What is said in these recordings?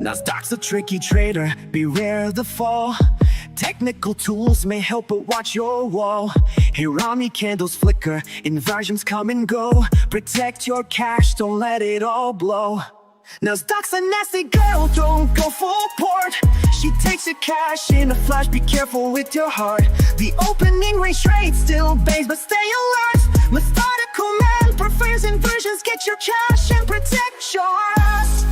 Nasdaq's a tricky trader, beware the fall. Technical tools may help, but watch your wall. Hirami candles flicker, inversions come and go. Protect your cash, don't let it all blow. Nasdaq's a nasty girl, don't go full port. She takes your cash in a flash, be careful with your heart. The opening range trade still bangs, but stay alert. Methodical man prefers inversions, get your cash and protect yours.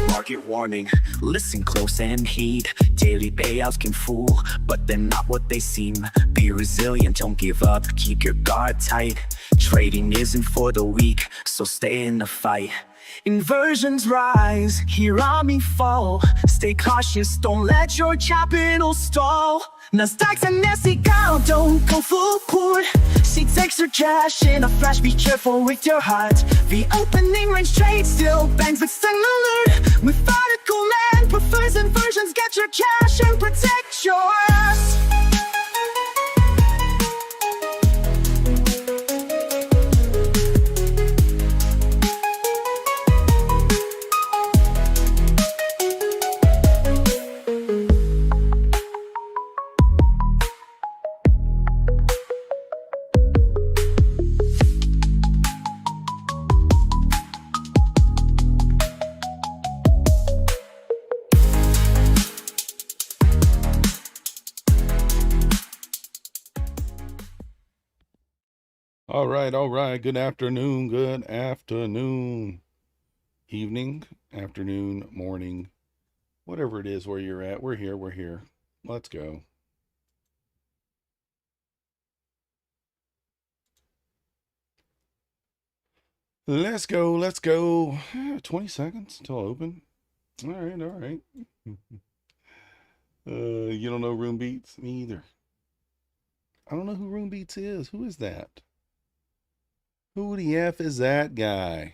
Market warning, listen close and heed. Daily payouts can fool, but they're not what they seem. Be resilient, don't give up, keep your guard tight. Trading isn't for the weak, so stay in the fight. Inversions rise, Hirami fall. Stay cautious, don't let your capital stall. Nasdaq's a nasty girl, don't go full port. She takes her cash in a flash, be careful with your heart. The opening range trade still bangs, but stay alert. Methodical man prefers inversions, get your cash and protect yours. All right. Good afternoon, evening, afternoon, morning, whatever it is where you're at. We're here. Let's go. Let's go. 20 seconds until open. All right. You don't know Room Beats? Me either. I don't know who Room Beats is. Who is that? Who the F is that guy?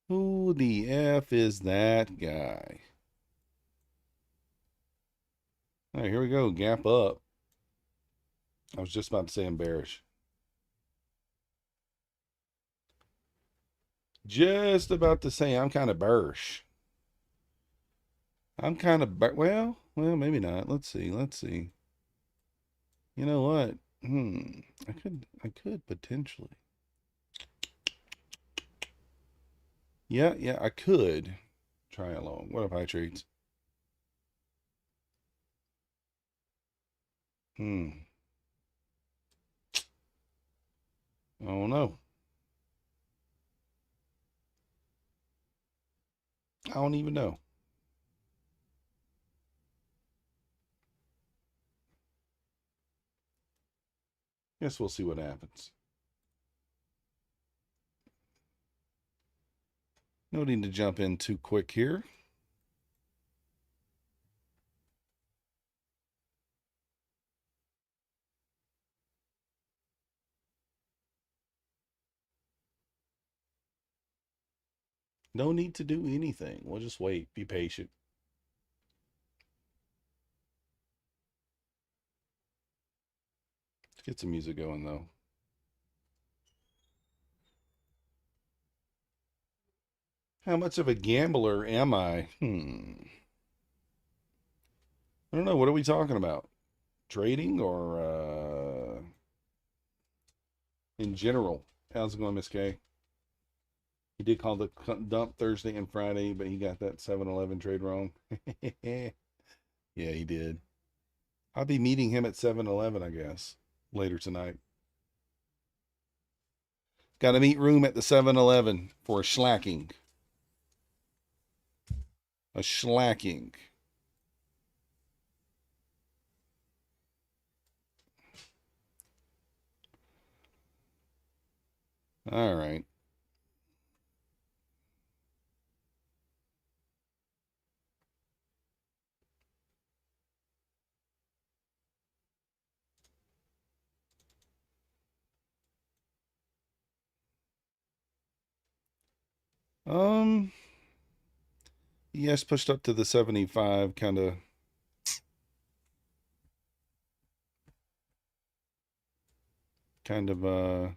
Who the F is that guy? All right, here we go. Gap up. I was just about to say I'm bearish. Just about to say I'm kind of bearish. I'm kind of, well, maybe not. Let's see. You know what? I could potentially. Yeah, I could try along. What if I trades? Oh no. I don't even know. Guess we'll see what happens. No need to jump in too quick here. No need to do anything. We'll just wait. Be patient. Let's get some music going, though. How much of a gambler am I? I don't know. What are we talking about? Trading or in general? How's it going, Miss K? He did call the dump Thursday and Friday, but he got that 7-Eleven trade wrong. Yeah, he did. I'll be meeting him at 7-Eleven, I guess, later tonight. Got to meet room at the 7-Eleven for a slacking. A slacking. All right. Yes, pushed up to the 75, kind of. kind of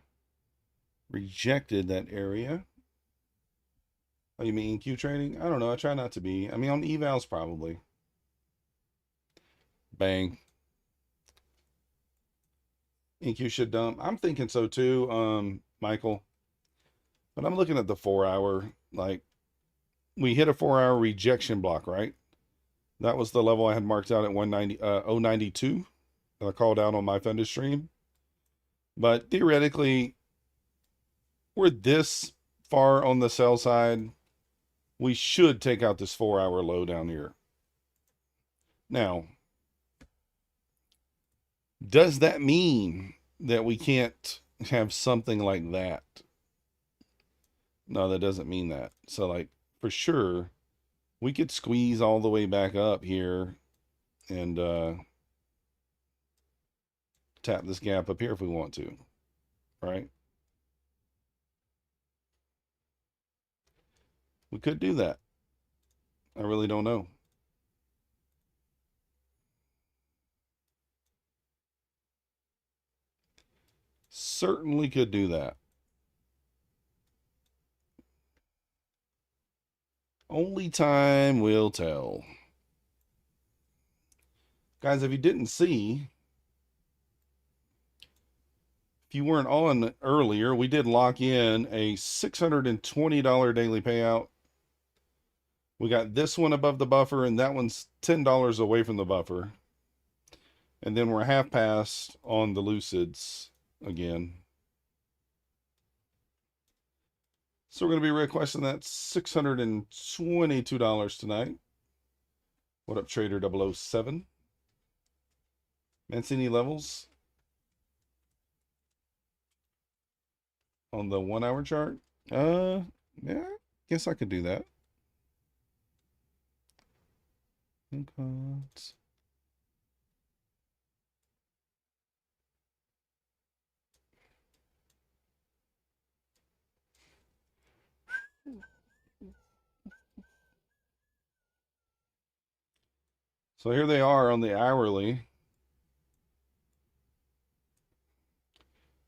rejected that area. Oh, you mean EQ trading? I don't know. I try not to be. I mean, on evals, probably. Bang. EQ should dump. I'm thinking so too, Michael. But I'm looking at the 4-hour. Like, we hit a 4-hour rejection block, right? That was the level I had marked out at 092 that I called out on my Thunder stream. But theoretically, we're this far on the sell side. We should take out this 4-hour low down here. Now, does that mean that we can't have something like that? No, that doesn't mean that. So, like, for sure, we could squeeze all the way back up here and tap this gap up here if we want to, right? We could do that. I really don't know. Certainly could do that. Only time will tell. Guys, if you didn't see, if you weren't on earlier, we did lock in a $620 daily payout. We got this one above the buffer, and that one's $10 away from the buffer. And then we're half past on the Lucids again. So we're going to be requesting that $622 tonight. What up, Trader 007? Mancini levels on the 1-hour chart. Yeah, guess I could do that. So here they are on the hourly.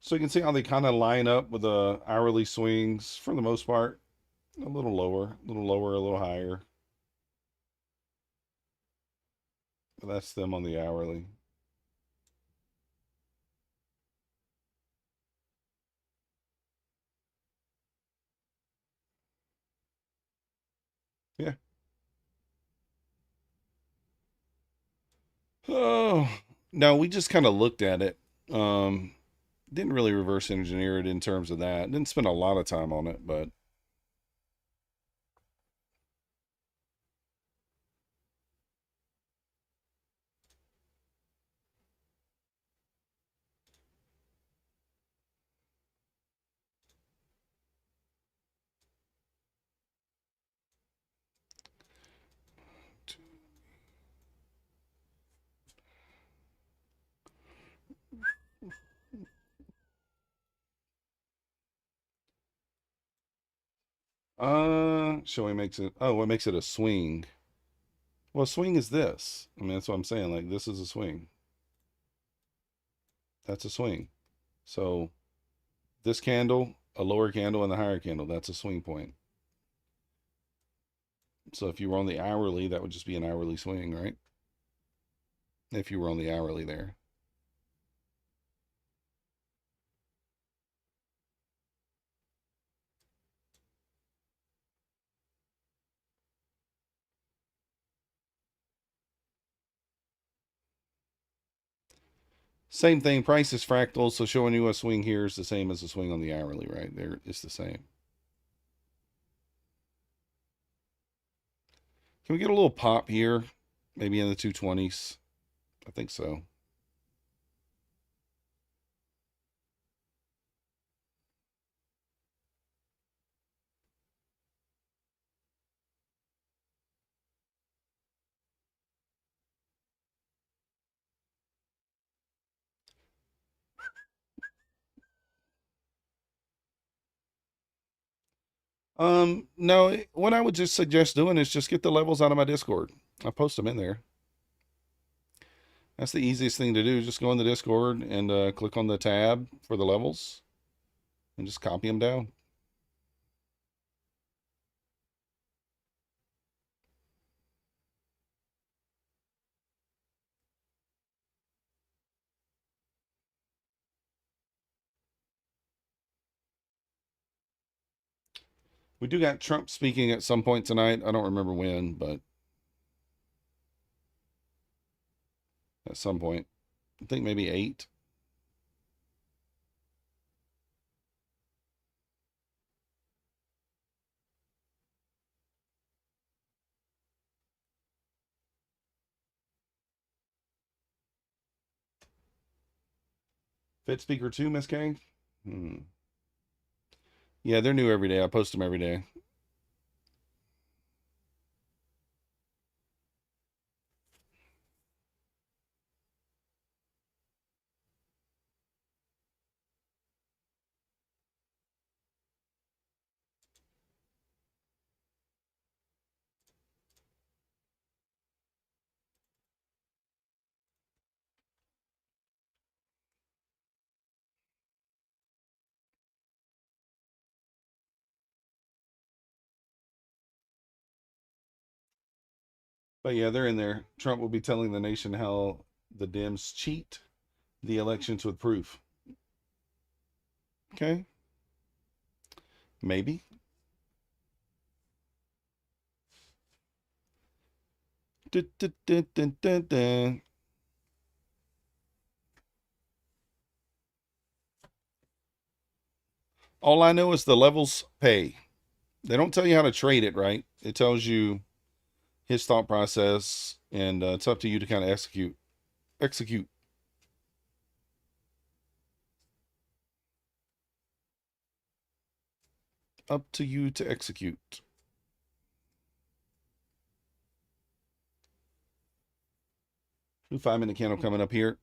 So you can see how they kind of line up with the hourly swings for the most part. A little lower, a little higher. But that's them on the hourly. Yeah. Oh, no, we just kind of looked at it. Didn't really reverse engineer it in terms of that. Didn't spend a lot of time on it, but showing makes it, oh, what makes it a swing? Well, swing is this. I mean, that's what I'm saying. Like, this is a swing. That's a swing. So this candle, a lower candle, and the higher candle, that's a swing point. So if you were on the hourly, that would just be an hourly swing, right? If you were on the hourly there. Same thing, price is fractal, so showing you a swing here is the same as a swing on the hourly, right? There, it's the same. Can we get a little pop here? Maybe in the 220s? I think so. No, what I would just suggest doing is just get the levels out of my Discord. I post them in there. That's the easiest thing to do. Just go in the Discord and click on the tab for the levels and just copy them down. We do got Trump speaking at some point tonight. I don't remember when, but at some point. I think maybe 8. Fed speaker 2, Miss K? Yeah, they're new every day. I post them every day. But yeah, they're in there. Trump will be telling the nation how the Dems cheat the elections with proof. Okay. Maybe. Dun, dun, dun, dun, dun, dun. All I know is the levels pay. They don't tell you how to trade it, right? It tells you his thought process, and it's up to you to kind of execute. Execute. Up to you to execute. New 5-minute candle coming up here.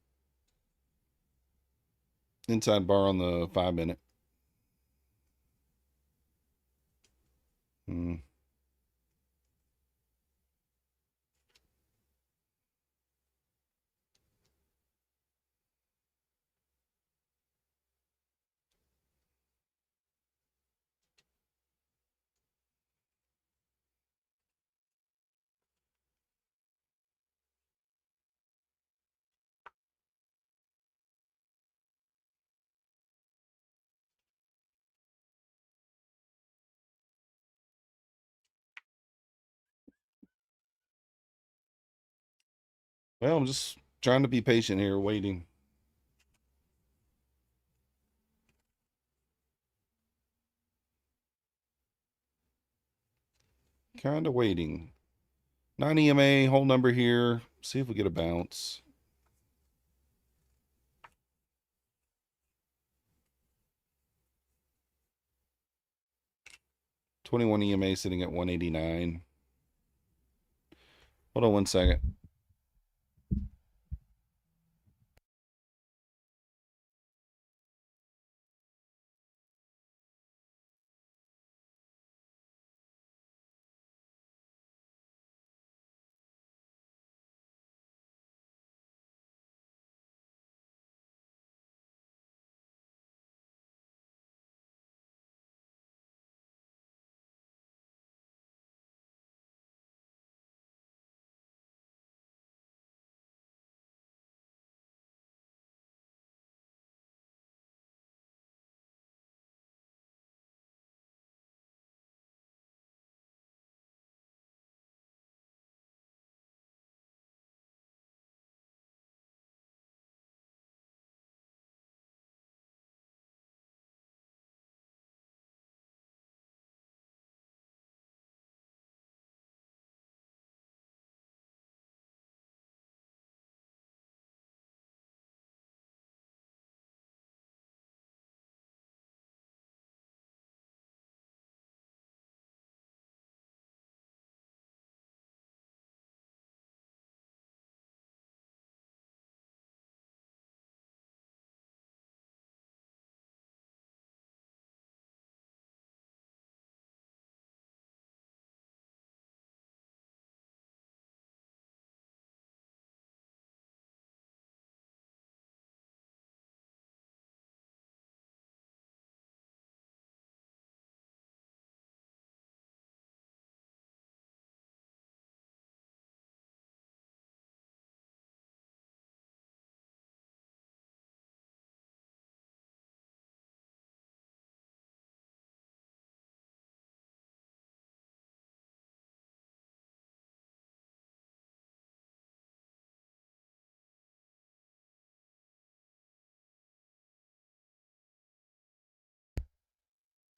Inside bar on the 5-minute. Well, I'm just trying to be patient here, waiting. Kind of waiting. 9 EMA, whole number here. See if we get a bounce. $21 EMA sitting at 189. Hold on one second.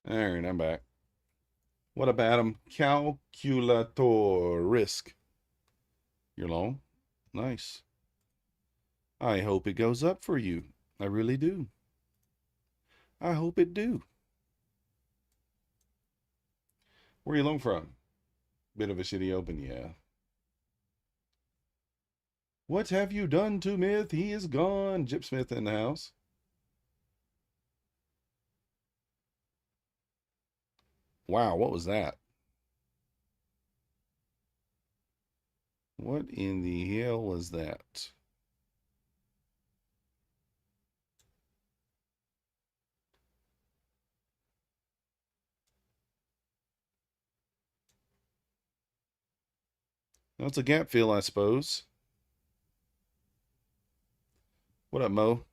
All right, I'm back. What about him? Calculator risk. You're long? Nice. I hope it goes up for you. I really do. I hope it do. Where are you long from? Bit of a shitty open, yeah. What have you done to Myth? He is gone. Jip Smith in the house. Wow, what was that? What in the hell was that? That's a gap fill, I suppose. What up, Mo?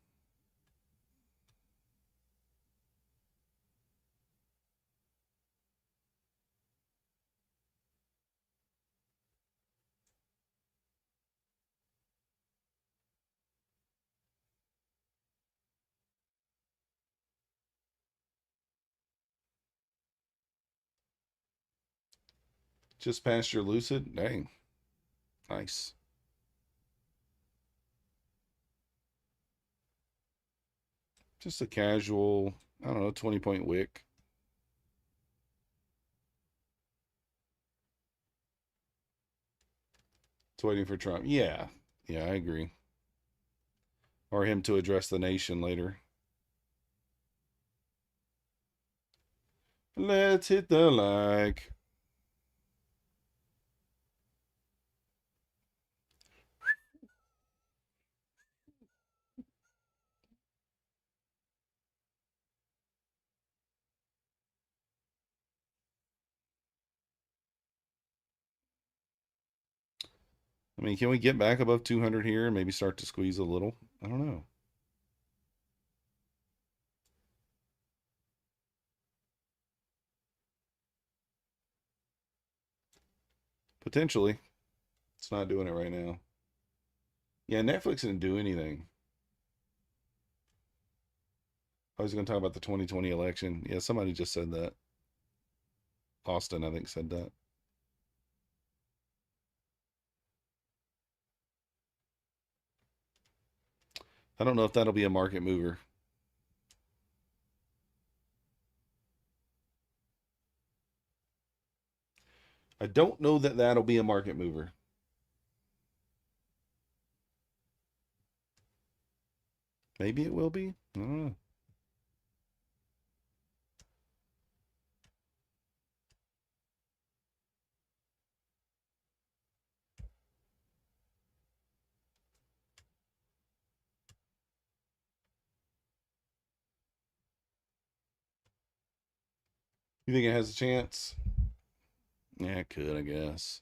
Just past your lucid? Dang. Nice. Just a casual, I don't know, 20-point wick. It's waiting for Trump. Yeah. Yeah, I agree. Or him to address the nation later. Let's hit the like. I mean, can we get back above 200 here and maybe start to squeeze a little? I don't know. Potentially. It's not doing it right now. Yeah, Netflix didn't do anything. I was going to talk about the 2020 election. Yeah, somebody just said that. Austin, I think, said that. I don't know if that'll be a market mover. I don't know that that'll be a market mover. Maybe it will be. I don't know. You think it has a chance? Yeah, it could, I guess.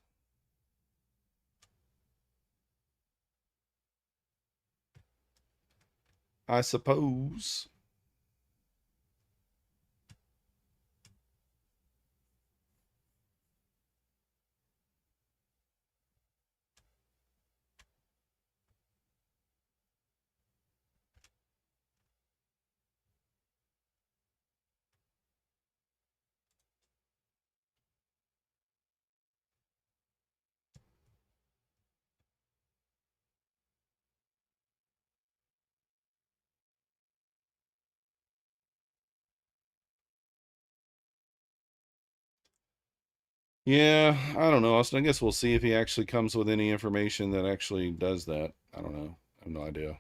I suppose. Yeah, I don't know, Austin. I guess we'll see if he actually comes with any information that actually does that. I don't know. I have no idea.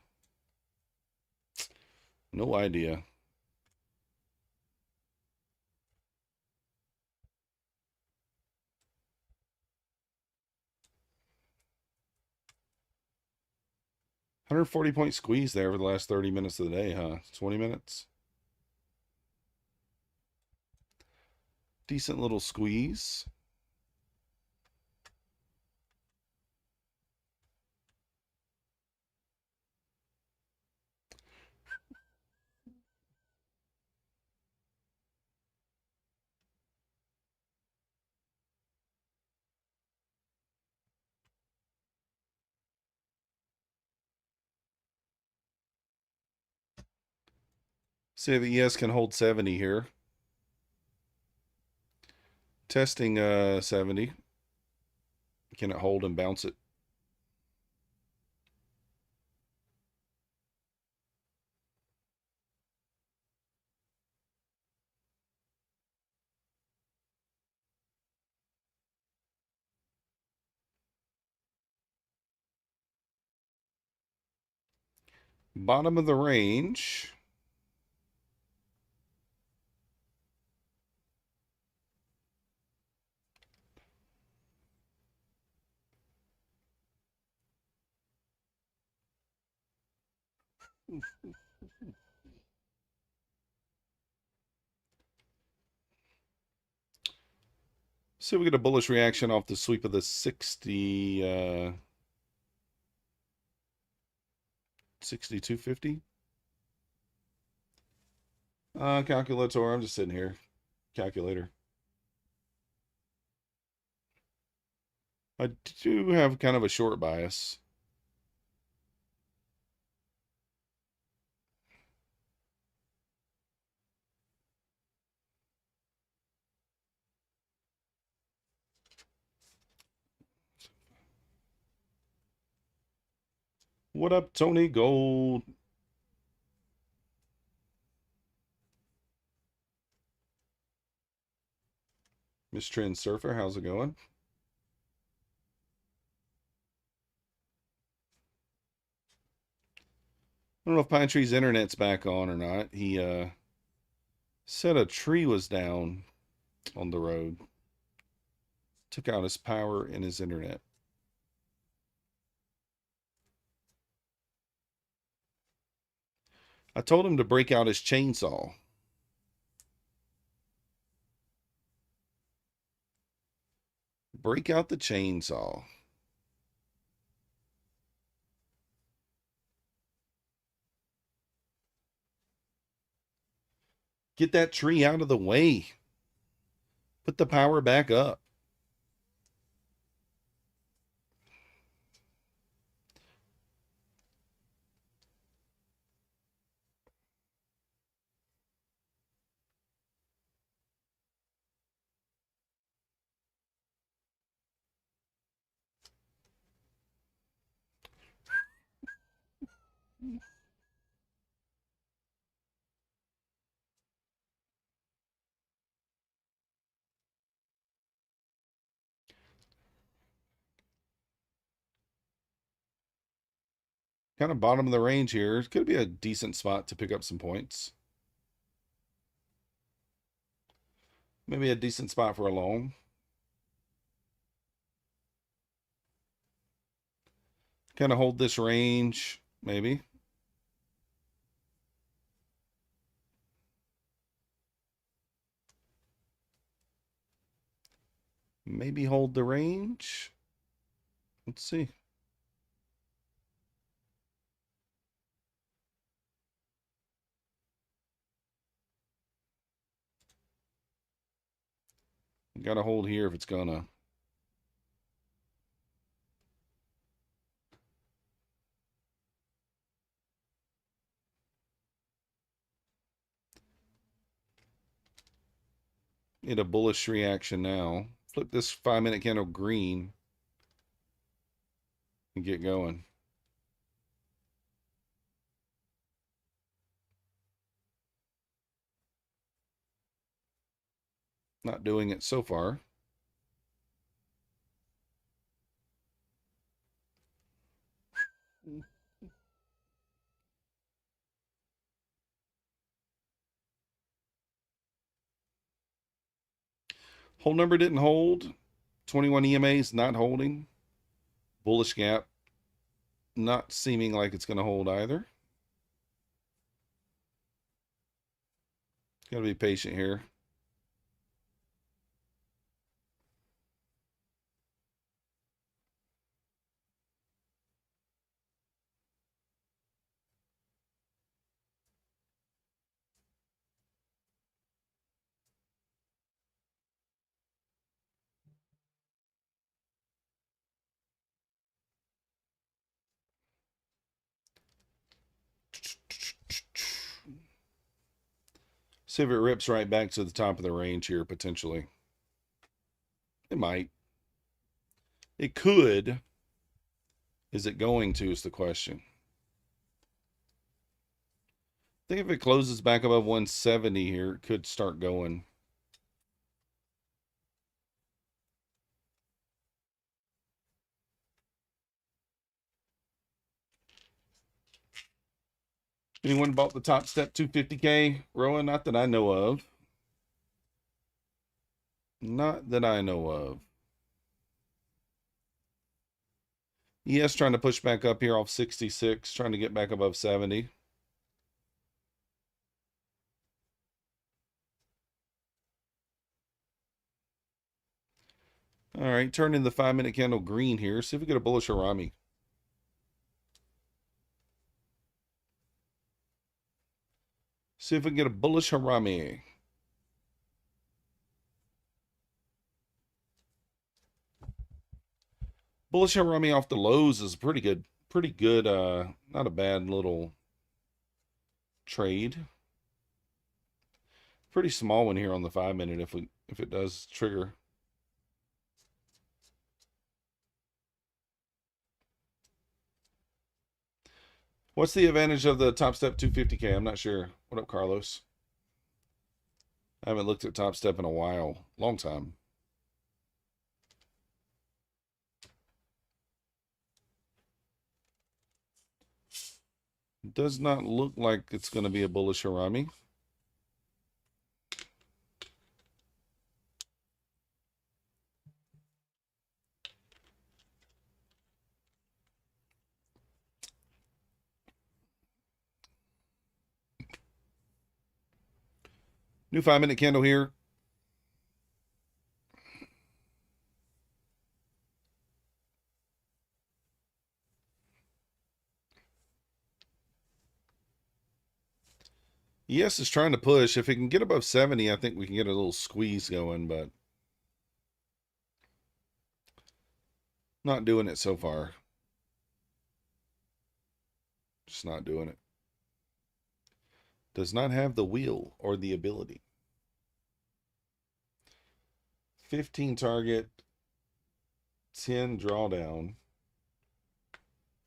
No idea. Hundred 40-point squeeze there for the last 30 minutes of the day, huh? 20 minutes. Decent little squeeze. See if the ES can hold 70 here. Testing 70. Can it hold and bounce it? Bottom of the range. See if we get a bullish reaction off the sweep of the 60, 6250. Calculator. I'm just sitting here. Calculator. I do have kind of a short bias. What up, Tony Gold? Miss Trend Surfer, how's it going? I don't know if Pine Tree's internet's back on or not. He said a tree was down on the road. Took out his power and his internet. I told him to break out his chainsaw. Break out the chainsaw. Get that tree out of the way. Put the power back up. Kind of bottom of the range here. It's going to be a decent spot to pick up some points. Maybe a decent spot for a long. Kind of hold this range, maybe. Maybe hold the range. Let's see. Got to hold here if it's gonna. Need a bullish reaction now. Flip this 5-minute candle green and get going. Not doing it so far. Hold number didn't hold. 21 EMA's not holding. Bullish gap. Not seeming like it's going to hold either. Got to be patient here. See if it rips right back to the top of the range here, potentially. It might. It could. Is it going to is the question. I think if it closes back above 170 here, it could start going. Anyone bought the Top Step 250K, Rowan? Not that I know of. Not that I know of. ES trying to push back up here off 66, trying to get back above 70. All right, turn in the 5-minute candle green here. See if we get a bullish Harami. See if we can get a bullish Harami. Bullish Harami off the lows is pretty good. Pretty good, not a bad little trade. Pretty small one here on the 5-minute if it does trigger. What's the advantage of the Top Step 250K? I'm not sure. What up, Carlos? I haven't looked at Top Step in a while. Long time. Does not look like it's going to be a bullish Harami. New 5-minute candle here. ES is trying to push. If it can get above 70, I think we can get a little squeeze going, but not doing it so far. Just not doing it. Does not have the will or the ability. 15 target, 10 drawdown,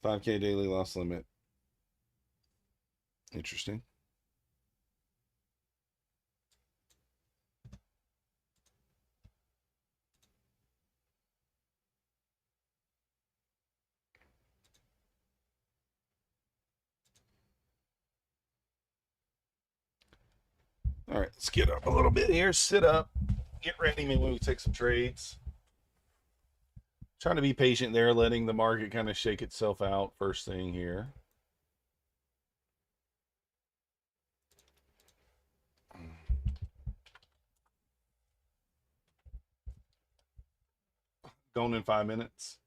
5K daily loss limit. Interesting. All right, let's get up a little bit here. Sit up. Get ready. Maybe we take some trades. Trying to be patient there, letting the market kind of shake itself out first thing here. Going in 5 minutes.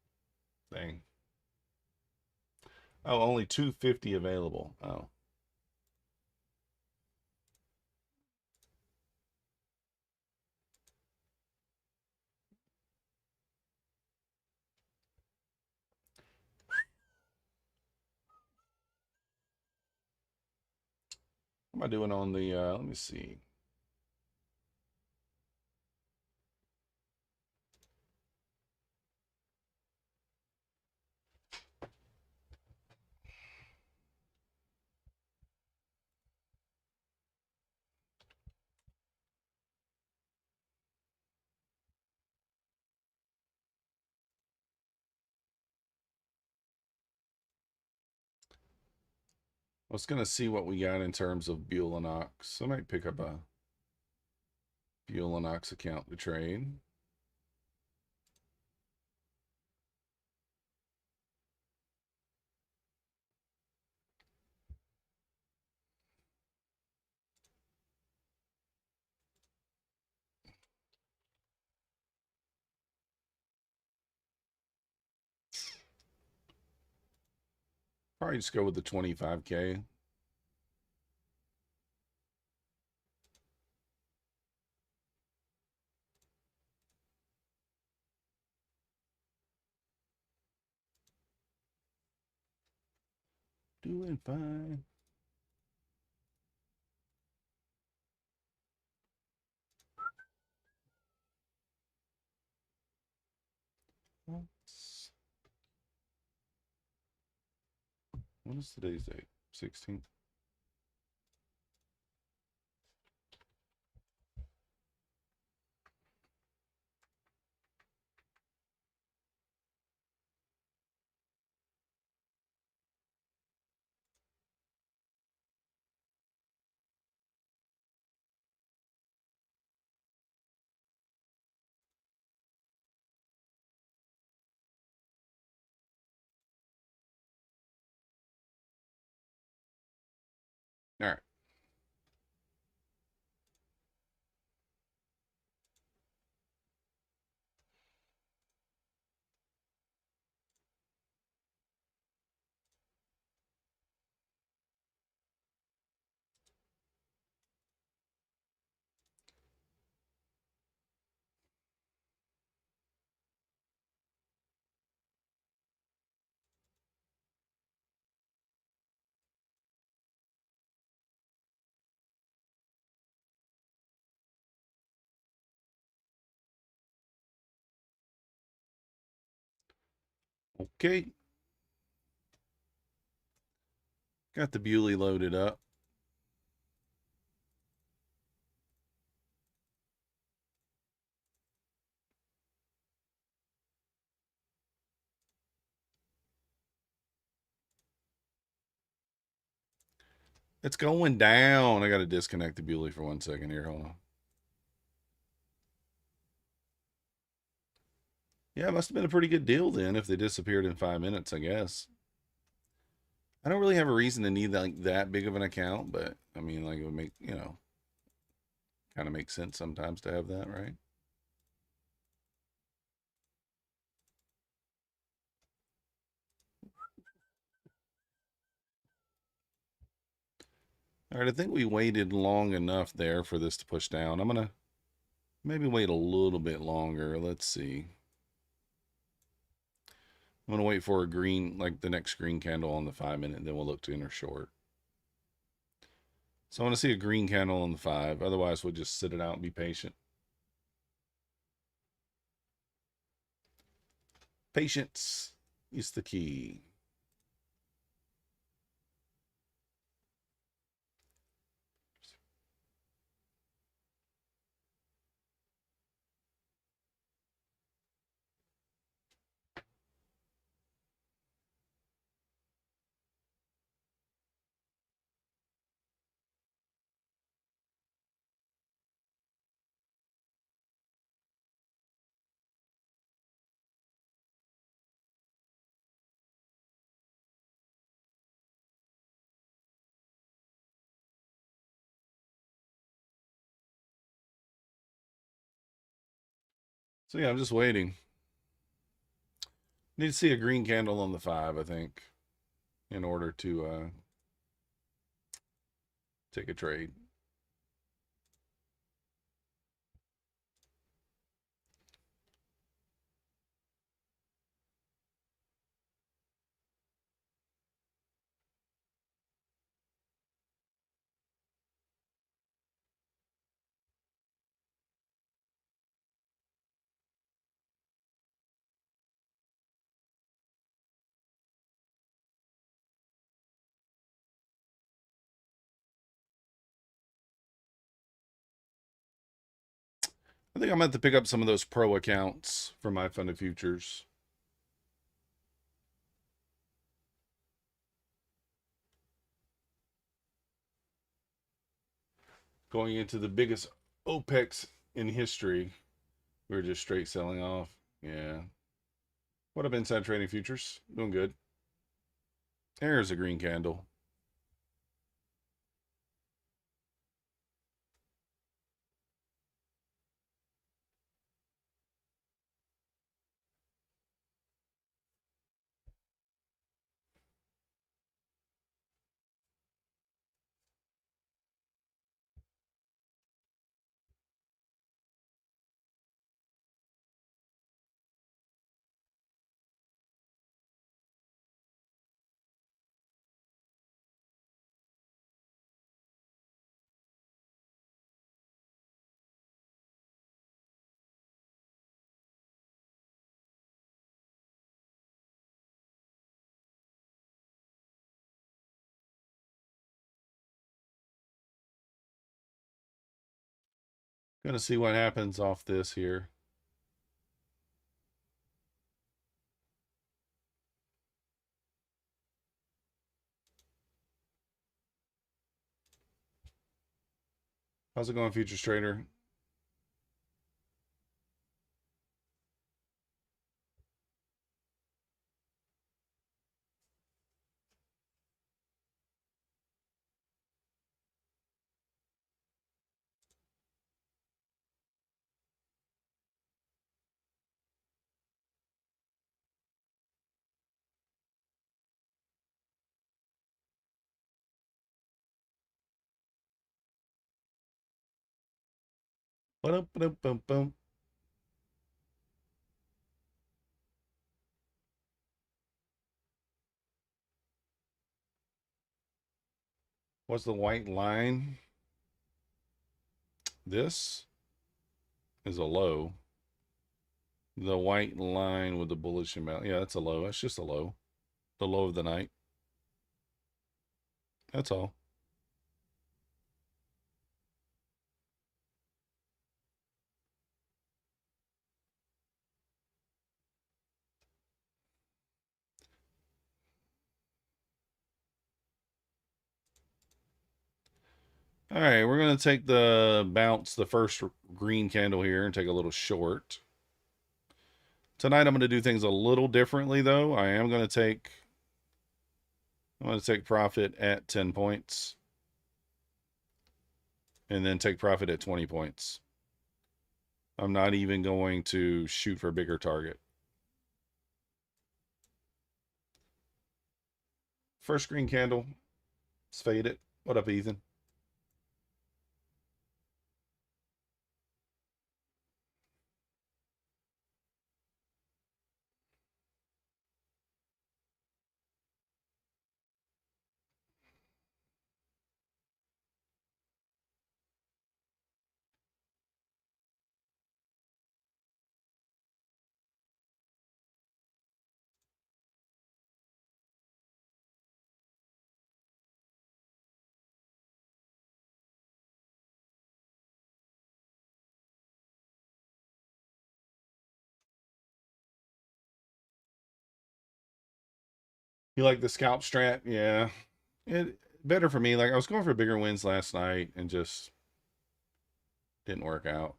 Dang. Oh, only 250 available. Oh. What am I doing on the, let me see. I was going to see what we got in terms of Buell and Ox. I might pick up a Buell and Ox account to trade. Probably just go with the 25K. Doing fine. What is today's date? 16th. All right. Okay. Got the Bewley loaded up. It's going down. I got to disconnect the Bewley for 1 second here. Hold on. Yeah, it must have been a pretty good deal then if they disappeared in 5 minutes, I guess. I don't really have a reason to need like that big of an account, but I mean, like it would make, kind of make sense sometimes to have that, right? All right, I think we waited long enough there for this to push down. I'm going to maybe wait a little bit longer. Let's see. I'm going to wait for a green, like the next green candle on the 5 minute, and then we'll look to enter short. So I want to see a green candle on the 5. Otherwise, we'll just sit it out and be patient. Patience is the key. So yeah, I'm just waiting. Need to see a green candle on the 5, I think, in order to take a trade. I think I'm going to pick up some of those pro accounts for my funded futures. Going into the biggest OPEX in history, we were just straight selling off. Yeah. What up, Inside Trading Futures? Doing good. There's a green candle. Gonna see what happens off this here. How's it going, futures trader? Ba-dum-ba-dum-bum-bum. What's the white line? This is a low. The white line with the bullish amount. Yeah, that's a low. That's just a low. The low of the night. That's all. All right, we're going to take the bounce, the first green candle here, and take a little short. Tonight I'm going to do things a little differently, though. I'm going to take profit at 10 points. And then take profit at 20 points. I'm not even going to shoot for a bigger target. First green candle. Let's fade it. What up, Ethan? You like the scalp strat? Yeah. It better for me. Like I was going for bigger wins last night and just didn't work out.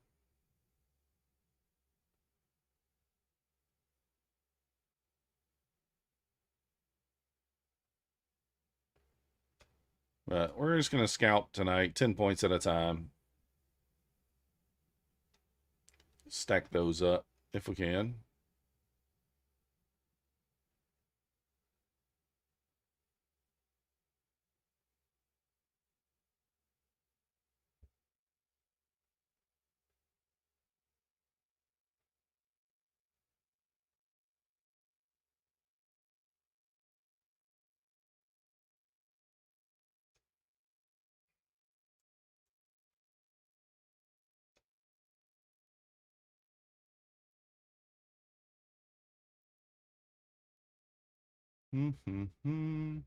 But we're just going to scalp tonight, 10 points at a time. Stack those up if we can. Mm-hmm.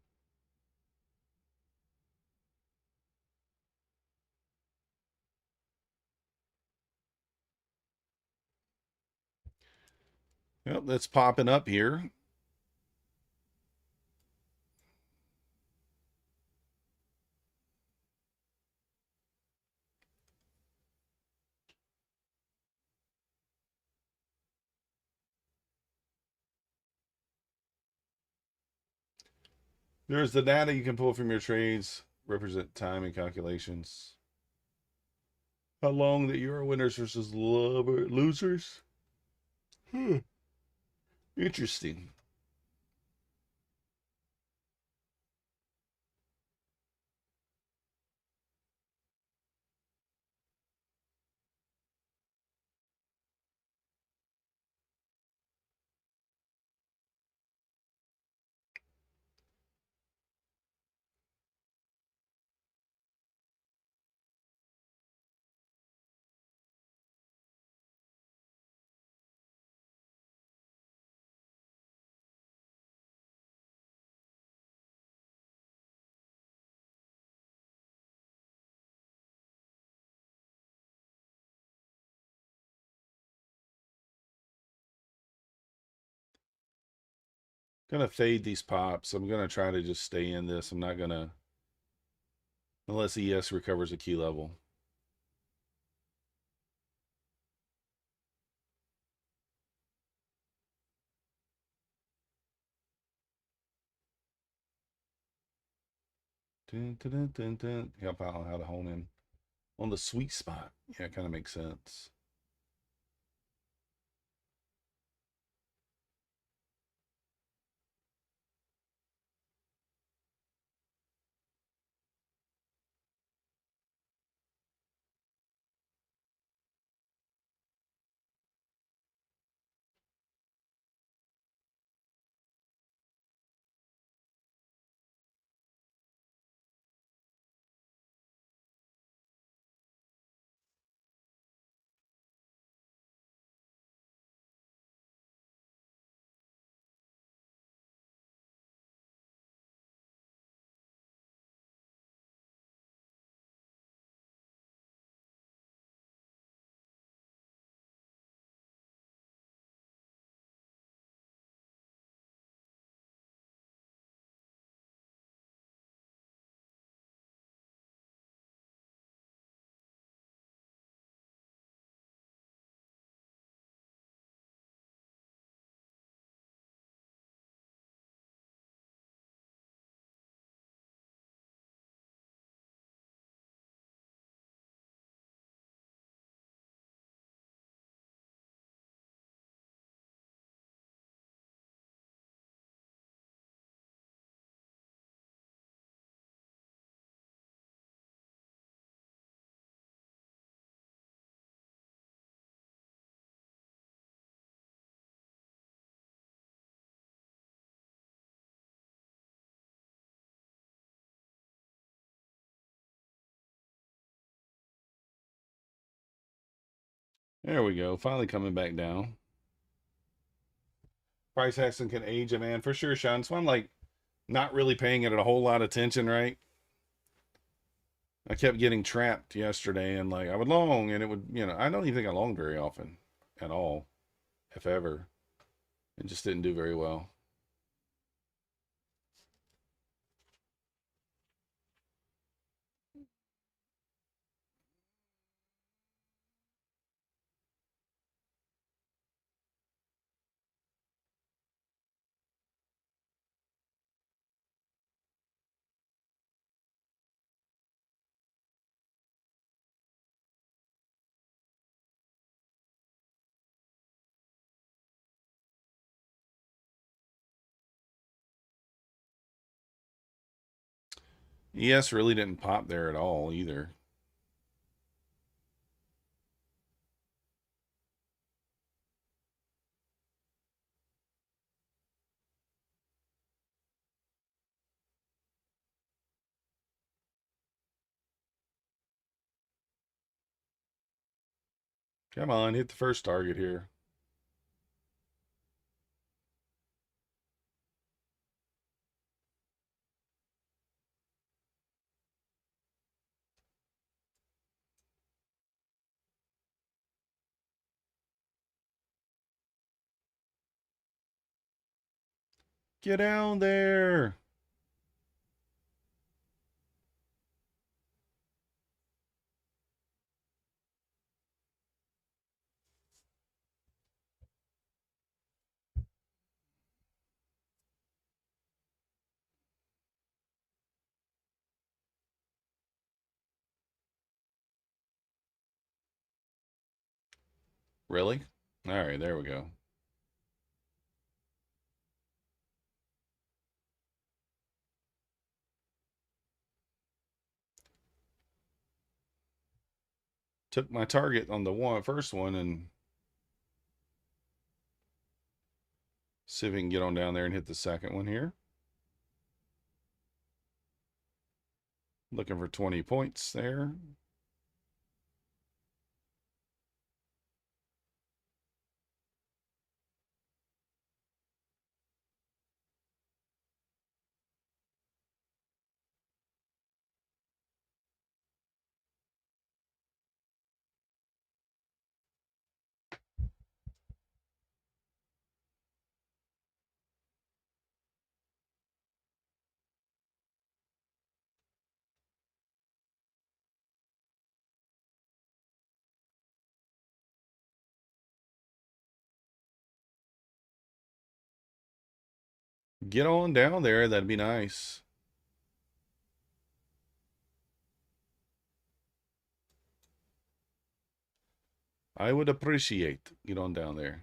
Yep, that's popping up here. There's the data you can pull from your trades, represent time and calculations. How long that you are winners versus losers? Interesting. Gonna fade these pops. I'm gonna try to just stay in this. I'm not gonna, unless ES recovers a key level. Dun, dun, dun, dun, dun. Help out how to hone in on the sweet spot. Yeah, it kind of makes sense. There we go. Finally coming back down. Price action can age a man for sure, Sean. So I'm like not really paying it a whole lot of attention, right? I kept getting trapped yesterday and like I would long and it would, I don't even think I long very often at all, if ever. It just didn't do very well. ES really didn't pop there at all either. Come on, hit the first target here. Get down there. Really? All right, there we go. Took my target on the first one and see if we can get on down there and hit the second one here. Looking for 20 points there. Get on down there. That'd be nice. I would appreciate. Get on down there.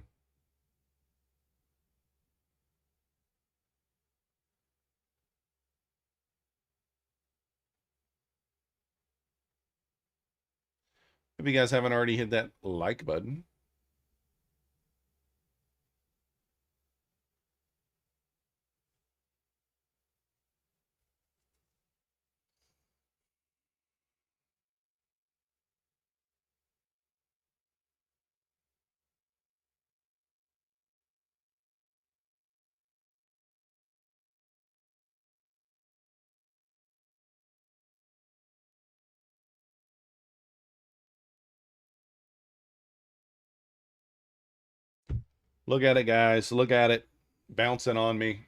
If you guys haven't already hit that like button. Look at it, guys. Look at it. Bouncing on me.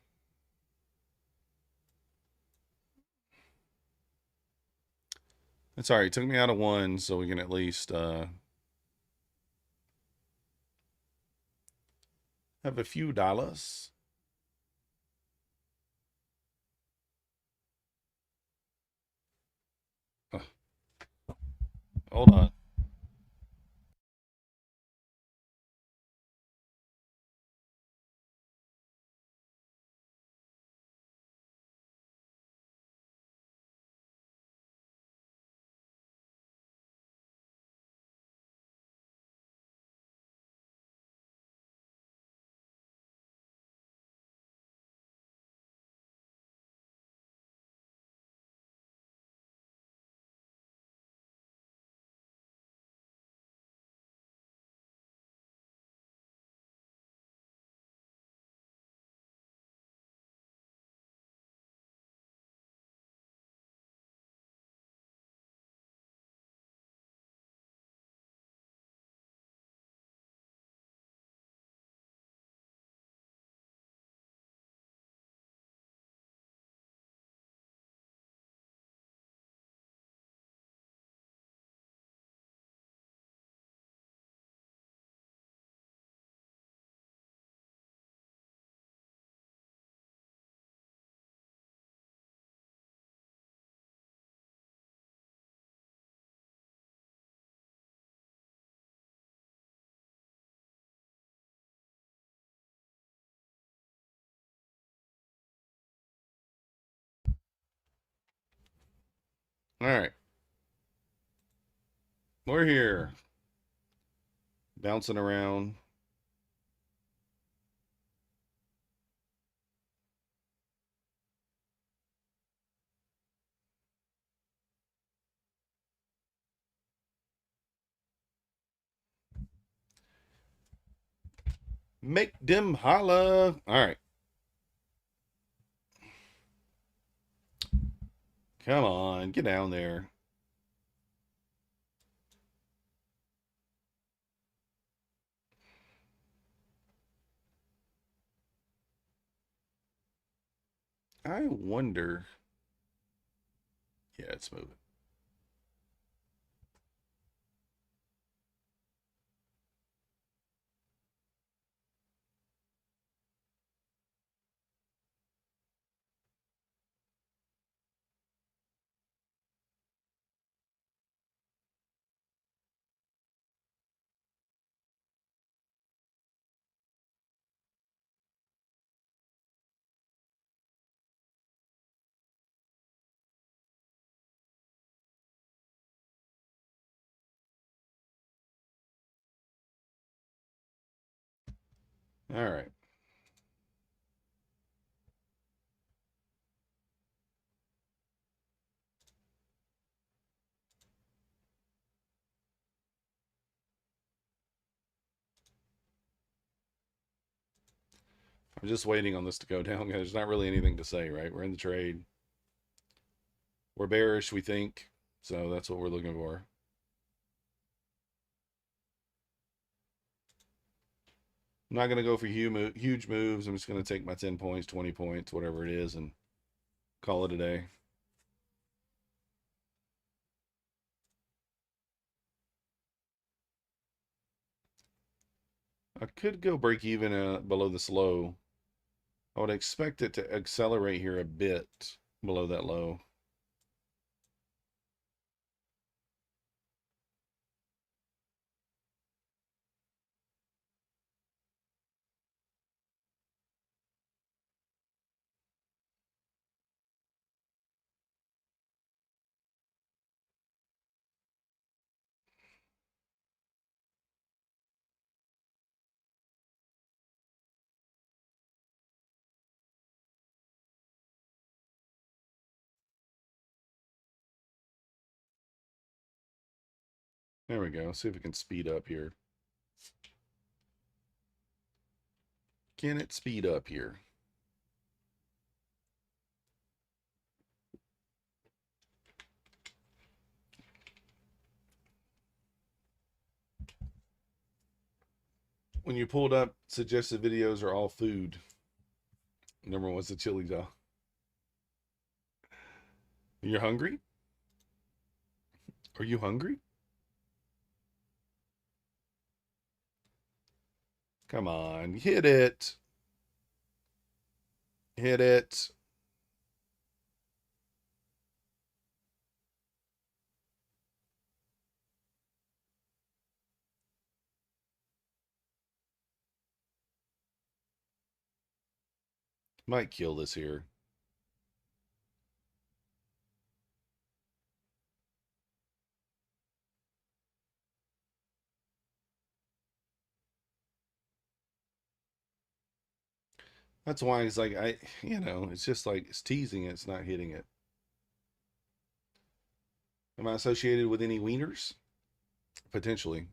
It's all right. It took me out of one, so we can at least have a few dollars. Hold on. All right. We're here. Bouncing around. Make them holla. All right. Come on. Get down there. I wonder. Yeah, it's moving. All right. I'm just waiting on this to go down. There's not really anything to say, right? We're in the trade. We're bearish, we think. So that's what we're looking for. I'm not going to go for huge moves. I'm just going to take my 10 points, 20 points, whatever it is, and call it a day. I could go break even below this low. I would expect it to accelerate here a bit below that low. There we go. See if it can speed up here. Can it speed up here? When you pulled up, suggested videos are all food. Number one was the chili dog. You're hungry? Are you hungry? Come on, hit it. Hit it. Might kill this here. That's why it's like, it's just like it's teasing it, it's not hitting it. Am I associated with any wieners? Potentially.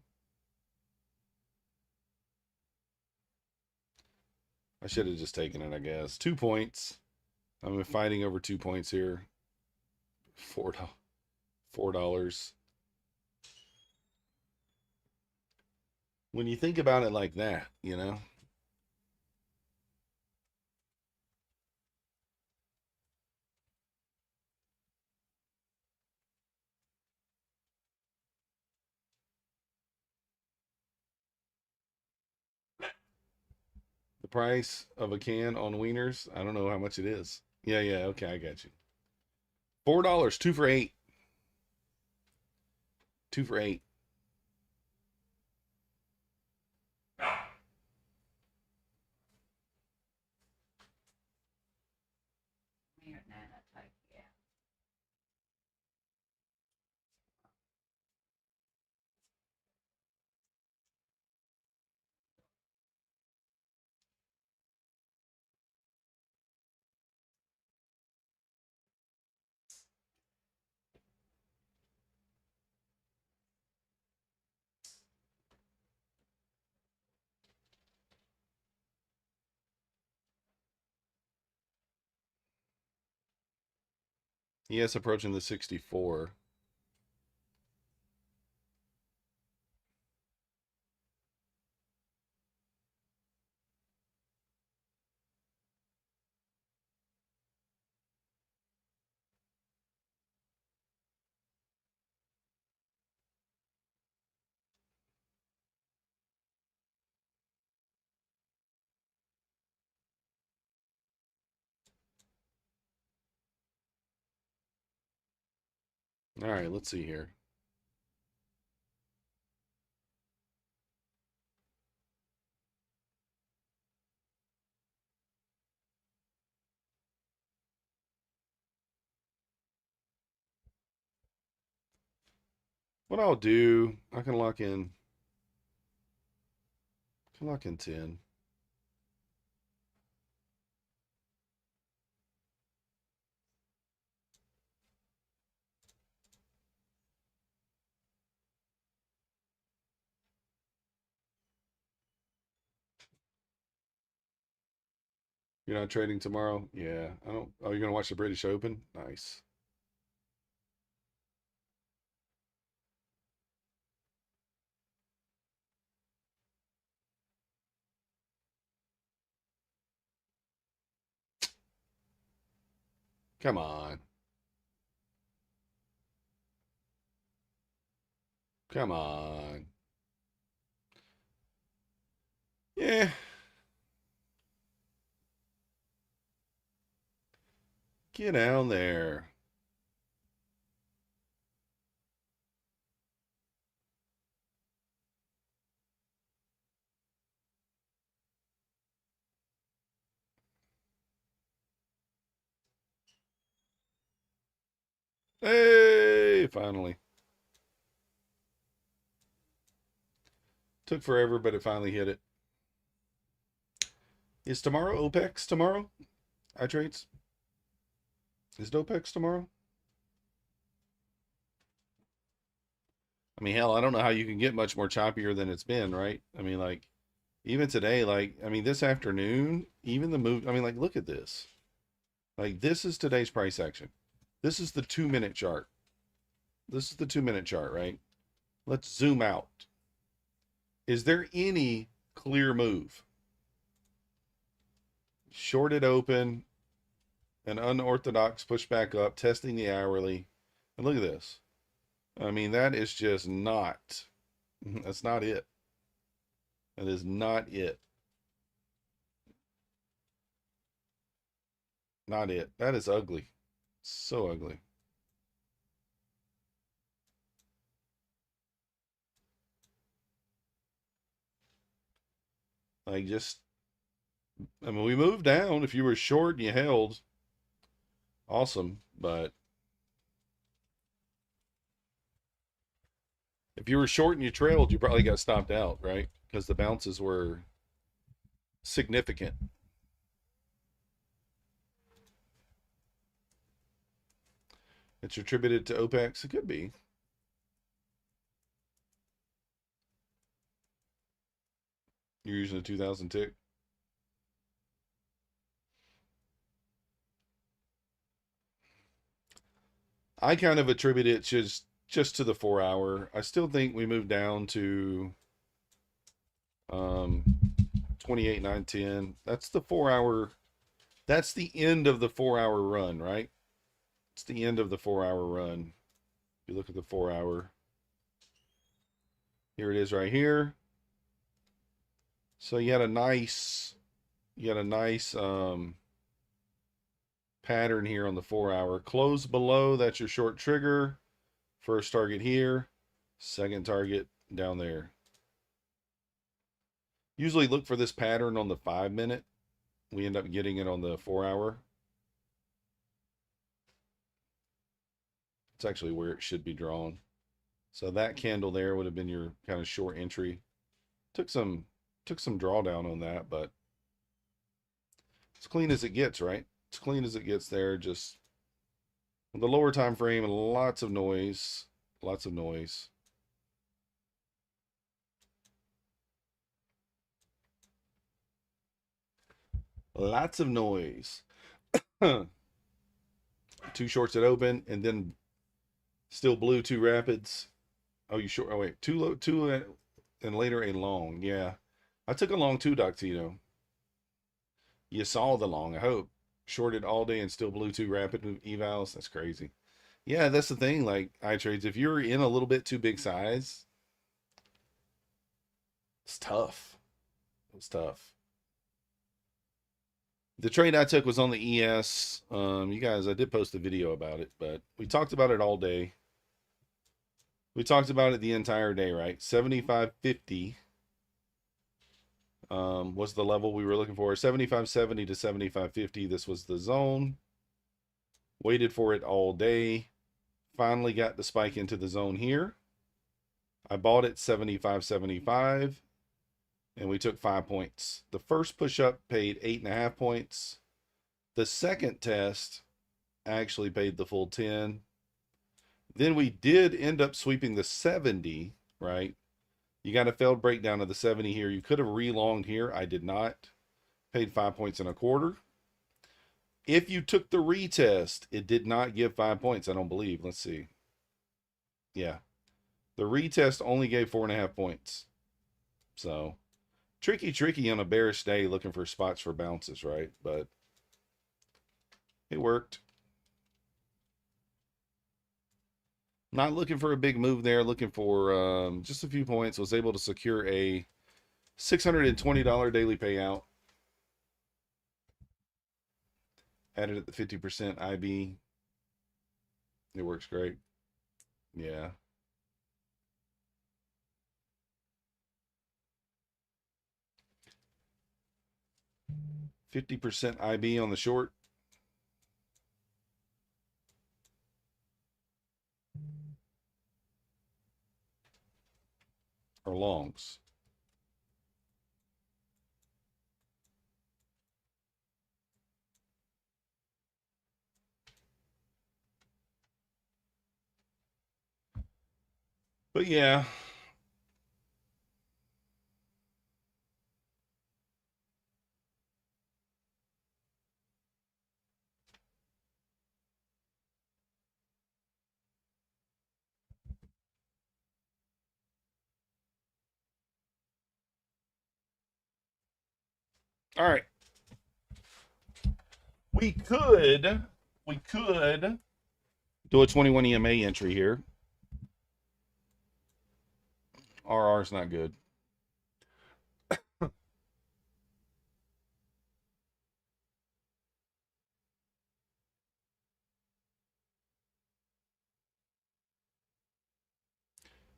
I should have just taken it, I guess. 2 points. I'm fighting over 2 points here. $4. When you think about it like that, the price of a can on wieners, I don't know how much it is. Yeah, okay, I got you. $4, 2 for 8. 2 for 8. Yes, approaching the 64. All right, let's see here. What I'll do, I can lock in. Can lock in 10. You're not trading tomorrow? Yeah. I don't. Oh, you're gonna watch the British Open? Nice. Come on. Come on. Yeah. Get down there. Hey, finally. Took forever, but it finally hit it. Is tomorrow OPEX tomorrow? iTrades? Is it OPEX tomorrow? I mean, hell, I don't know how you can get much more choppier than it's been, right? I mean, like, even today, like, I mean, this afternoon, even the move, I mean, like, look at this. Like, this is today's price action. This is the 2-minute chart. This is the 2-minute chart, right? Let's zoom out. Is there any clear move? Shorted open, an unorthodox pushback up, testing the hourly. And look at this. I mean, that is just not, that's not it. That is not it. Not it. That is ugly. So ugly. Like, just, I mean, we moved down. If you were short and you held, awesome. But if you were short and you trailed, you probably got stopped out, right? Because the bounces were significant. It's attributed to OPEX. It could be. You're using a 2000 tick. I kind of attribute it just to the 4 hour. I still think we moved down to 28, 9, 10. That's the 4 hour. That's the end of the 4 hour run, right? It's the end of the 4 hour run. If you look at the 4 hour, here it is right here. So you had a nice pattern here on the 4 hour. Close below, that's your short trigger. First target here, second target down there. Usually look for this pattern on the 5 minute. We end up getting it on the 4 hour. It's actually where it should be drawn. So that candle there would have been your kind of short entry. Took some drawdown on that, but it's clean as it gets, right? It's clean as it gets there. Just the lower time frame, lots of noise. Lots of noise. Lots of noise. 2 shorts at open, and then still blue 2 rapids. Oh, you short? Oh wait, 2 low, 2, and later a long. Yeah, I took a long 2, Doctino. You saw the long, I hope. Shorted all day and still blue 2 rapid evals. That's crazy. Yeah, that's the thing. Like iTrades, if you're in a little bit too big size, it's tough. It's tough. The trade I took was on the ES. You guys, I did post a video about it, but we talked about it all day. We talked about it the entire day, right? 75.50 was the level we were looking for. 75.70 to 75.50. This was the zone. Waited for it all day. Finally got the spike into the zone here. I bought it 75.75. And we took 5 points. The first push up paid 8.5 points. The second test actually paid the full 10. Then we did end up sweeping the 70, right? You got a failed breakdown of the 70 here. You could have relonged here. I did not. Paid 5 points and a quarter. If you took the retest, it did not give 5 points, I don't believe. Let's see. Yeah. The retest only gave 4.5 points. So tricky on a bearish day looking for spots for bounces, right? But it worked. Not looking for a big move there, looking for just a few points. Was able to secure a $620 daily payout. Added at the 50% IB. It works great. Yeah. %50 IB on the short. Or longs. But yeah. All right. We could do a 21 EMA entry here. RR's not good.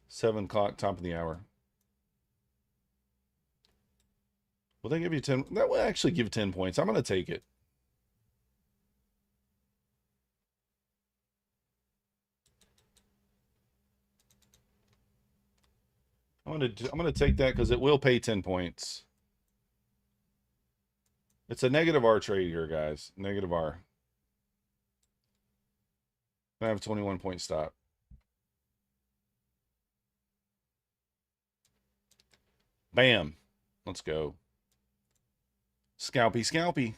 Seven o'clock, top of the hour. Will they give you 10? That will actually give 10 points. I'm going to take it. I'm going to take that because it will pay 10 points. It's a negative R trade here, guys. Negative R. I have a 21 point stop. Bam. Let's go. Scalpy, scalpy.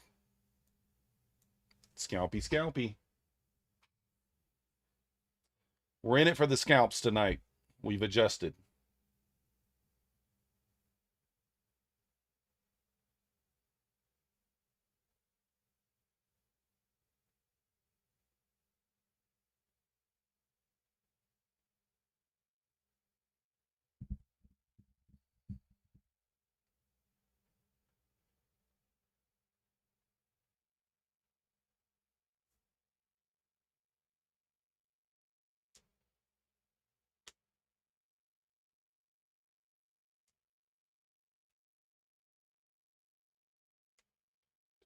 Scalpy, scalpy. We're in it for the scalps tonight. We've adjusted.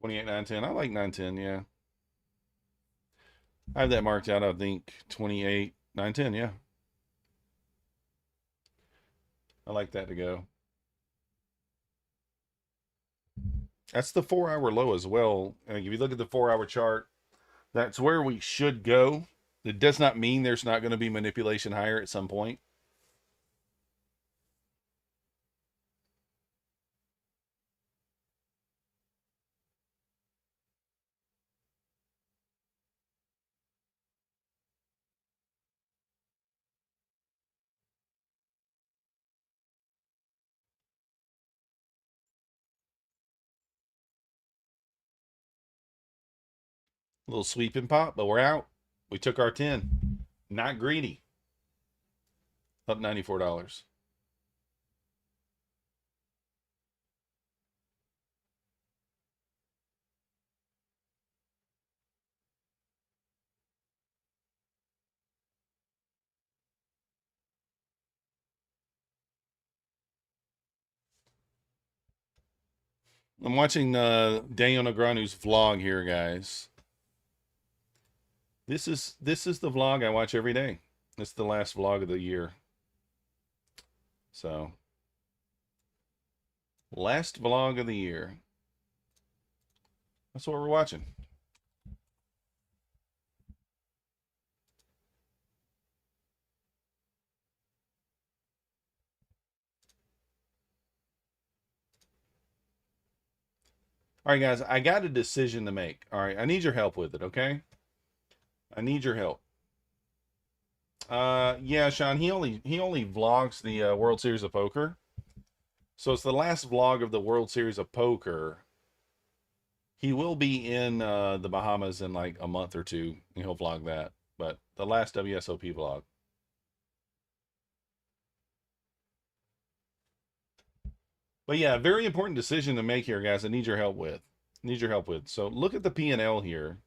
$28, $9.10. I like $9.10, yeah. I have that marked out, I think. $28, $9.10, yeah. I like that to go. That's the 4-hour low as well. If you look at the 4-hour chart, that's where we should go. It does not mean there's not going to be manipulation higher at some point. A little sweep and pop, but we're out. We took our 10. Not greedy. Up $94. I'm watching Daniel Negreanu's vlog here, guys. This is the vlog I watch every day. It's the last vlog of the year. So, last vlog of the year. That's what we're watching. All right, guys, I got a decision to make. All right, I need your help with it, okay? I need your help. Yeah, Sean, he only vlogs the World Series of Poker. So it's the last vlog of the World Series of Poker. He will be in the Bahamas in like a month or two, and he'll vlog that. But the last WSOP vlog. But yeah, very important decision to make here, guys. I need your help with. So look at the P&L here.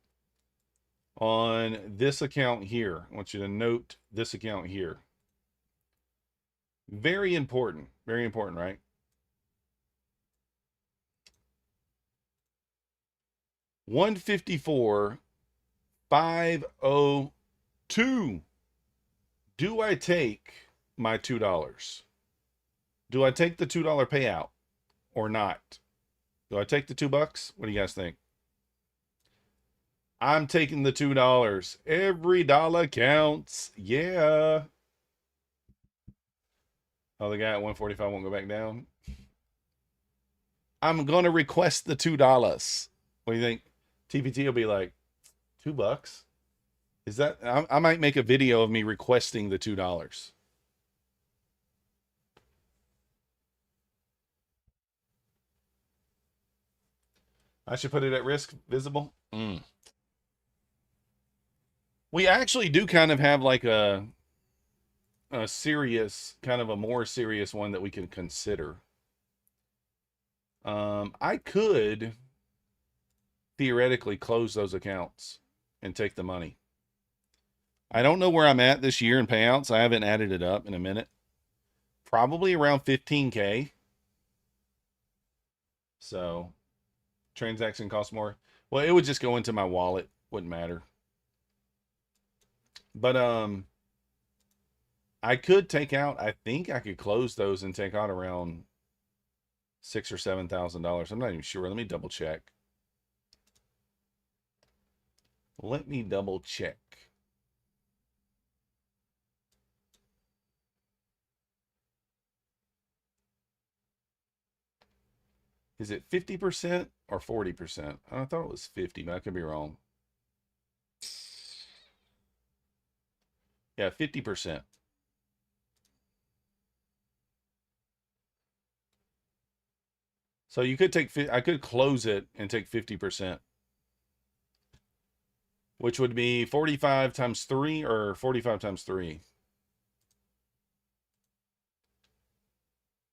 on this account here. I want you to note this account here. Very important, right? $154,502. Do I take my $2? Do I take the $2 payout or not? Do I take the $2? What do you guys think? I'm taking the $2. Every dollar counts. Yeah. Oh, the guy at 145 won't go back down. I'm going to request the $2. What do you think? TPT will be like, $2? Is that, I might make a video of me requesting the $2. I should put it at risk, visible. We actually do kind of have like a serious, kind of a more serious one that we can consider. I could theoretically close those accounts and take the money. I don't know where I'm at this year in payouts. I haven't added it up in a minute. Probably around 15K. So transaction costs more. Well, it would just go into my wallet. Wouldn't matter. But I could take out, I think I could close those and take out around $6,000 or $7,000. I'm not even sure. Let me double check. Let me double check. Is it 50% or 40%? I thought it was 50, but I could be wrong. Yeah, 50%. So you could take, I could close it and take 50%, which would be 45 times 3 or 45 times 3.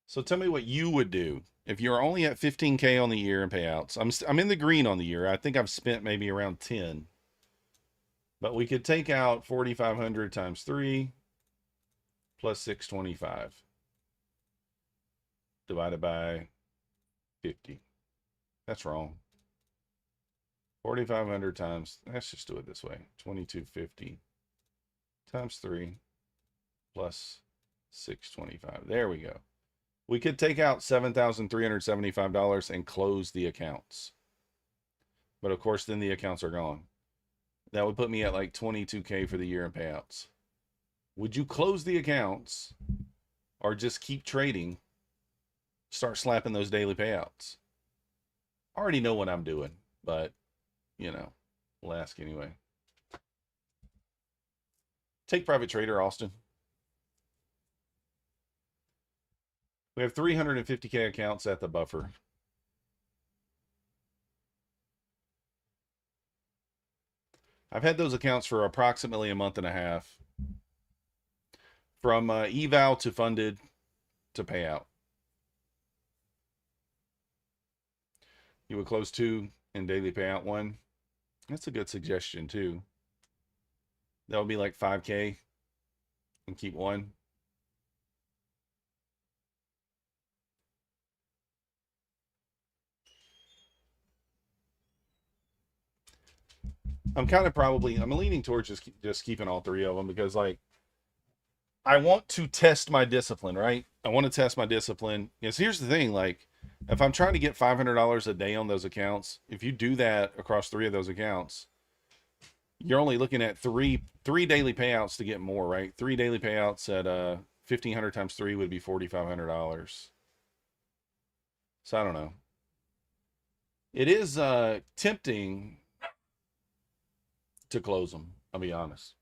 So tell me what you would do if you're only at 15K on the year in payouts. I'm in the green on the year. I think I've spent maybe around 10. But we could take out 4,500 times 3 plus 625 divided by 50. That's wrong. 4,500 times, let's just do it this way. 2250 times 3 plus 625. There we go. We could take out $7,375 and close the accounts. But of course, then the accounts are gone. That would put me at like 22K for the year in payouts. Would you close the accounts or just keep trading? Start slapping those daily payouts. I already know what I'm doing, but you know, we'll ask anyway. Take private trader, Austin. We have 350K accounts at the buffer. I've had those accounts for approximately a month and a half. From eval to funded to payout. You would close 2 and daily payout 1. That's a good suggestion too. That would be like 5K and keep 1. I'm kind of I'm leaning towards just keeping all 3 of them because like I want to test my discipline, right? I want to test my discipline. Yes, here's the thing, like if I'm trying to get $500 a day on those accounts, if you do that across 3 of those accounts, you're only looking at three daily payouts to get more, right? 3 daily payouts at 1,500 times 3 would be $4,500. So I don't know. It is tempting to close them, I'll be honest.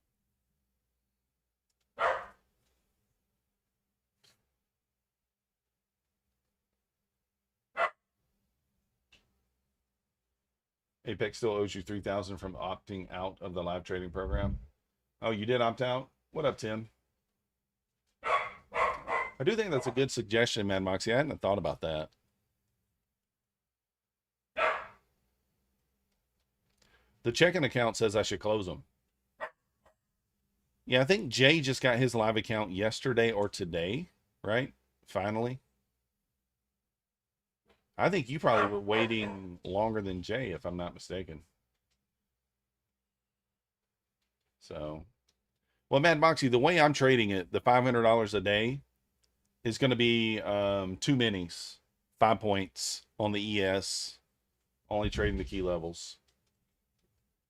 Apex still owes you $3,000 from opting out of the live trading program. Oh, you did opt out? What up, Tim? I do think that's a good suggestion, Mad Moxie. I hadn't thought about that. The checking account says I should close them. Yeah, I think Jay just got his live account yesterday or today, right? Finally. I think you probably were waiting longer than Jay, if I'm not mistaken. So, well, Mad Moxie, the way I'm trading it, the $500 a day is going to be 2 minis, 5 points on the ES, only trading the key levels.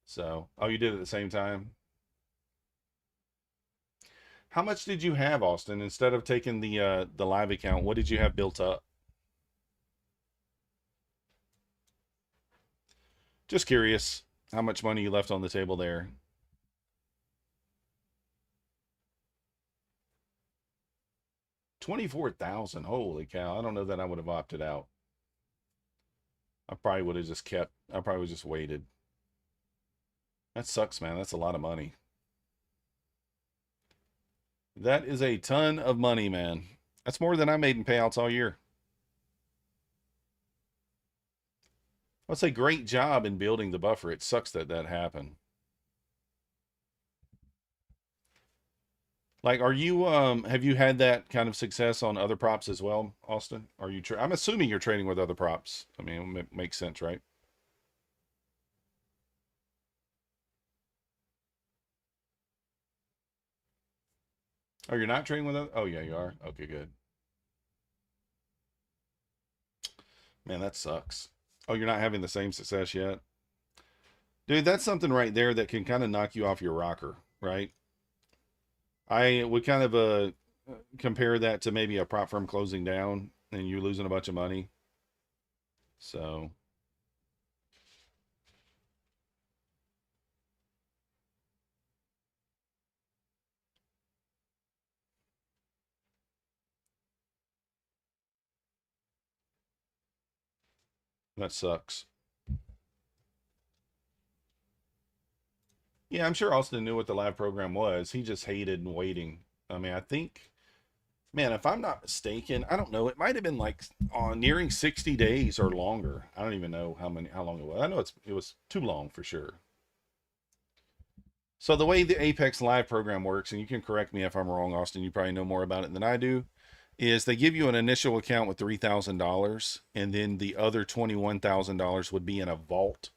So, oh, you did it at the same time? How much did you have, Austin? Instead of taking the live account, what did you have built up? Just curious how much money you left on the table there. 24,000. Holy cow. I don't know that I would have opted out. I probably would have just kept, I probably would have just waited. That sucks, man. That's a lot of money. That is a ton of money, man. That's more than I made in payouts all year. I'd say great job in building the buffer. It sucks that that happened. Like, are you, have you had that kind of success on other props as well, Austin? Are you, I'm assuming you're trading with other props. I mean, it makes sense, right? Oh, you're not trading with other, oh yeah, you are. Okay, good. Man, that sucks. Oh, you're not having the same success yet? Dude, that's something right there that can kind of knock you off your rocker, right? I would kind of compare that to maybe a prop firm closing down and you losing a bunch of money. So that sucks. Yeah, I'm sure Austin knew what the live program was. He just hated waiting. I mean, I think, man, if I'm not mistaken, I don't know. It might have been like nearing 60 days or longer. I don't even know how long it was. I know it was too long for sure. So the way the Apex Live program works, and you can correct me if I'm wrong, Austin, you probably know more about it than I do, is they give you an initial account with $3,000, and then the other $21,000 would be in a vault.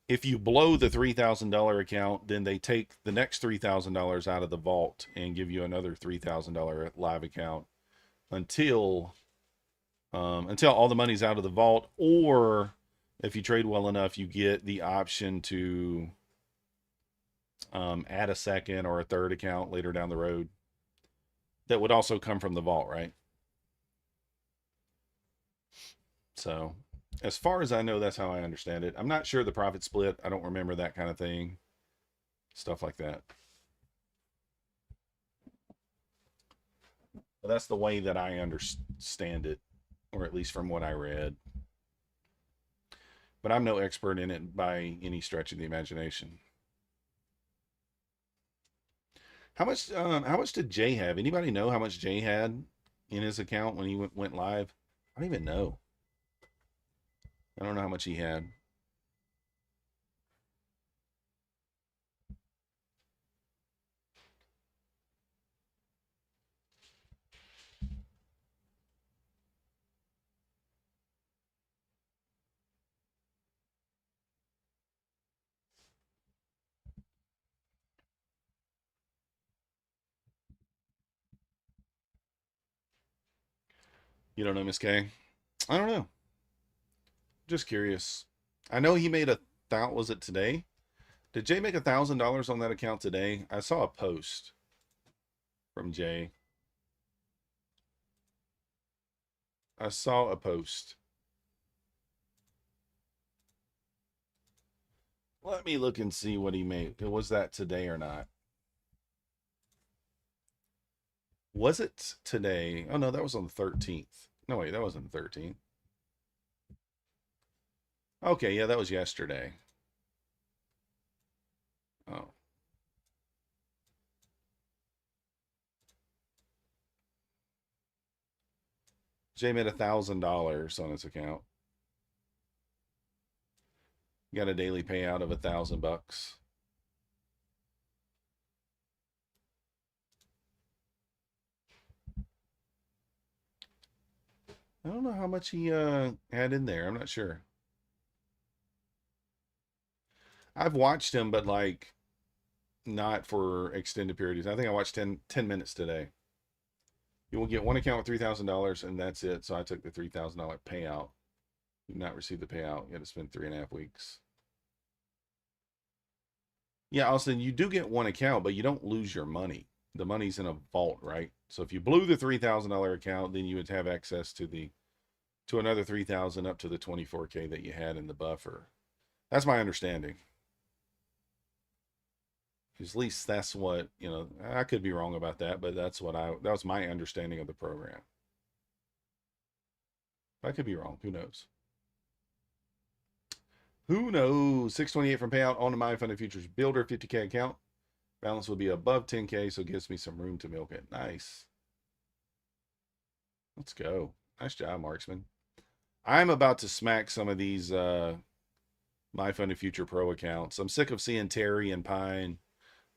If you blow the $3,000 account, then they take the next $3,000 out of the vault and give you another $3,000 live account until all the money's out of the vault, or if you trade well enough, you get the option to add a second or a third account later down the road that would also come from the vault, right? So as far as I know, that's how I understand it. I'm not sure the profit split. I don't remember that kind of thing. Stuff like that. But that's the way that I understand it, or at least from what I read. But I'm no expert in it by any stretch of the imagination. How much did Jay have? Anybody know how much Jay had in his account when he went live? I don't even know. I don't know how much he had. You don't know, Miss K? I don't know. Just curious. I know he made was it today? Did Jay make $1,000 on that account today? I saw a post from Jay. I saw a post. Let me look and see what he made. Was that today or not? Was it today? Oh no, that was on the 13th. No, wait, that wasn't the 13th. Okay, yeah, that was yesterday. Oh. Jay made $1,000 on his account. Got a daily payout of $1,000. I don't know how much he had in there. I'm not sure. I've watched him, but like not for extended periods. I think I watched 10 minutes today. You will get one account with $3,000 and that's it. So I took the $3,000 payout. You not receive the payout. You had to spend 3.5 weeks. Yeah, Austin, you do get one account, but you don't lose your money. The money's in a vault, right? So if you blew the $3,000 account, then you would have access to another 3,000 up to the 24K that you had in the buffer. That's my understanding. At least that's what, you know, I could be wrong about that, but that was my understanding of the program. I could be wrong. Who knows? Who knows? 628 from payout on the My Funded Futures Builder 50K account. Balance will be above 10K, so it gives me some room to milk it. Nice. Let's go. Nice job, Marksman. I'm about to smack some of these My Funded Future Pro accounts. I'm sick of seeing Terry and Pine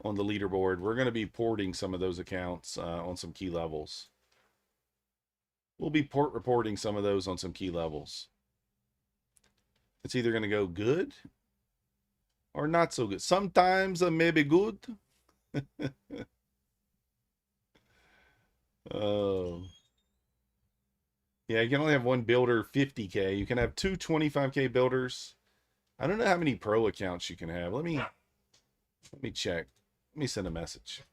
on the leaderboard. We're going to be porting some of those accounts on some key levels. We'll be port reporting some of those on some key levels. It's either going to go good or not so good. Sometimes maybe good. Oh. Yeah, you can only have one builder 50K. You can have two 25K builders. I don't know how many pro accounts you can have. Let me check. Let me send a message.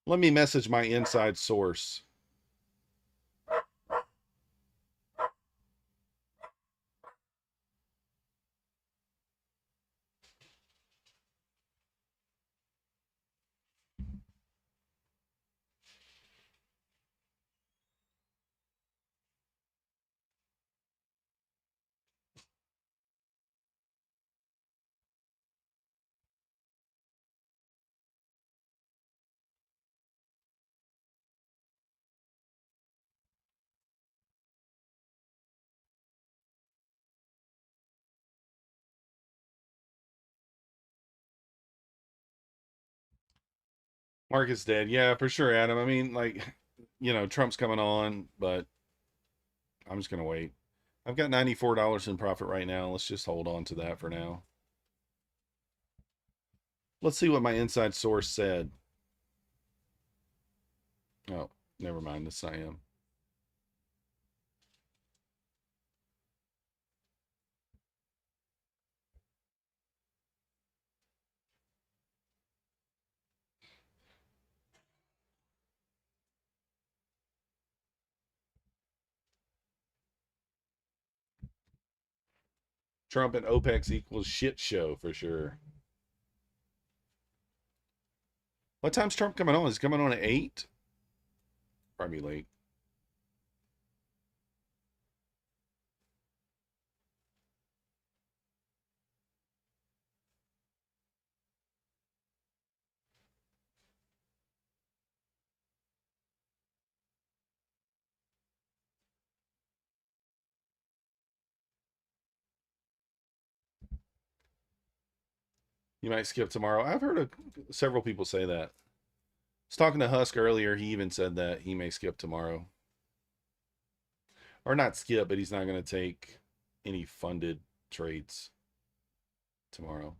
Let me message my inside source. Market's dead. Yeah, for sure, Adam. I mean, like, you know, Trump's coming on, but I'm just going to wait. I've got $94 in profit right now. Let's just hold on to that for now. Let's see what my inside source said. Oh, never mind. That's not him. Trump and OPEC equals shit show for sure. What time's Trump coming on? Is he coming on at 8? Probably late. You might skip tomorrow. I've heard several people say that. I was talking to Husk earlier. He even said that he may skip tomorrow. Or not skip, but he's not going to take any funded trades tomorrow.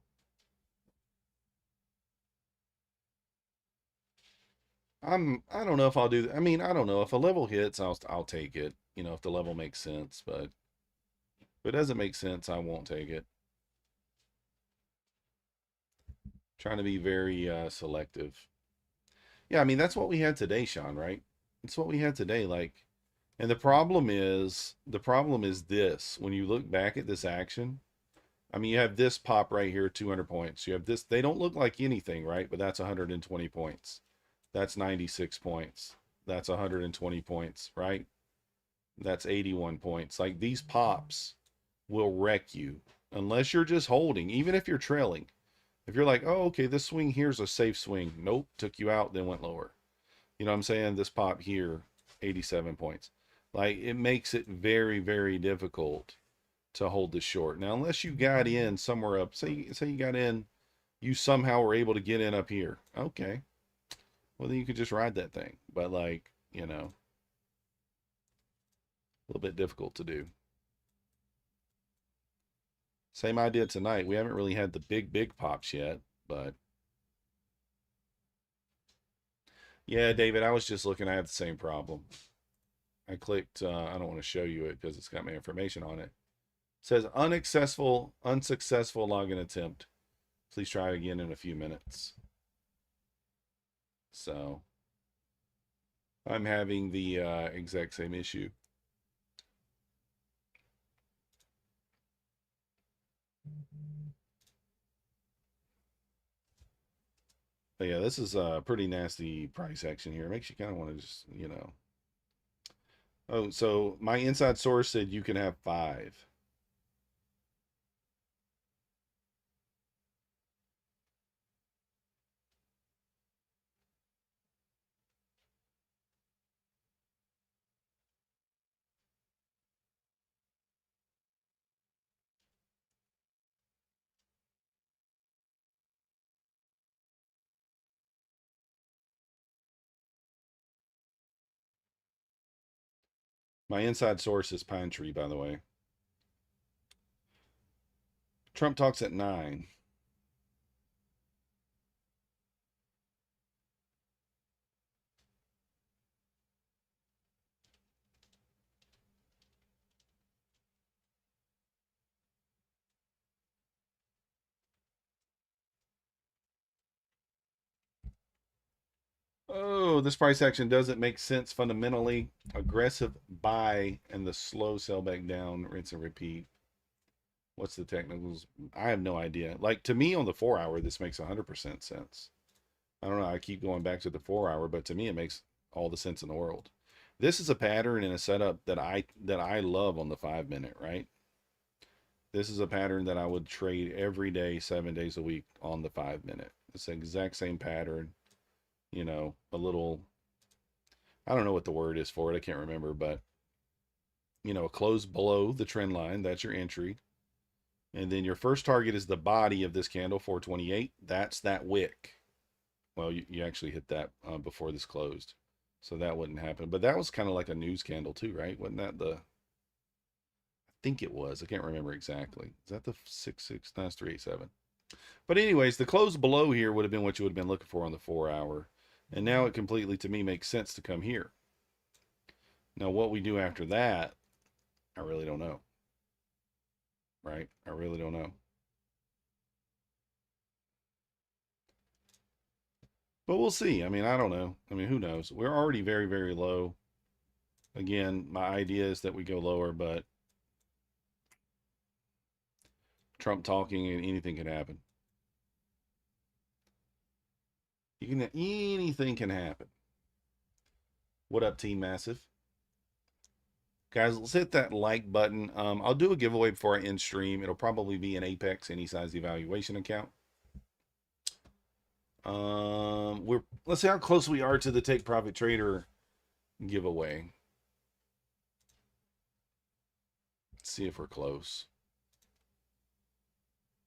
I don't know if I'll do that. I mean, I don't know. If a level hits, I'll take it. You know, if the level makes sense, but if it doesn't make sense, I won't take it. Trying to be very selective. Yeah, I mean, that's what we had today, Sean, right? It's what we had today. Like, and the problem is this. When you look back at this action, I mean, you have this pop right here, 200 points. You have this. They don't look like anything, right? But that's 120 points. That's 96 points. That's 120 points, right? That's 81 points. Like, these pops will wreck you unless you're just holding, even if you're trailing. If you're like, oh, okay, this swing here's a safe swing. Nope, took you out, then went lower. You know what I'm saying? This pop here, 87 points. Like, it makes it very, very difficult to hold this short. Now, unless you got in somewhere up, say you got in, you somehow were able to get in up here. Okay. Well, then you could just ride that thing. But, like, you know, a little bit difficult to do. Same idea tonight. We haven't really had the big pops yet, but yeah, David, I was just looking. I had the same problem. I clicked, I don't want to show you it because it's got my information on it. It says unsuccessful login attempt. Please try again in a few minutes. So I'm having the exact same issue. But yeah, this is a pretty nasty price action here. It makes you kind of want to just, you know. Oh, so my inside source said you can have 5. My inside source is Pine Tree, by the way. Trump talks at 9. Oh, this price action doesn't make sense fundamentally. Aggressive buy and the slow sell back down, rinse and repeat. What's the technicals? I have no idea. Like, to me on the 4-hour, this makes 100% sense. I don't know. I keep going back to the 4-hour, but to me, it makes all the sense in the world. This is a pattern and a setup that I love on the 5-minute, right? This is a pattern that I would trade every day, 7 days a week on the 5-minute. It's the exact same pattern. You know, a little, I don't know what the word is for it. I can't remember, but you know, a close below the trend line. That's your entry. And then your first target is the body of this candle, 428. That's that wick. Well, you actually hit that before this closed. So that wouldn't happen. But that was kind of like a news candle too, right? Wasn't that the, I think it was. I can't remember exactly. Is that the 66? No, it's 387. But anyways, the close below here would have been what you would have been looking for on the 4-hour. And now it completely, to me, makes sense to come here. Now, what we do after that, I really don't know. Right? I really don't know. But we'll see. I mean, I don't know. I mean, who knows? We're already very, very low. Again, my idea is that we go lower, but Trump talking and anything can happen. Anything can happen. What up, Team Massive? Guys, let's hit that like button. I'll do a giveaway before I end stream. It'll probably be an Apex any size evaluation account. Let's see how close we are to the Take Profit Trader giveaway. Let's see if we're close.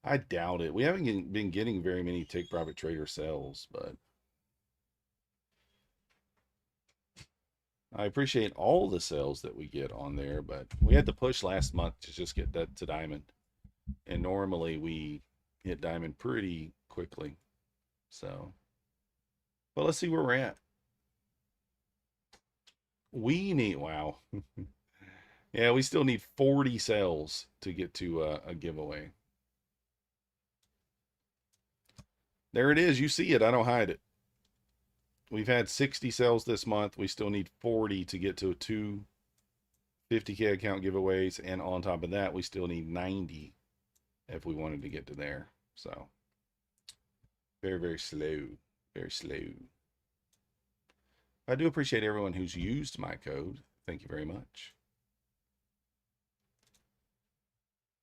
I doubt it. We haven't been getting very many Take Profit Trader sales, but I appreciate all the sales that we get on there, but we had to push last month to just get that to diamond. And normally we hit diamond pretty quickly. So, but let's see where we're at. We need, wow. Yeah, we still need 40 sales to get to a giveaway. There it is. You see it. I don't hide it. We've had 60 sales this month. We still need 40 to get to 2 50K account giveaways. And on top of that, we still need 90 if we wanted to get to there. So very, very slow. Very slow. I do appreciate everyone who's used my code. Thank you very much.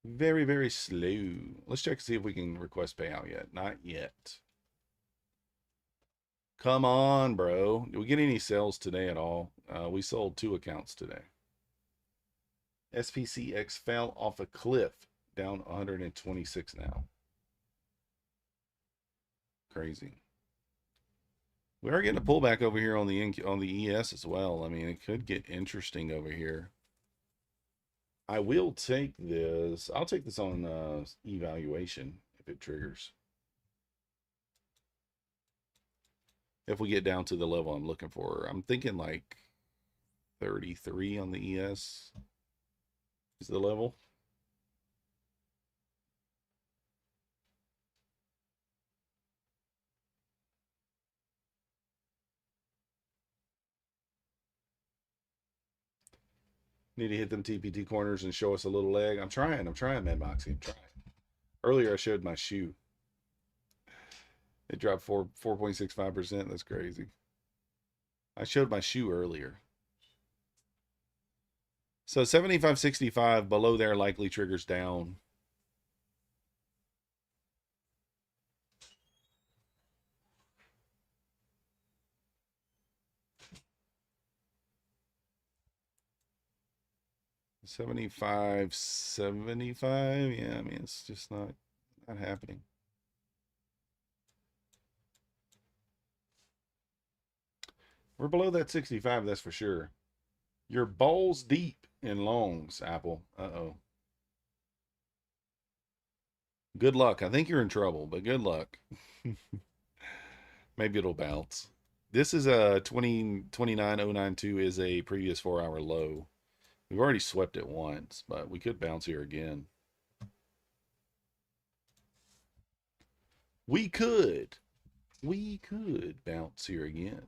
Very, very slow. Let's check to see if we can request payout yet. Not yet. Come on, bro. Did we get any sales today at all? We sold 2 accounts today. SPCX fell off a cliff, down 126 now. Crazy. We are getting a pullback over here on the ES as well. I mean, it could get interesting over here. I will take this. I'll take this on evaluation if it triggers. If we get down to the level I'm looking for. I'm thinking like 33 on the ES is the level. Need to hit them TPT corners and show us a little leg. I'm trying, Mad Moxie. I'm trying. Earlier I showed my shoe. It dropped 4.65%. That's crazy. I showed my shoe earlier. So 75.65 below there likely triggers down. $75.75. Yeah, I mean it's just not happening. We're below that 65, that's for sure. You're balls deep in longs, Apple. Uh-oh. Good luck. I think you're in trouble, but good luck. Maybe it'll bounce. This is a 29092 is a previous 4-hour low. We've already swept it once, but we could bounce here again. We could bounce here again.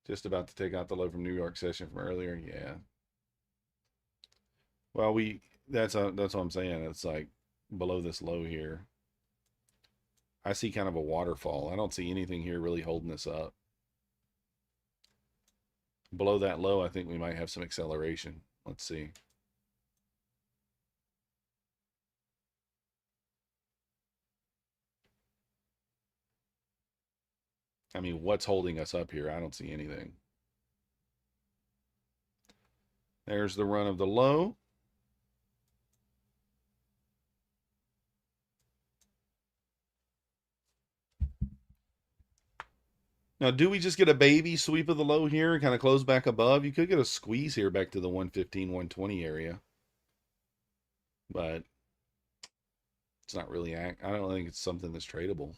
Just about to take out the low from New York session from earlier. Yeah. Well, that's what I'm saying. It's like below this low here. I see kind of a waterfall. I don't see anything here really holding this up. Below that low, I think we might have some acceleration. Let's see. I mean, what's holding us up here? I don't see anything. There's the run of the low. Now, do we just get a baby sweep of the low here and kind of close back above? You could get a squeeze here back to the 115, 120 area. But it's not really, I don't think it's something that's tradable.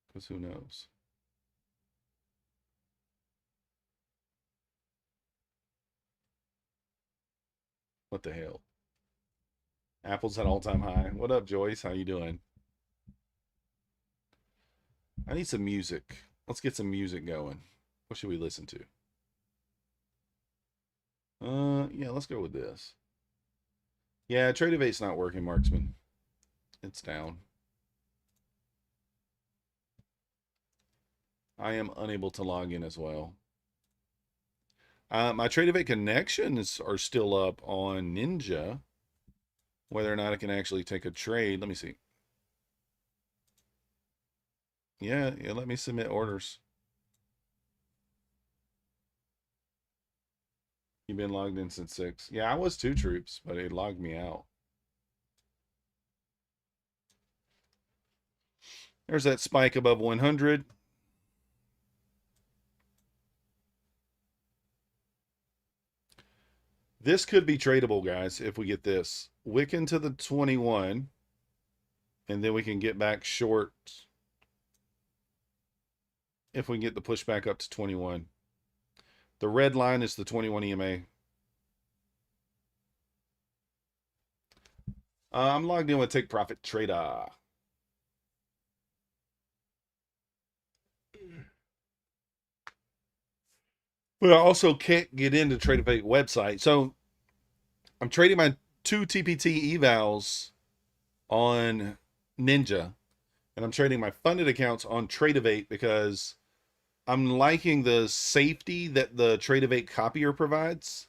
Because who knows? What the hell? Apple's at all-time high. What up, Joyce? How you doing? I need some music. Let's get some music going. What should we listen to? Yeah, let's go with this. Yeah, Trade of 8's not working, Marksman. It's down. I am unable to log in as well. My Trade of 8 connections are still up on Ninja. Whether or not I can actually take a trade, let me see. Yeah, let me submit orders. You've been logged in since 6. Yeah, I was 2 troops, but it logged me out. There's that spike above 100. This could be tradable, guys, if we get this. Wick into the 21, and then we can get back short if we can get the push back up to 21. The red line is the 21 EMA. I'm logged in with Take Profit Trader. But I also can't get into Trade of 8 website. So I'm trading my 2 TPT evals on Ninja. And I'm trading my funded accounts on Trade of 8 because I'm liking the safety that the Trade of 8 copier provides.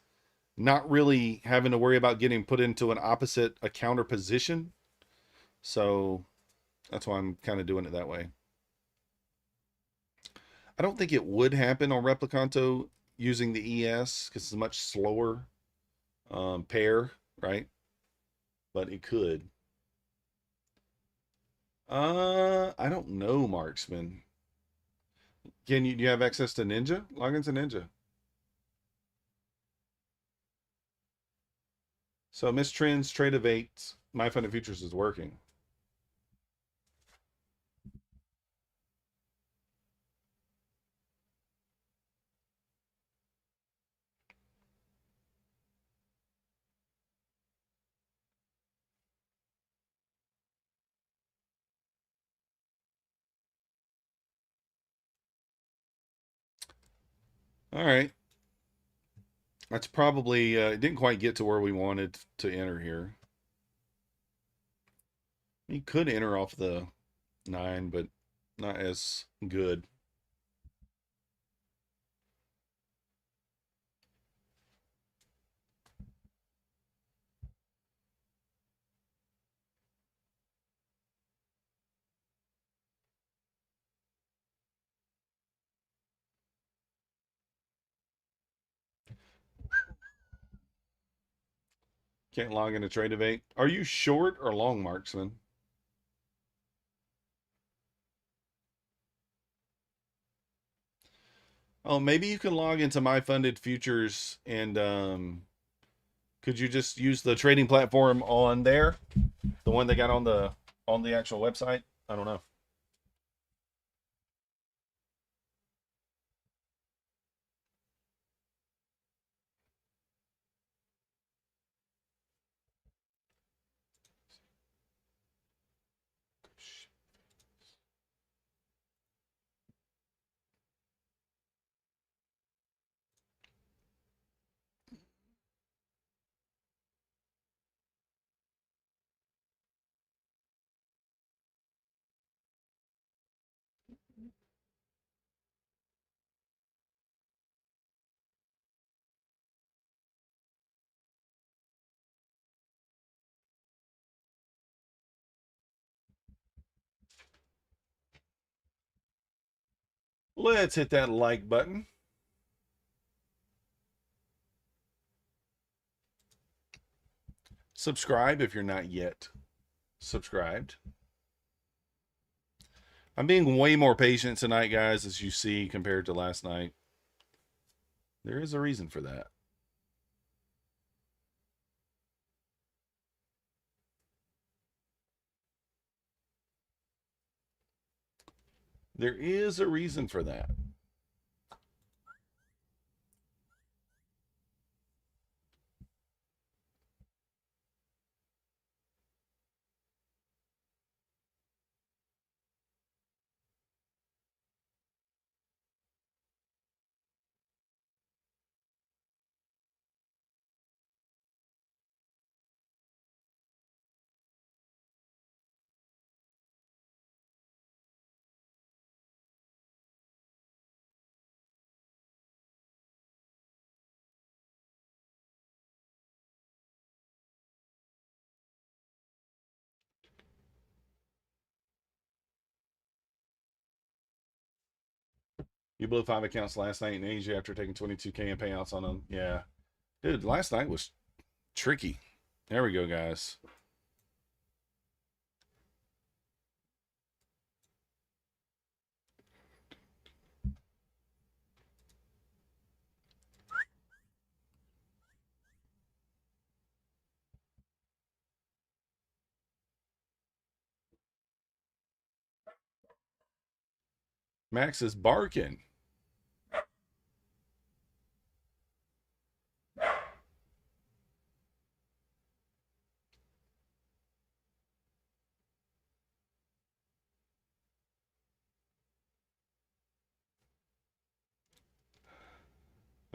Not really having to worry about getting put into an opposite, a counter position. So that's why I'm kind of doing it that way. I don't think it would happen on Replicanto using the ES because it's a much slower pair, right? But it could. I don't know, Marksman. Do you have access to Ninja? Log into Ninja. So Miss Trends, Trade of 8, My Funded Futures is working. All right. That's probably, it didn't quite get to where we wanted to enter here. You could enter off the 9, but not as good. Can't log into Trade of 8. Are you short or long, Marksman? Oh, maybe you can log into My Funded Futures and could you just use the trading platform on there? The one they got on the actual website? I don't know. Let's hit that like button. Subscribe if you're not yet subscribed. I'm being way more patient tonight, guys, as you see, compared to last night. There is a reason for that. There is a reason for that. You blew 5 accounts last night in Asia after taking 22K in payouts on them. Yeah. Dude, last night was tricky. There we go, guys. Max is barking.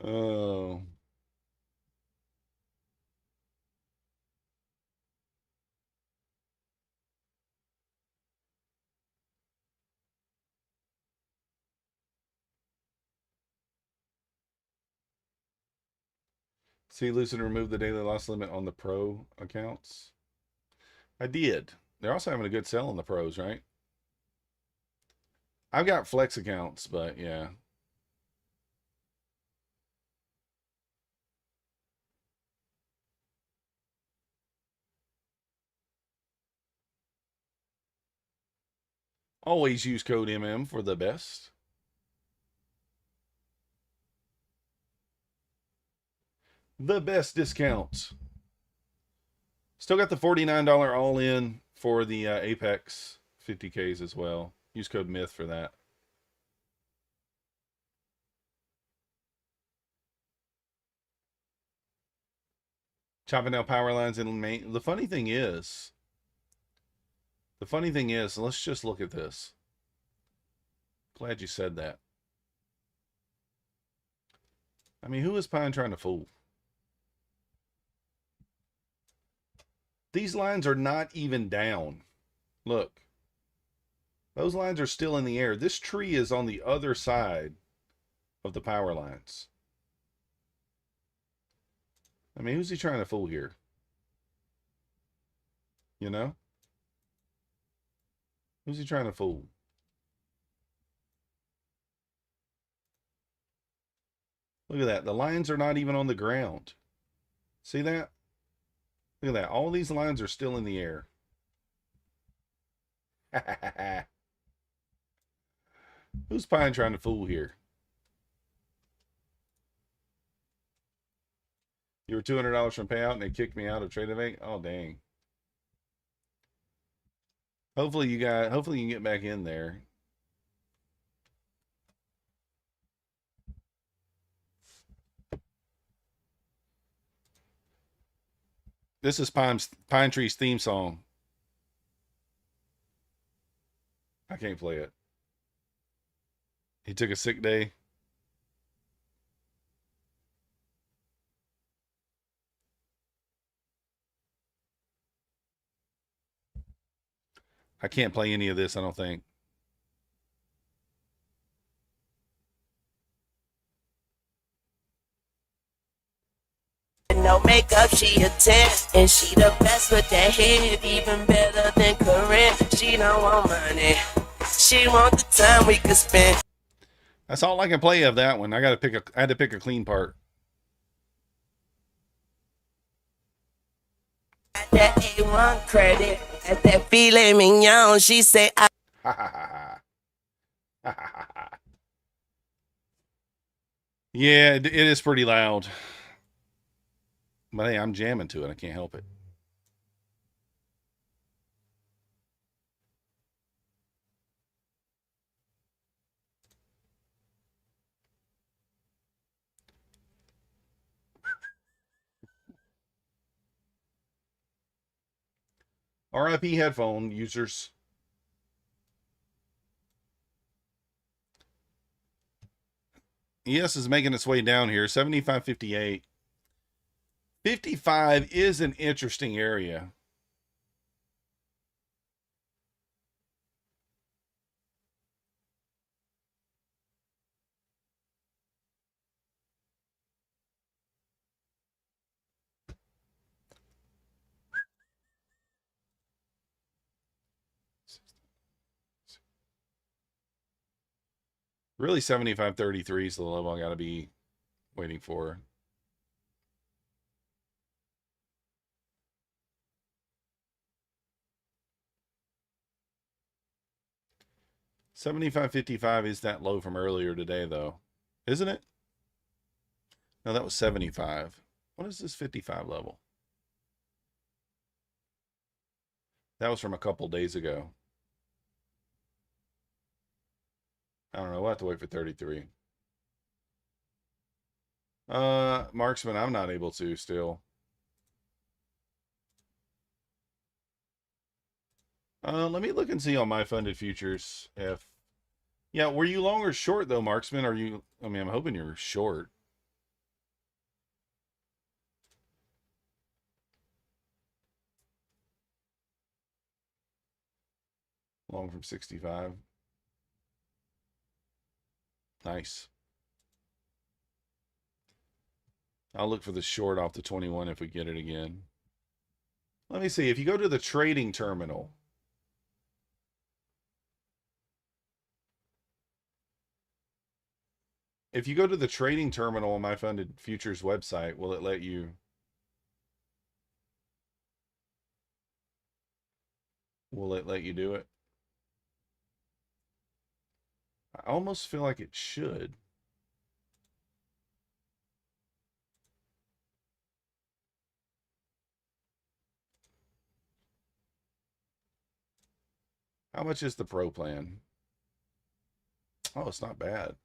Oh. See, Lucid removed the daily loss limit on the pro accounts. I did. They're also having a good sell on the pros, right? I've got flex accounts, but yeah. Always use code MM for the best. The best discounts. Still got the $49 all-in for the Apex 50Ks as well. Use code MYTH for that. Chopping out power lines in main. The funny thing is, let's just look at this. Glad you said that. I mean, who is Pine trying to fool? These lines are not even down. Look. Those lines are still in the air. This tree is on the other side of the power lines. I mean, who's he trying to fool here? You know? Who's he trying to fool? Look at that. The lines are not even on the ground. See that? Look at that. All these lines are still in the air. Who's Pine trying to fool here? You were $200 from payout and they kicked me out of Trade Event? Oh, dang. Hopefully you can get back in there. This is Pine Tree's theme song. I can't play it. He took a sick day. I can't play any of this, I don't think. No makeup, she a 10. And she the best with that head, even better than Corinne. She don't want money. She want the time we could spend. That's all I can play of that one. I had to pick a clean part. At that A1 credit, at that filet mignon, she say I. Yeah, it is pretty loud. But hey, I'm jamming to it. I can't help it. RIP headphone users. ES is making its way down here. 75.58. 55 is an interesting area. Really, 75.33 is the level I got to be waiting for. $75.55 is that low from earlier today, though, isn't it? No, that was 75. What is this 55 level? That was from a couple days ago. I don't know. We'll have to wait for 33. Marksman, I'm not able to still. Let me look and see on my funded futures if. Yeah, were you long or short though, Marksman? Are you? I mean, I'm hoping you're short. Long from 65. Nice. I'll look for the short off the 21 if we get it again. Let me see. If you go to the trading terminal, on my funded futures website, will it let you? Will it let you do it? I almost feel like it should. How much is the pro plan? Oh, it's not bad.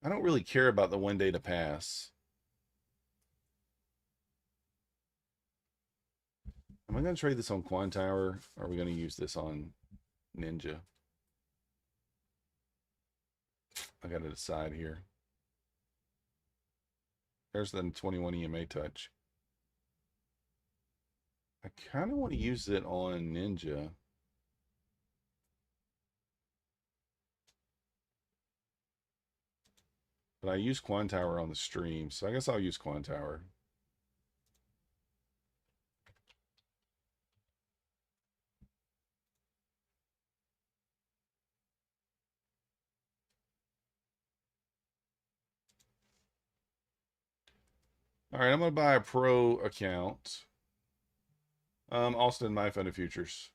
I don't really care about the 1 day to pass. Am I going to trade this on Quantower, or are we going to use this on Ninja? I got to decide here. There's the 21 EMA touch. I kind of want to use it on Ninja. But I use Quantower on the stream, so I guess I'll use Quantower. All right, I'm going to buy a pro account. Austin, my funded futures.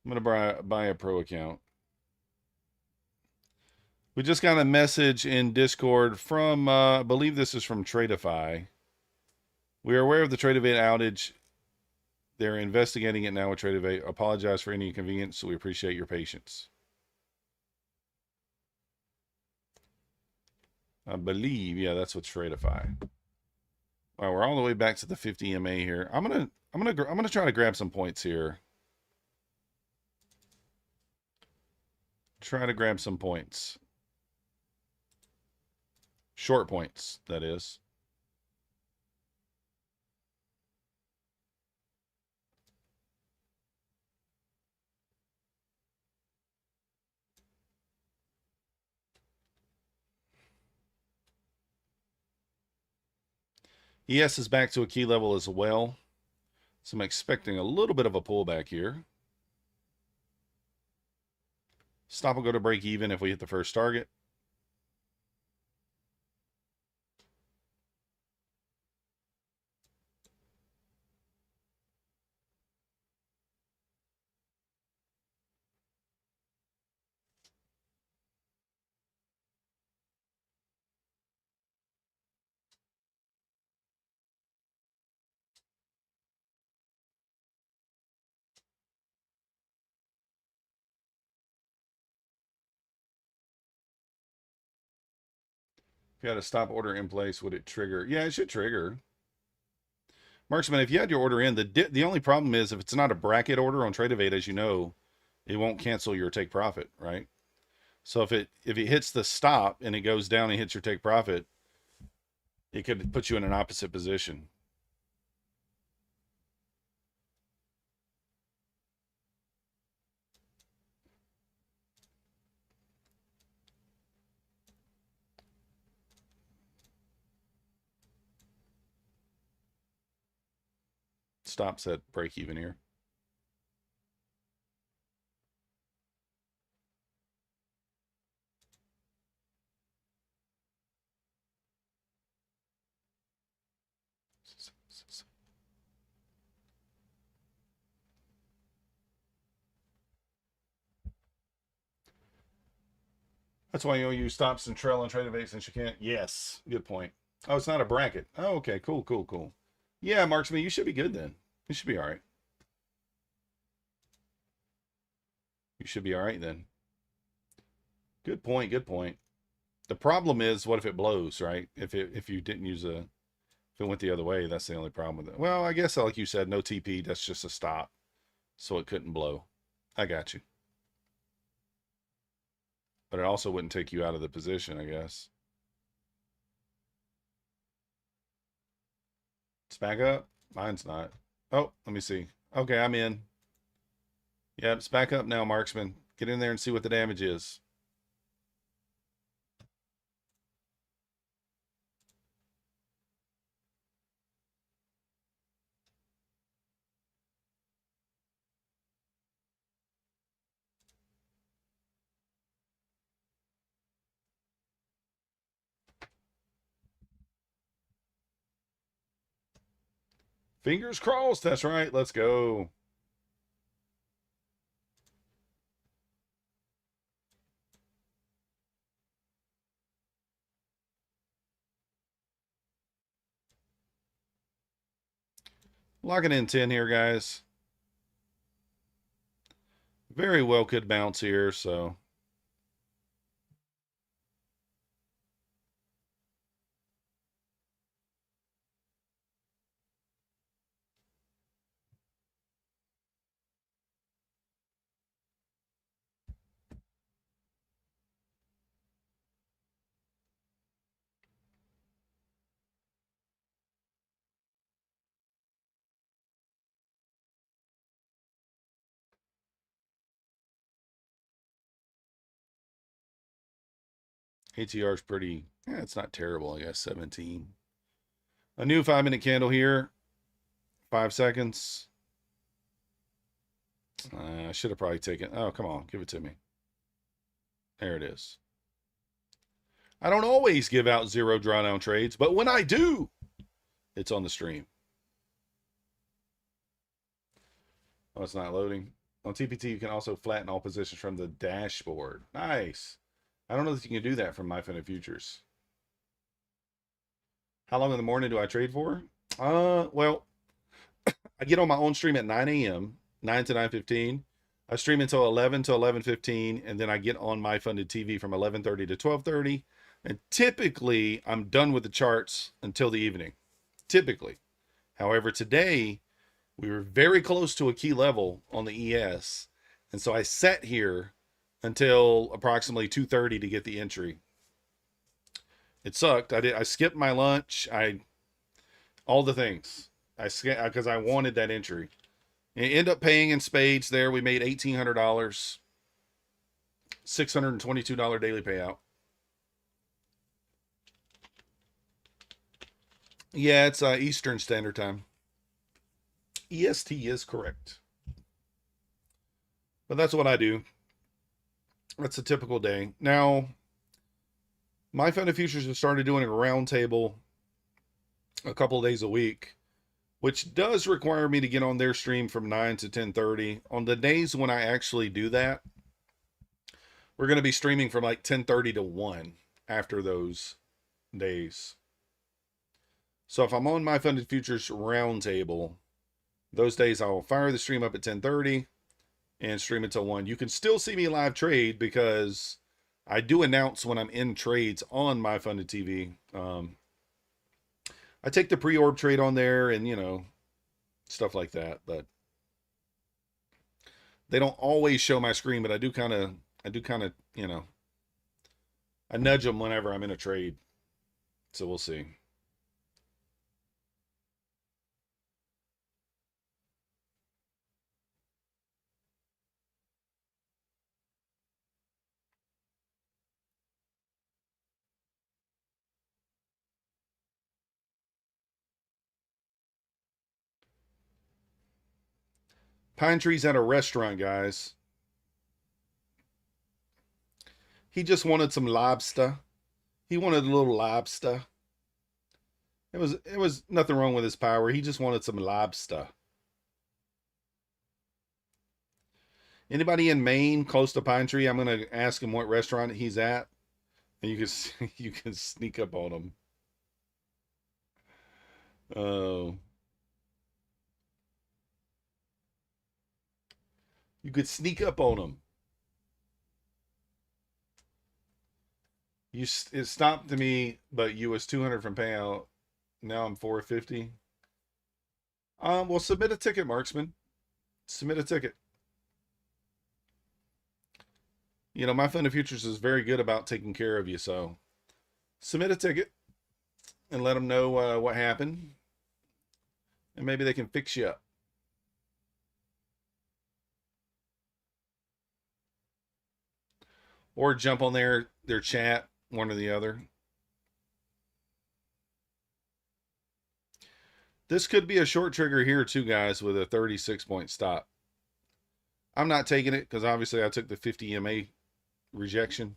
I'm going to buy a pro account. We just got a message in Discord from, I believe this is from Tradeify. We are aware of the Tradeivate outage. They're investigating it now with Tradeivate. Apologize for any inconvenience, so we appreciate your patience. I believe, yeah, that's what's Tradeify. All right, we're all the way back to the 50 EMA here. I'm gonna try to grab some points here. Try to grab some points. Short points, that is. ES is back to a key level as well. So I'm expecting a little bit of a pullback here. Stop will go to break even if we hit the first target. If you had a stop order in place, would it trigger? Yeah, it should trigger. Marksman, if you had your order in, the only problem is if it's not a bracket order on Tradeivate, as you know, it won't cancel your take profit, right? So if it hits the stop and it goes down and hits your take profit, it could put you in an opposite position. Stops at break even here. That's why you don't use stops and trail on Tradeivate since you can't. Yes, good point. Oh, it's not a bracket. Oh, okay, cool, cool, cool. Yeah, Marksman, you should be good then. You should be all right. You should be all right then. Good point, good point. The problem is, what if it blows, right? If you didn't use if it went the other way, that's the only problem with it. Well, I guess like you said, no TP, that's just a stop. So it couldn't blow. I got you. But it also wouldn't take you out of the position, I guess. It's back up. Mine's not. Oh, let me see. Okay, I'm in. Yep, it's back up now, Marksman. Get in there and see what the damage is. Fingers crossed. That's right. Let's go. Locking in 10 here, guys. Very well could bounce here, so. ATR is pretty, it's not terrible, I guess, 17. A new 5-minute candle here. 5 seconds. I should have probably taken, oh, come on, give it to me. There it is. I don't always give out 0 drawdown trades, but when I do, it's on the stream. Oh, it's not loading. On TPT, you can also flatten all positions from the dashboard. Nice. I don't know if you can do that from MyFunded Futures. How long in the morning do I trade for? Well, I get on my own stream at 9 a.m., 9 to 9:15. I stream until 11 to 11:15, and then I get on MyFunded TV from 11:30 to 12:30. And typically, I'm done with the charts until the evening. Typically. However, today, we were very close to a key level on the ES. And so I sat here until approximately 2:30 to get the entry. It sucked. I skipped my lunch. All the things. Because I wanted that entry. And ended up paying in spades there. We made $1,800. $622 daily payout. Yeah, it's Eastern Standard Time. EST is correct. But that's what I do. That's a typical day. Now, MyFunded Futures have started doing a roundtable a couple of days a week, which does require me to get on their stream from 9 to 10:30. On the days when I actually do that, we're going to be streaming from like 10:30 to 1 after those days. So if I'm on MyFunded Futures roundtable, those days I will fire the stream up at 10:30 and stream until 1. You can still see me live trade because I do announce when I'm in trades on MyFunded TV. I take the pre-orb trade on there and, you know, stuff like that, but they don't always show my screen, but I do kind of, you know, I nudge them whenever I'm in a trade. So we'll see. Pine Tree's at a restaurant, guys. He just wanted some lobster. He wanted a little lobster. It was nothing wrong with his power. He just wanted some lobster. Anybody in Maine close to Pine Tree? I'm gonna ask him what restaurant he's at, and you can sneak up on him. Oh. You could sneak up on him. It stopped to me, but you was 200 from payout. Now I'm 450. Well, submit a ticket, Marksman. Submit a ticket. You know, MyFunded Futures is very good about taking care of you, so submit a ticket and let them know what happened, and maybe they can fix you up. or jump on their chat, one or the other. This could be a short trigger here too, guys, with a 36-point stop. I'm not taking it because obviously I took the 50 EMA rejection.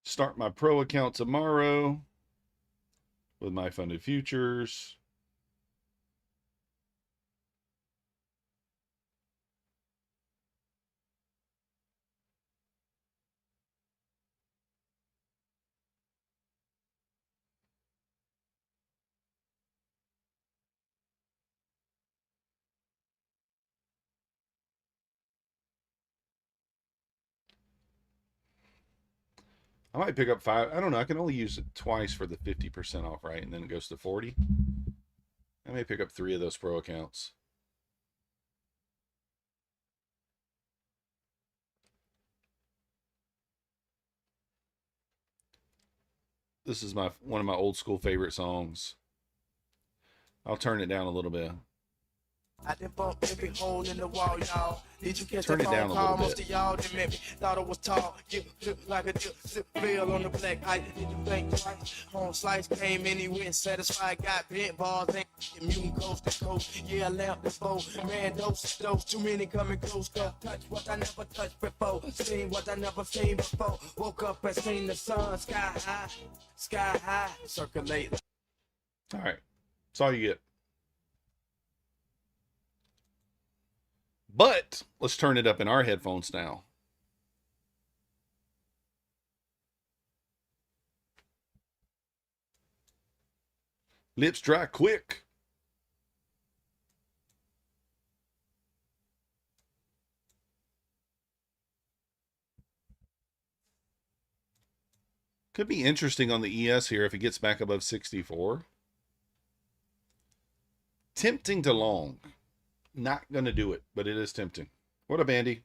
Start my pro account tomorrow with my funded futures. I might pick up 5. I don't know. I can only use it twice for the 50% off, right? And then it goes to 40. I may pick up 3 of those pro accounts. This is one of my old school favorite songs. I'll turn it down a little bit. I done bump every hole in the wall, y'all. Did you catch Turn the it phone down a call? little Most bit. of y'all didn't met me. Thought I was tall. You look like a dip, zip veil on the black eye. Did you think twice? Home slice came in, he went satisfied. Got bent balls, ain't immune coast to coast. Yeah, I left the foe. Man, dose. Too many coming close. Go touch what I never touched before. Seen what I never seen before. Woke up and seen the sun. Sky high, circulate. All right. That's all you get. But let's turn it up in our headphones now. Lips dry quick. Could be interesting on the ES here if it gets back above 64. Tempting to long. Not going to do it, but it is tempting. What up, Andy?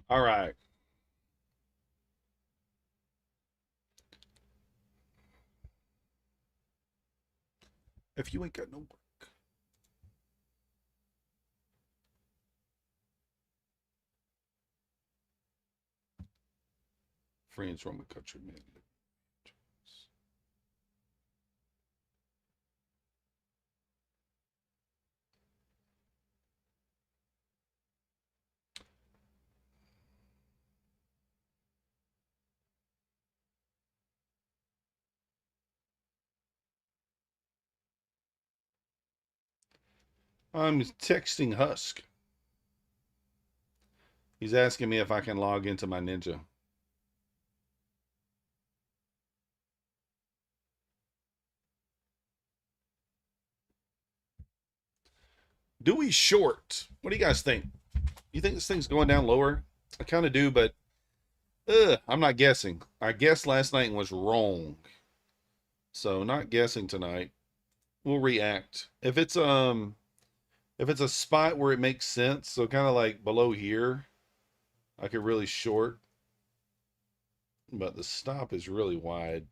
All right. If you ain't got no work. Friends from a country man. I'm texting Husk. He's asking me if I can log into my Ninja. Do we short? What do you guys think? You think this thing's going down lower? I kind of do, but I'm not guessing. I guessed last night and was wrong. So not guessing tonight. We'll react. If it's a spot where it makes sense, so kind of like below here, I could really short. But the stop is really wide.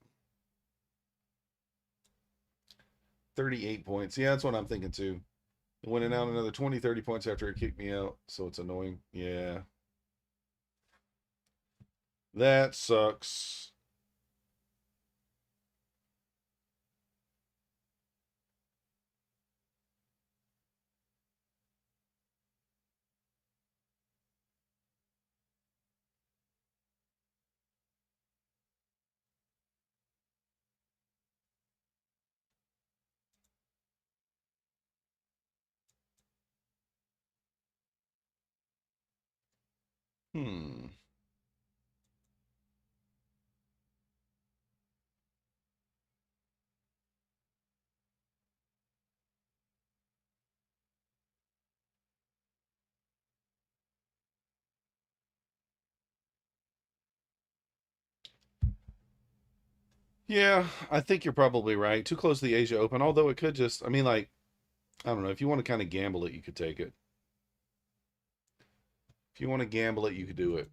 38 points. Yeah, that's what I'm thinking too. It went in out another 20, 30 points after it kicked me out, so it's annoying. Yeah. That sucks. Hmm. Yeah, I think you're probably right. Too close to the Asia Open, although it could just, I mean, like, I don't know. If you want to kind of gamble it, you could take it. If you want to gamble it, you could do it.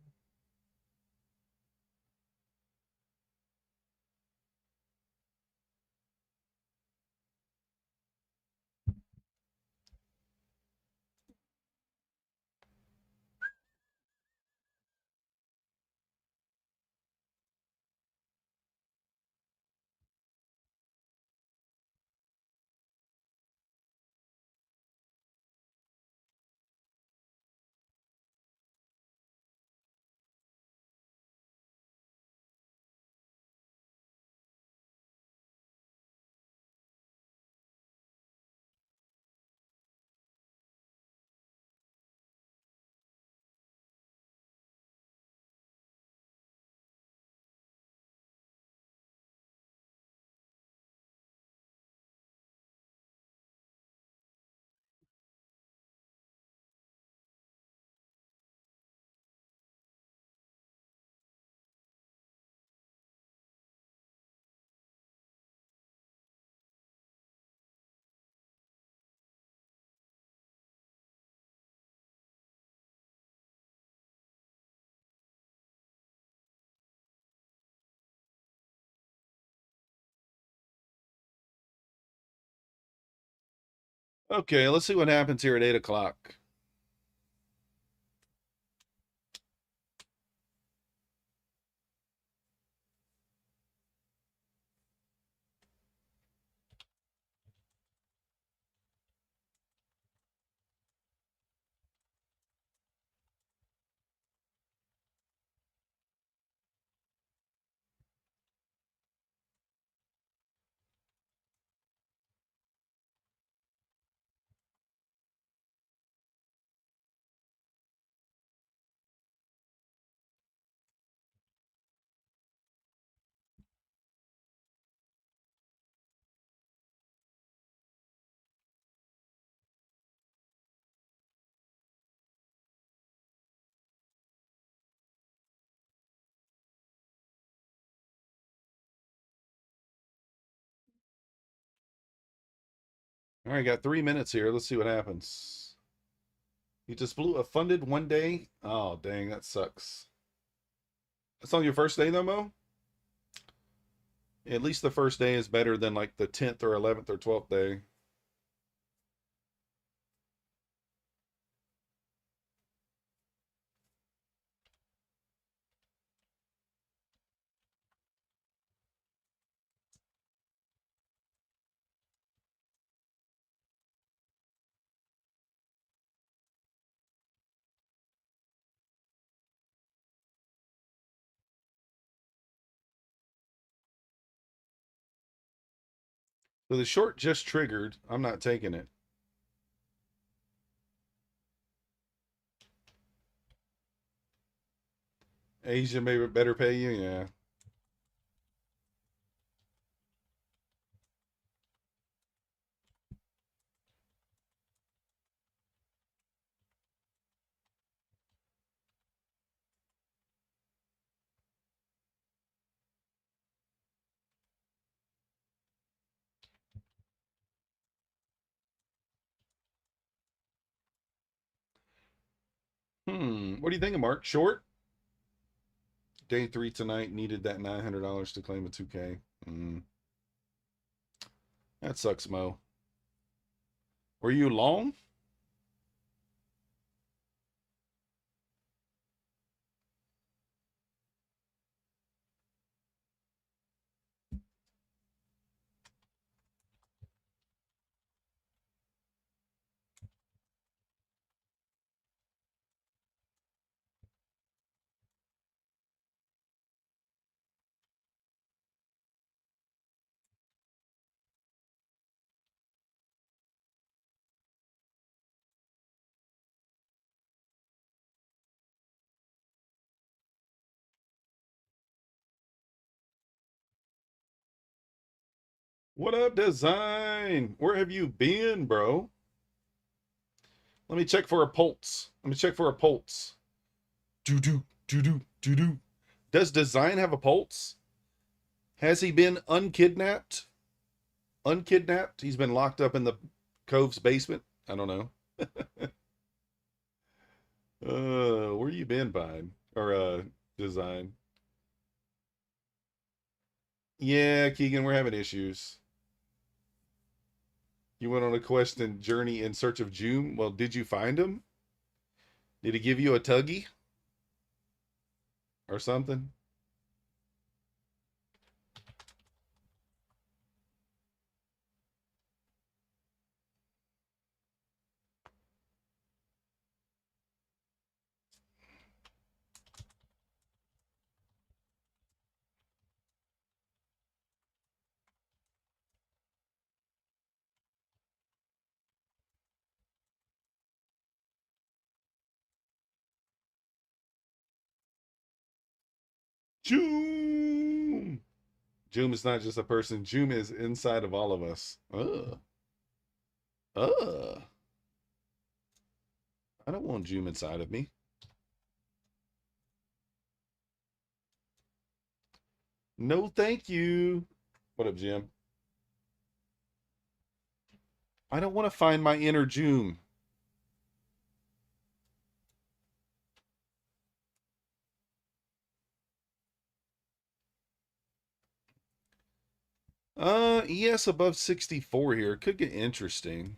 Okay, let's see what happens here at 8 o'clock. All right, got 3 minutes here. Let's see what happens. You just blew a funded 1 day. Oh, dang, that sucks. That's on your first day, though, Mo? At least the first day is better than like the 10th or 11th or 12th day. So the short just triggered. I'm not taking it. Asia maybe better pay you. Yeah. What do you think, Mark? Short? Day 3 tonight. Needed that $900 to claim a 2K. That sucks, Mo. Were you long? What up, Design? Where have you been, bro? Let me check for a pulse. Let me check for a pulse. Do-do, do-do, do-do. Does Design have a pulse? Has he been unkidnapped? Unkidnapped? He's been locked up in the Cove's basement? I don't know. Where you been, Vine? Or, Design? Yeah, Keegan, we're having issues. You went on a quest and journey in search of June? Well, did you find him? Did he give you a tuggy? Or something? Joom! Joom is not just a person. Joom is inside of all of us. Ugh. Ugh. I don't want Joom inside of me. No, thank you. What up, Jim? I don't want to find my inner Joom. ES above 64 here. Could get interesting.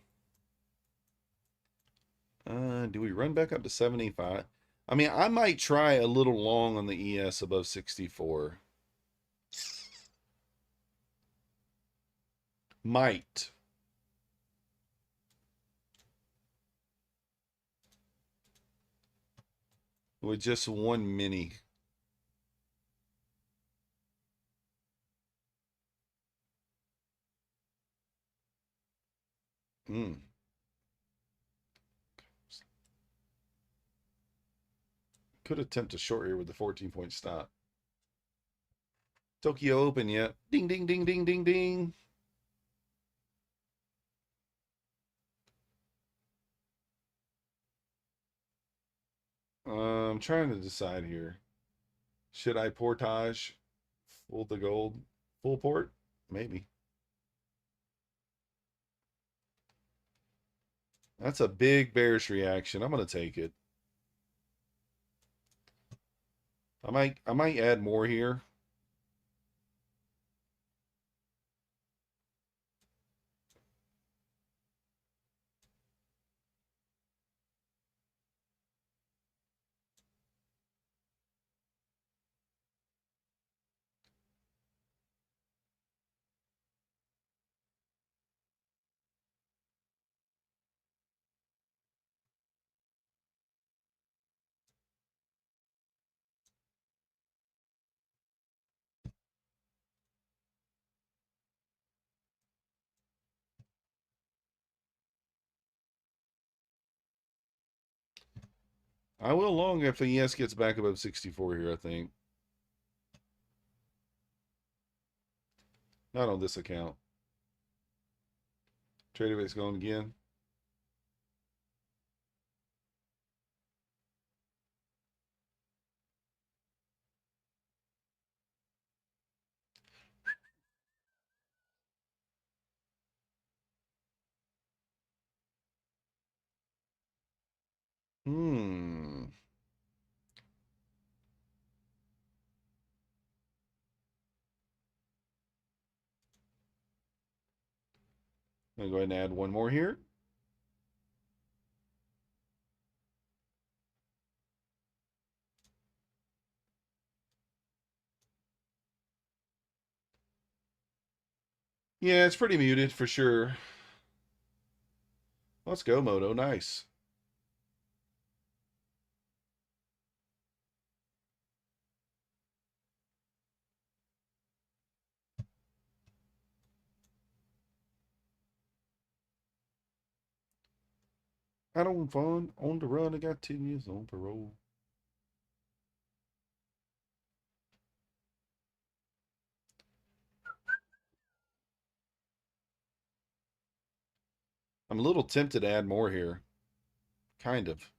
Do we run back up to 75? I mean, I might try a little long on the ES above 64. Might. With just one mini. Could attempt a short here with the 14-point stop. Tokyo Open yet. Ding, ding, ding, ding, ding, ding. I'm trying to decide here. Should I portage full the gold? Full port? Maybe. That's a big bearish reaction. I'm going to take it. I might add more here. I will long if the ES gets back above 64 here, I think. Not on this account. Trader rate's going again. I'm going to go ahead and add one more here. Yeah, it's pretty muted for sure. Let's go, Moto. Nice. Out on fun, on the run. I got 10 years on parole. I'm a little tempted to add more here. Kind of.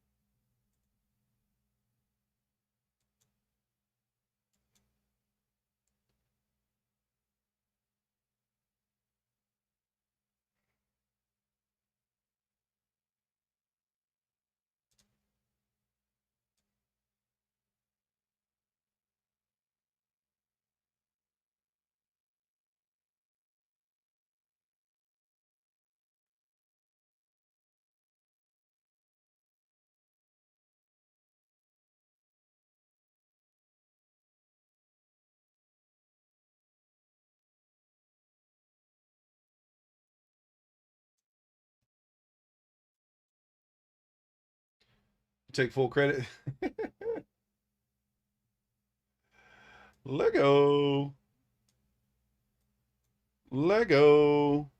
Take full credit. Lego. Lego.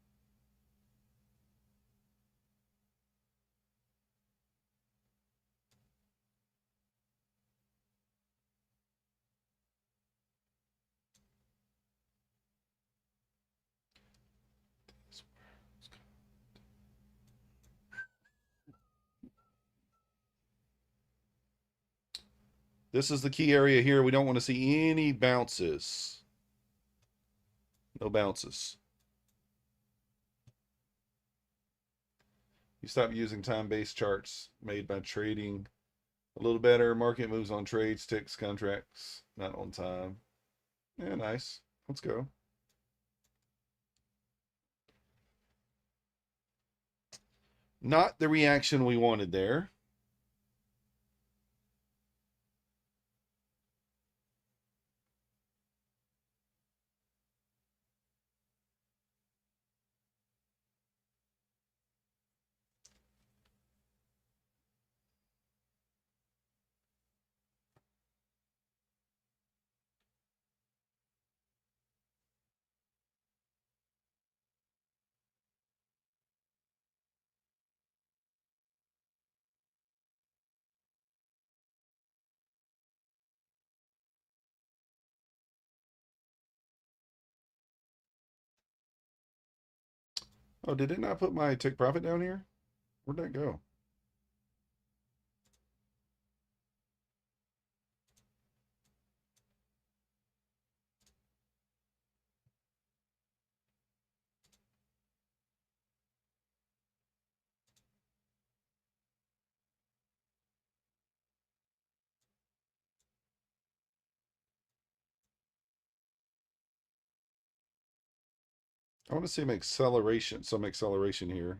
This is the key area here. We don't want to see any bounces. No bounces. You stop using time-based charts made by trading a little better. Market moves on trades, ticks, contracts, not on time. Yeah, nice. Let's go. Not the reaction we wanted there. Oh, did it not put my take profit down here? Where'd that go? I want to see some acceleration here.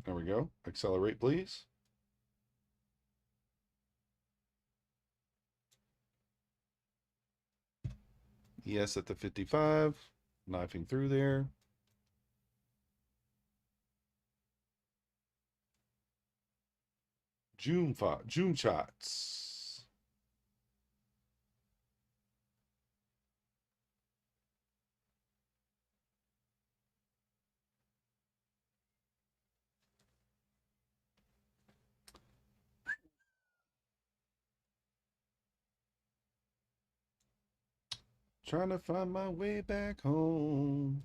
There we go. Accelerate, please. Yes, at the 55. Knifing through there. June shots. Trying to find my way back home.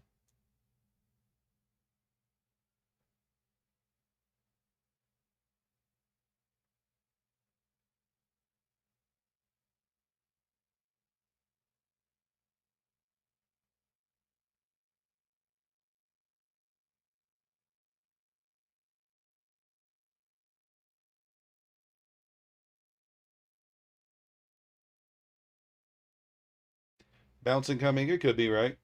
Bouncing coming. It could be, right?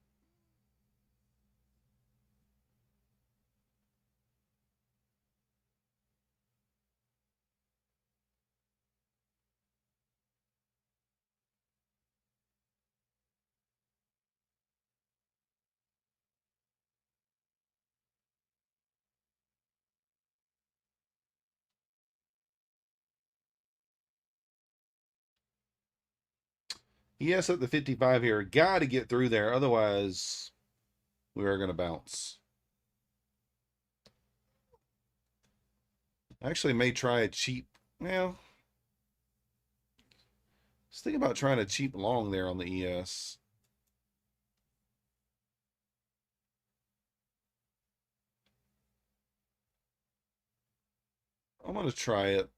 ES at the 55 here. Got to get through there. Otherwise, we are going to bounce. I actually may try a cheap. Well, let's think about trying a cheap long there on the ES. I'm going to try it.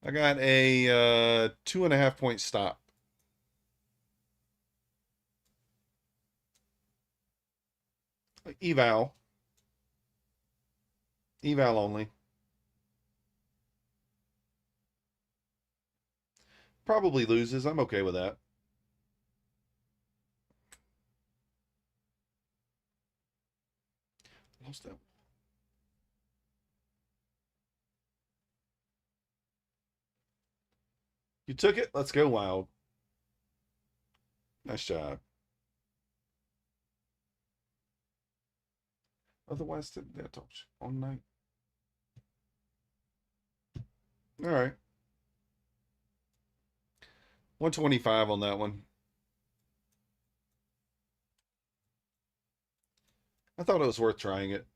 I got a 2.5 point stop. Eval. Eval only. Probably loses. I'm okay with that. Lost that. You took it. Let's go, Wild. Nice job. Otherwise, that touch on night. All right. 125 on that one. I thought it was worth trying it.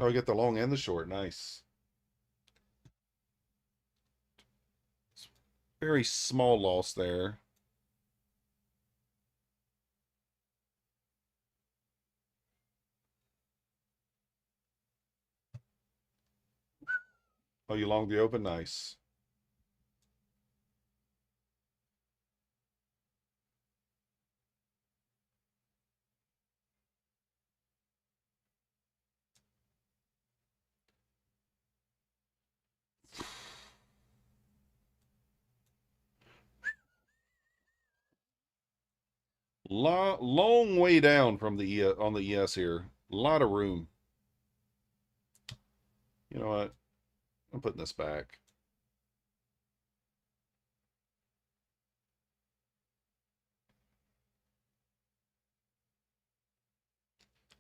Oh, we get the long and the short. Nice. Very small loss there. Oh, you long the open? Nice. Long way down from the on the ES here. A lot of room. You know what? I'm putting this back.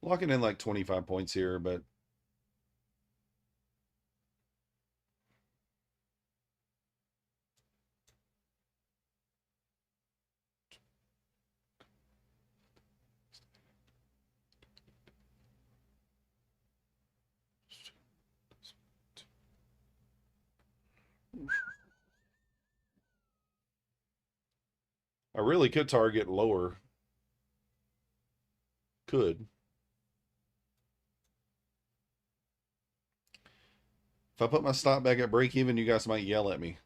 Locking in like 25 points here, but I really could target lower. Could. If I put my stop back at break even, you guys might yell at me.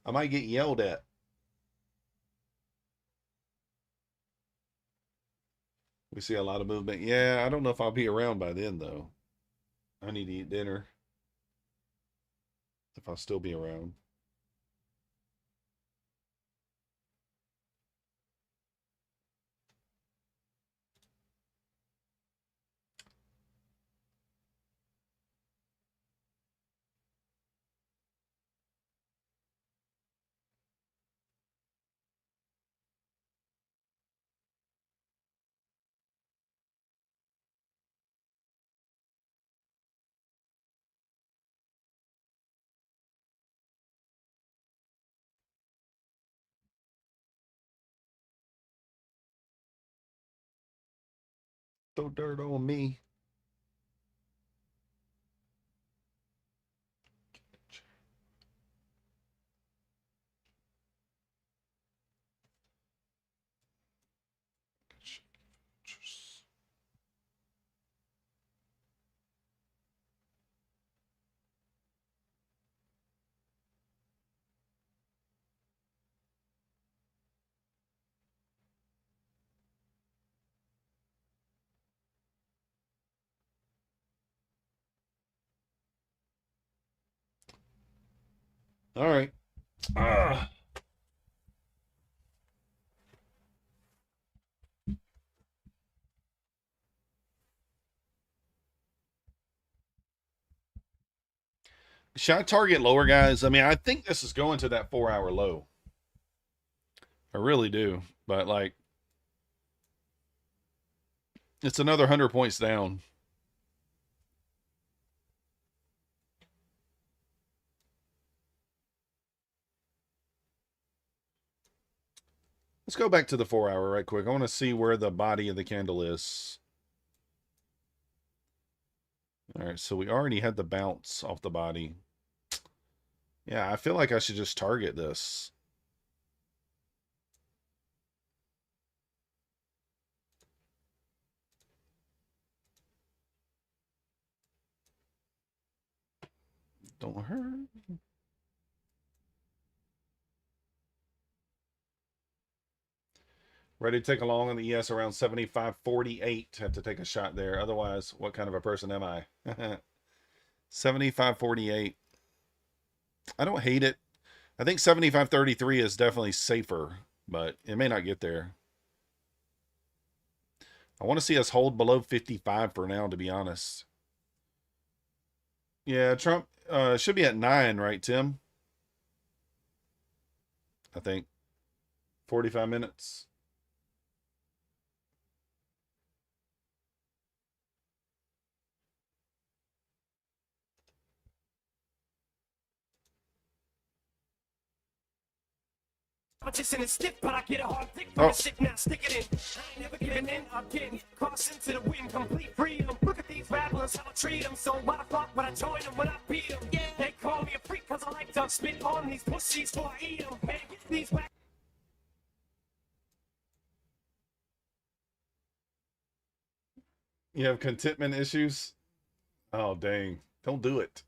I might get yelled at. We see a lot of movement. Yeah, I don't know if I'll be around by then, though. I need to eat dinner. If I'll still be around. Throw dirt on me. All right. Should I target lower, guys? I mean, I think this is going to that 4-hour low. I really do. But, like, It's another 100 points down. Let's go back to the 4 hour right quick. I want to see where the body of the candle is. All right, so we already had the bounce off the body. Yeah, I feel like I should just target this. Don't hurt. Ready to take a long on the ES around 75.48. Have to take a shot there. Otherwise, what kind of a person am I? 75.48. I don't hate it. I think 75.33 is definitely safer, but it may not get there. I want to see us hold below 55 for now, to be honest. Yeah, Trump should be at 9, right, Tim? I think 45 minutes. Competition is stiff, but I get a hard dick for the shit now. Stick it in. I ain't never giving in again. Cross into the wind, complete freedom. Look at these rappers, how I treat them. So why the fuck would I join them when I beat them? Yeah, they call me a freak because I like to spit on these pussies before I eat them. Man, get these rap. You have contentment issues? Oh, dang. Don't do it.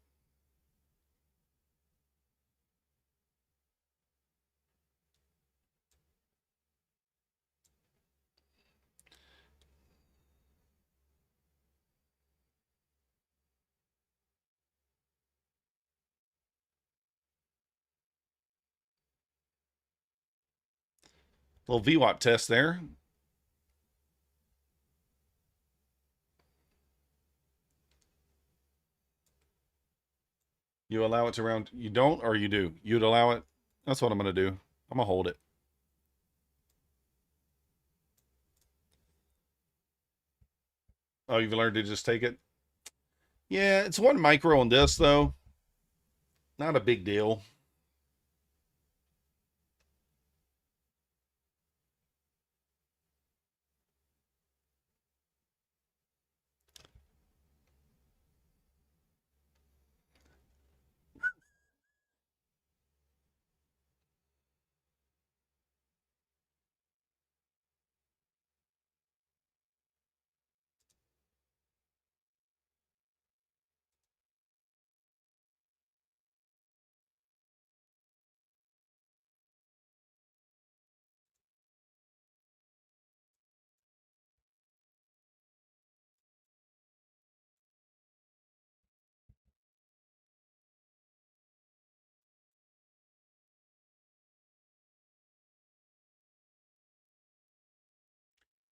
Little VWAP test there. You allow it to round. You don't or you do? You'd allow it? That's what I'm going to do. I'm going to hold it. Oh, you've learned to just take it? Yeah, it's 1 micro on this, though. Not a big deal.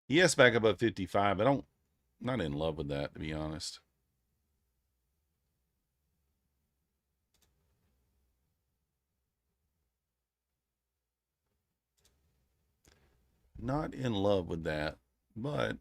Yes, back above 55. Not in love with that, to be honest. Not in love with that, but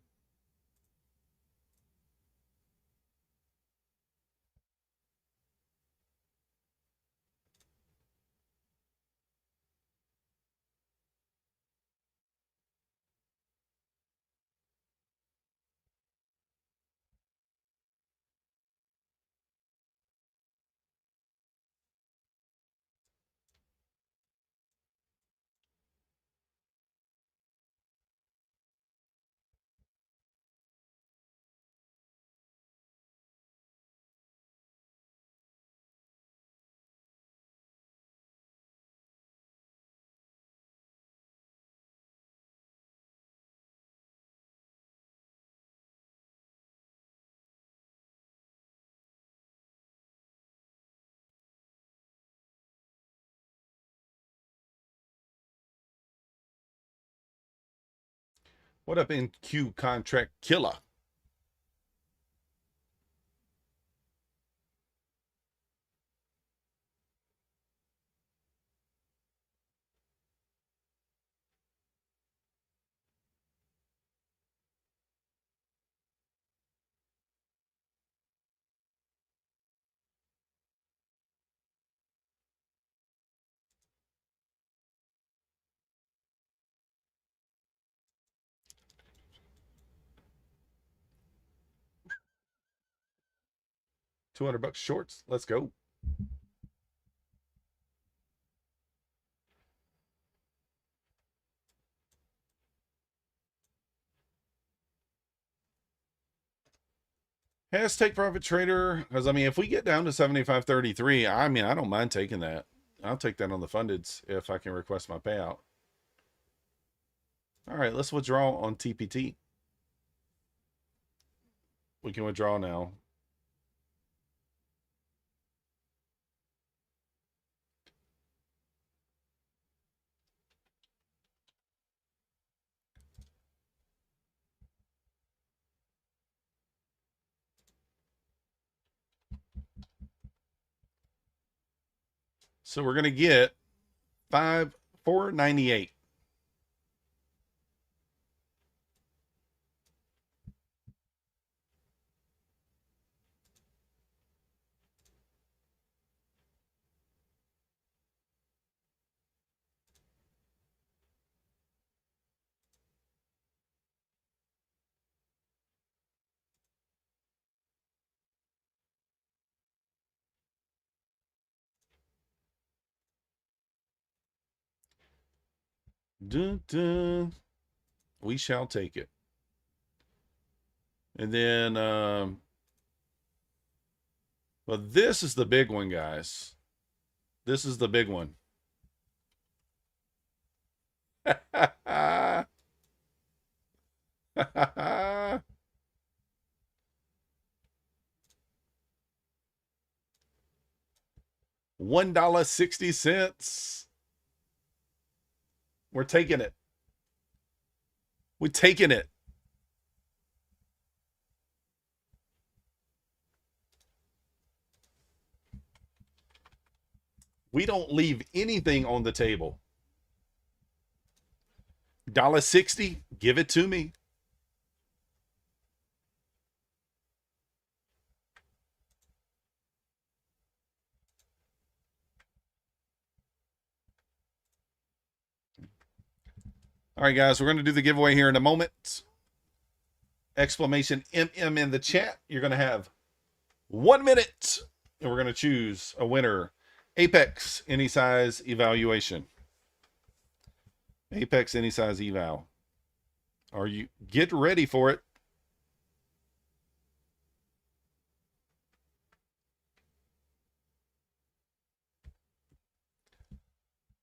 what up in Q contract killer? $200 shorts. Let's go. Has take profit trader, because I mean, if we get down to 75.33, I mean, I don't mind taking that. I'll take that on the fundeds if I can request my payout. All right, let's withdraw on TPT. We can withdraw now. So we're going to get 498. Dun, dun. We shall take it. And then, well, this is the big one, guys. This is the big one. $1.60. We're taking it. We're taking it. We don't leave anything on the table. $1.60, give it to me. All right, guys, we're going to do the giveaway here in a moment. Exclamation MM in the chat. You're going to have 1 minute, and we're going to choose a winner. Apex any size evaluation. Apex any size eval. Are you get ready for it?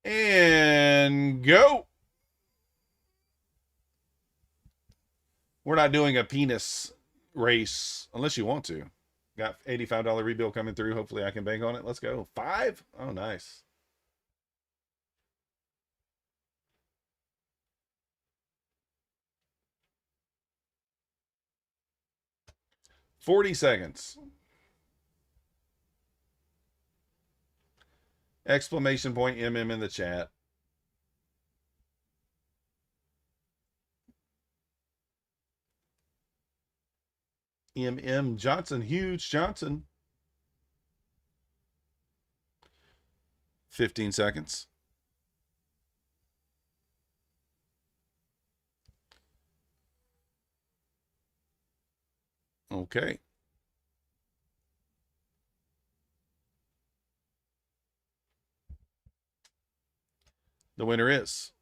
And go. We're not doing a penis race unless you want to. Got $85 rebill coming through. Hopefully I can bank on it. Let's go. 5. Oh, nice. $40 seconds. Exclamation point MM in the chat. MM Johnson, Huge Johnson. 15 seconds. Okay. The winner is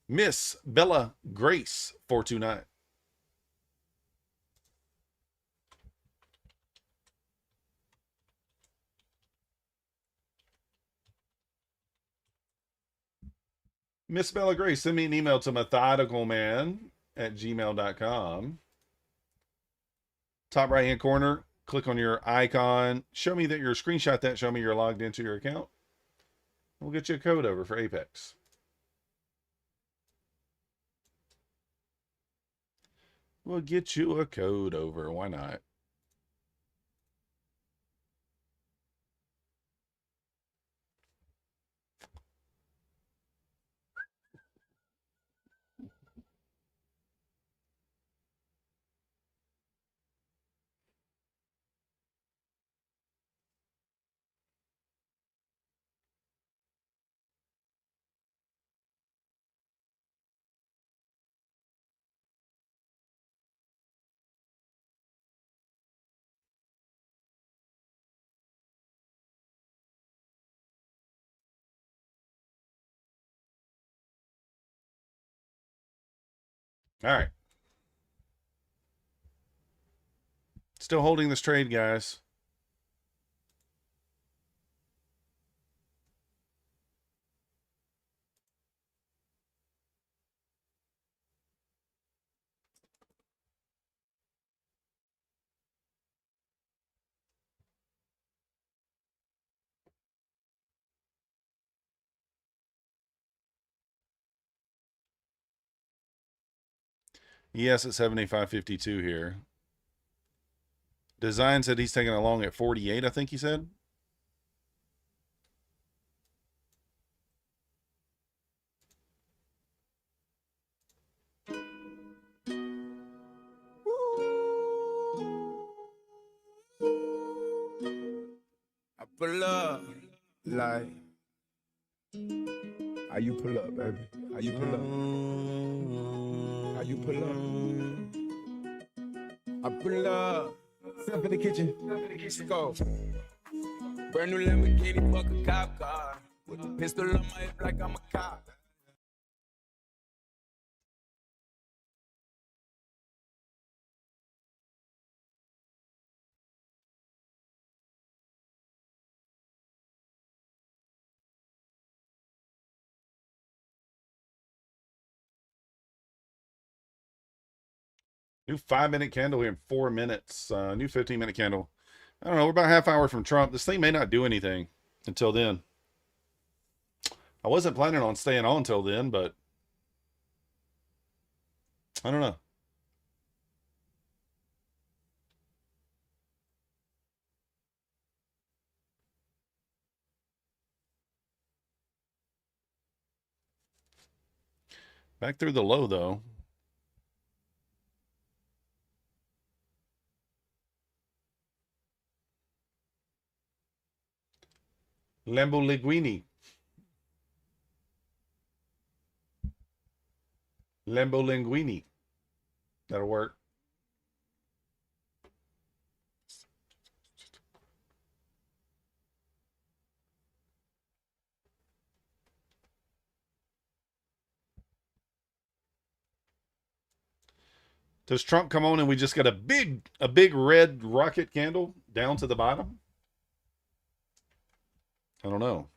Miss Bella Grace 429. Miss Bella Grace, send me an email to methodicalman@gmail.com. Top right hand corner, click on your icon. Show me that you're screenshot that. Show me you're logged into your account. We'll get you a code over for Apex. We'll get you a code over. Why not? All right. Still holding this trade, guys. Yes, at 75.52 here. Design said he's taking along at 48, I think he said. I pull up like how you pull up, baby? How you pull up? How you pull up? I pull up. Step in the kitchen. Let's go. Brand new Lamborghini, fuck a cop car. With a pistol on my hip like I'm a cop. New 5-minute candle here in 4 minutes. New 15-minute candle. I don't know. We're about a half hour from Trump. This thing may not do anything until then. I wasn't planning on staying on until then, but I don't know. Back through the low, though. Lamborghini. Lamborghini. That'll work. Does Trump come on and we just get a big red rocket candle down to the bottom? I don't know.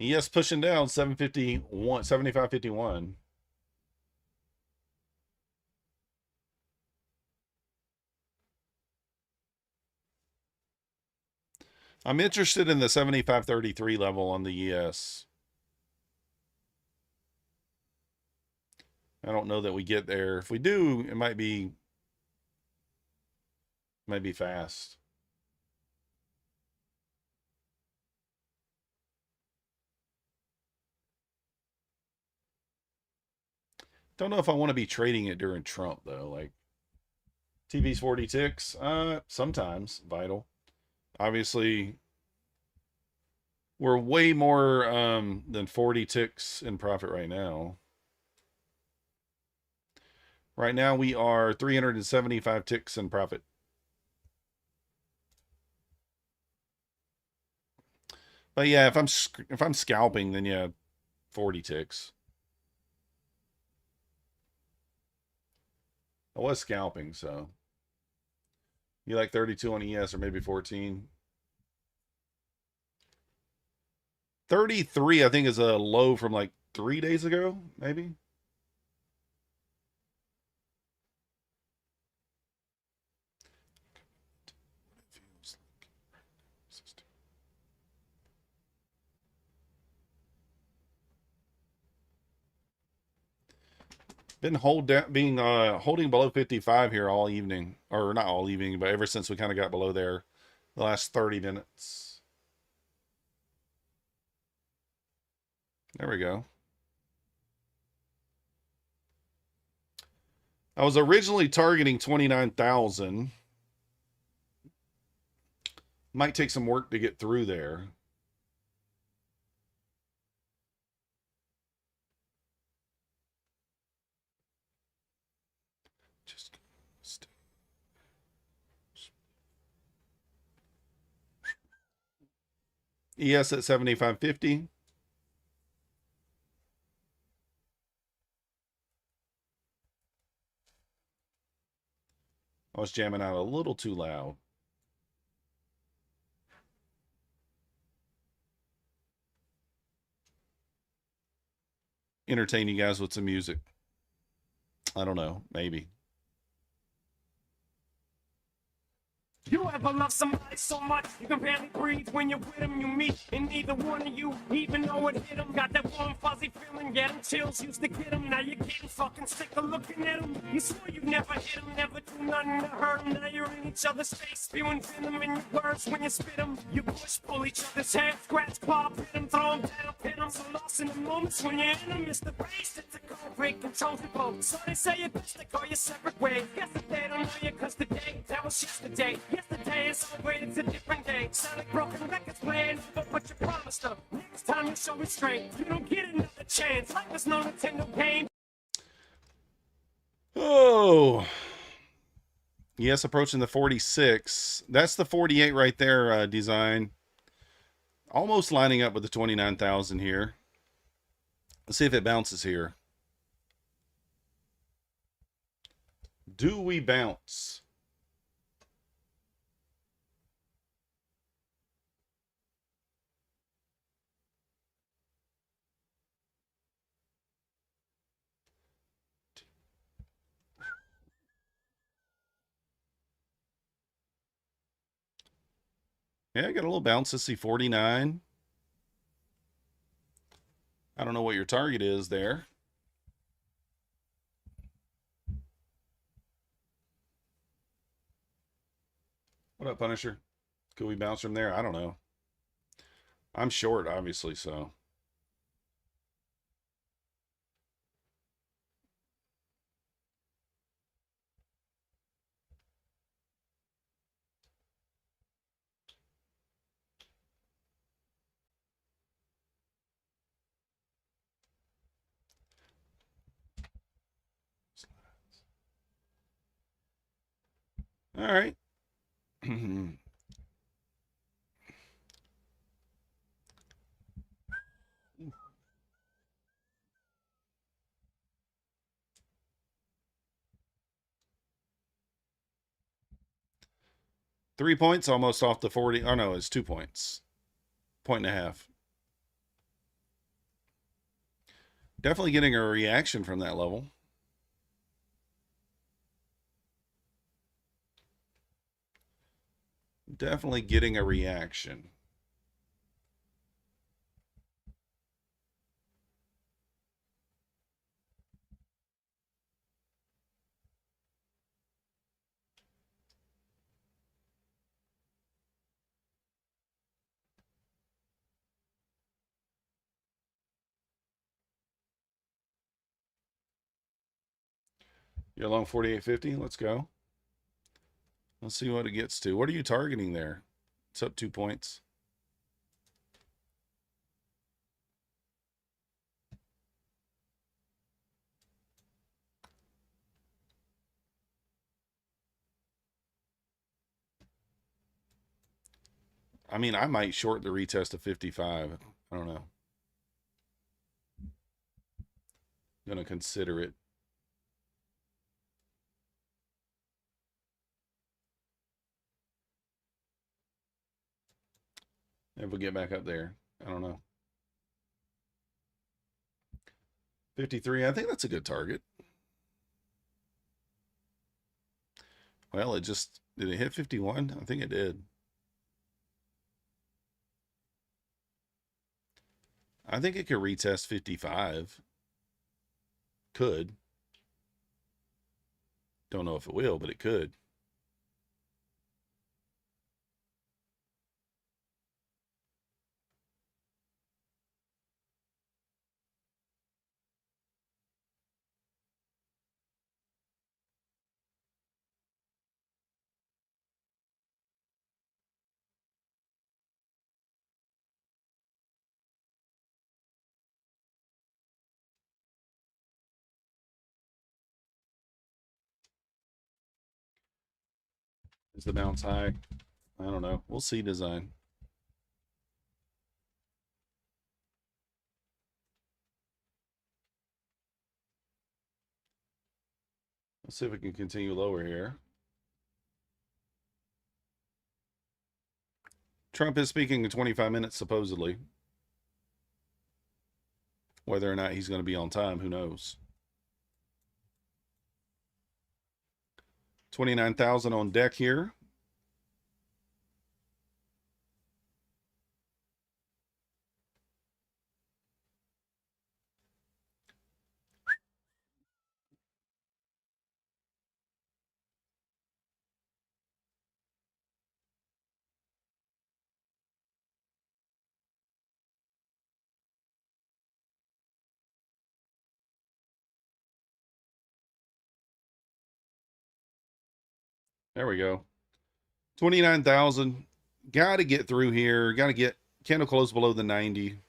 Yes, pushing down 751, 75.51. I'm interested in the 75.33 level on the ES. I don't know that we get there. If we do, it might be fast. Don't know if I want to be trading it during Trump though. Like TV's 40 ticks, sometimes vital. Obviously, we're way more than 40 ticks in profit right now. Right now we are 375 ticks in profit. But yeah, if I'm scalping, then yeah, 40 ticks. I was scalping, so you like 32 on ES or maybe 14. 33, I think, is a low from like 3 days ago, maybe. Been holding below 55 here all evening, or not all evening, but ever since we kind of got below there, the last 30 minutes. There we go. I was originally targeting 29,000. Might take some work to get through there. Just ES at 75.50. I was jamming out a little too loud. Entertain you guys with some music. I don't know, maybe. You ever love somebody so much you can barely breathe when you're with them? You meet, and neither one of you even know it hit them. Got that warm fuzzy feeling, getting chills used to get them. Now you're getting fucking sick of looking at them. You swore you'd never hit them, never do nothing to hurt them. Now you're in each other's face, spewing venom in your words when you spit them. You push, pull each other's hair, scratch, claw, pit them, throw them down, pin them. So lost in the moments when you're in them, it's the race, it's a cold break, controls the boat. So they say it's best to go your separate ways. Guess that they don't know you, cause today, that was yesterday. Yesterday is over, it's a different day. Sound like broken records playing over what you promised them. Next time you show restraint, you don't get another chance. Like there's no Nintendo game. Oh. Yes, approaching the 46. That's the 48 right there, design. Almost lining up with the 29,000 here. Let's see if it bounces here. Do we bounce? Yeah, I got a little bounce. Let's see, 49. I don't know what your target is there. What up, Punisher? Could we bounce from there? I don't know. I'm short, obviously, so. All right. 3 points, almost off the 40. Oh, no, it's 2 points. 1.5. Definitely getting a reaction from that level. Definitely getting a reaction. You're along 48.50. Let's go. Let's see what it gets to. What are you targeting there? It's up 2 points. I mean, I might short the retest of 55. I don't know. Gonna consider it. If we get back up there, I don't know. 53, I think that's a good target. Well, it just, did it hit 51? I think it did. I think it could retest 55. Could. Don't know if it will, but it could. Is the bounce high? I don't know. We'll see design. Let's see if we can continue lower here. Trump is speaking in 25 minutes, supposedly. Whether or not he's going to be on time, who knows? 29,000 on deck here. There we go. 29,000. Got to get through here. Got to get candle close below the 90.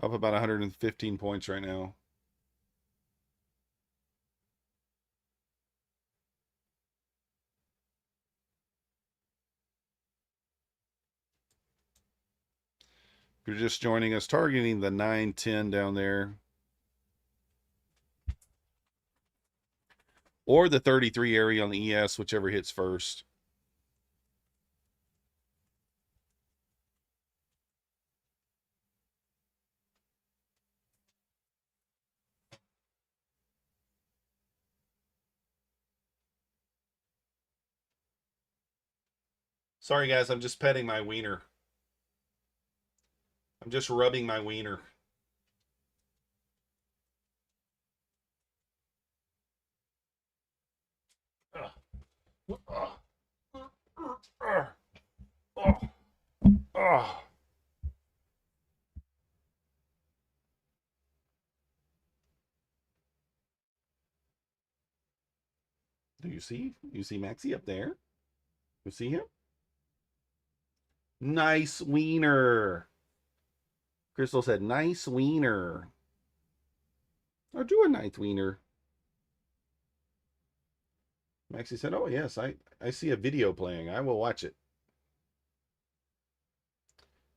Up about 115 points right now. If you're just joining us, targeting the 910 down there. Or the 33 area on the ES, whichever hits first. Sorry, guys, I'm just petting my wiener. I'm just rubbing my wiener. Do you see? You see Maxie up there? You see him? Nice wiener. Crystal said, nice wiener. Or do a nice wiener. Maxie said, oh, yes, I see a video playing. I will watch it.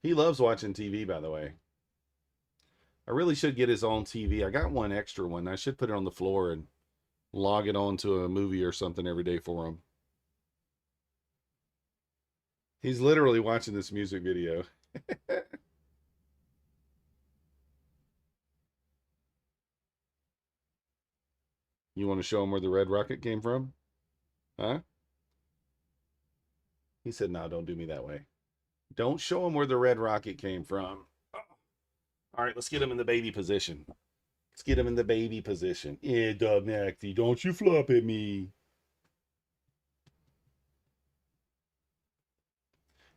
He loves watching TV, by the way. I really should get his own TV. I got one extra one. I should put it on the floor and log it on to a movie or something every day for him. He's literally watching this music video. You want to show him where the red rocket came from? Huh? He said, no, don't do me that way. Don't show him where the red rocket came from. All right, let's get him in the baby position. Let's get him in the baby position. Yeah, Dub Maxie, don't you flop at me.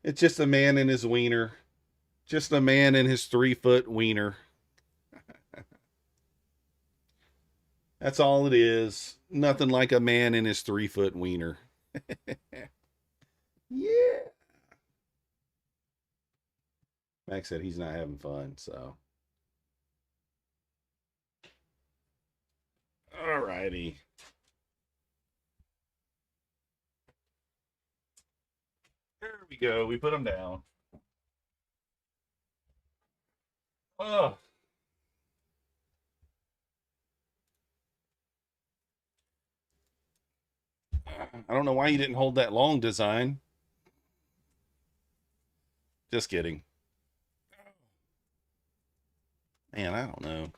It's just a man and his wiener. Just a man and his 3-foot wiener. That's all it is. Nothing like a man and his 3-foot wiener. Yeah. Max said he's not having fun, so. All righty. There we go. We put him down. Oh. I don't know why you didn't hold that long, design. Just kidding. Man, I don't know.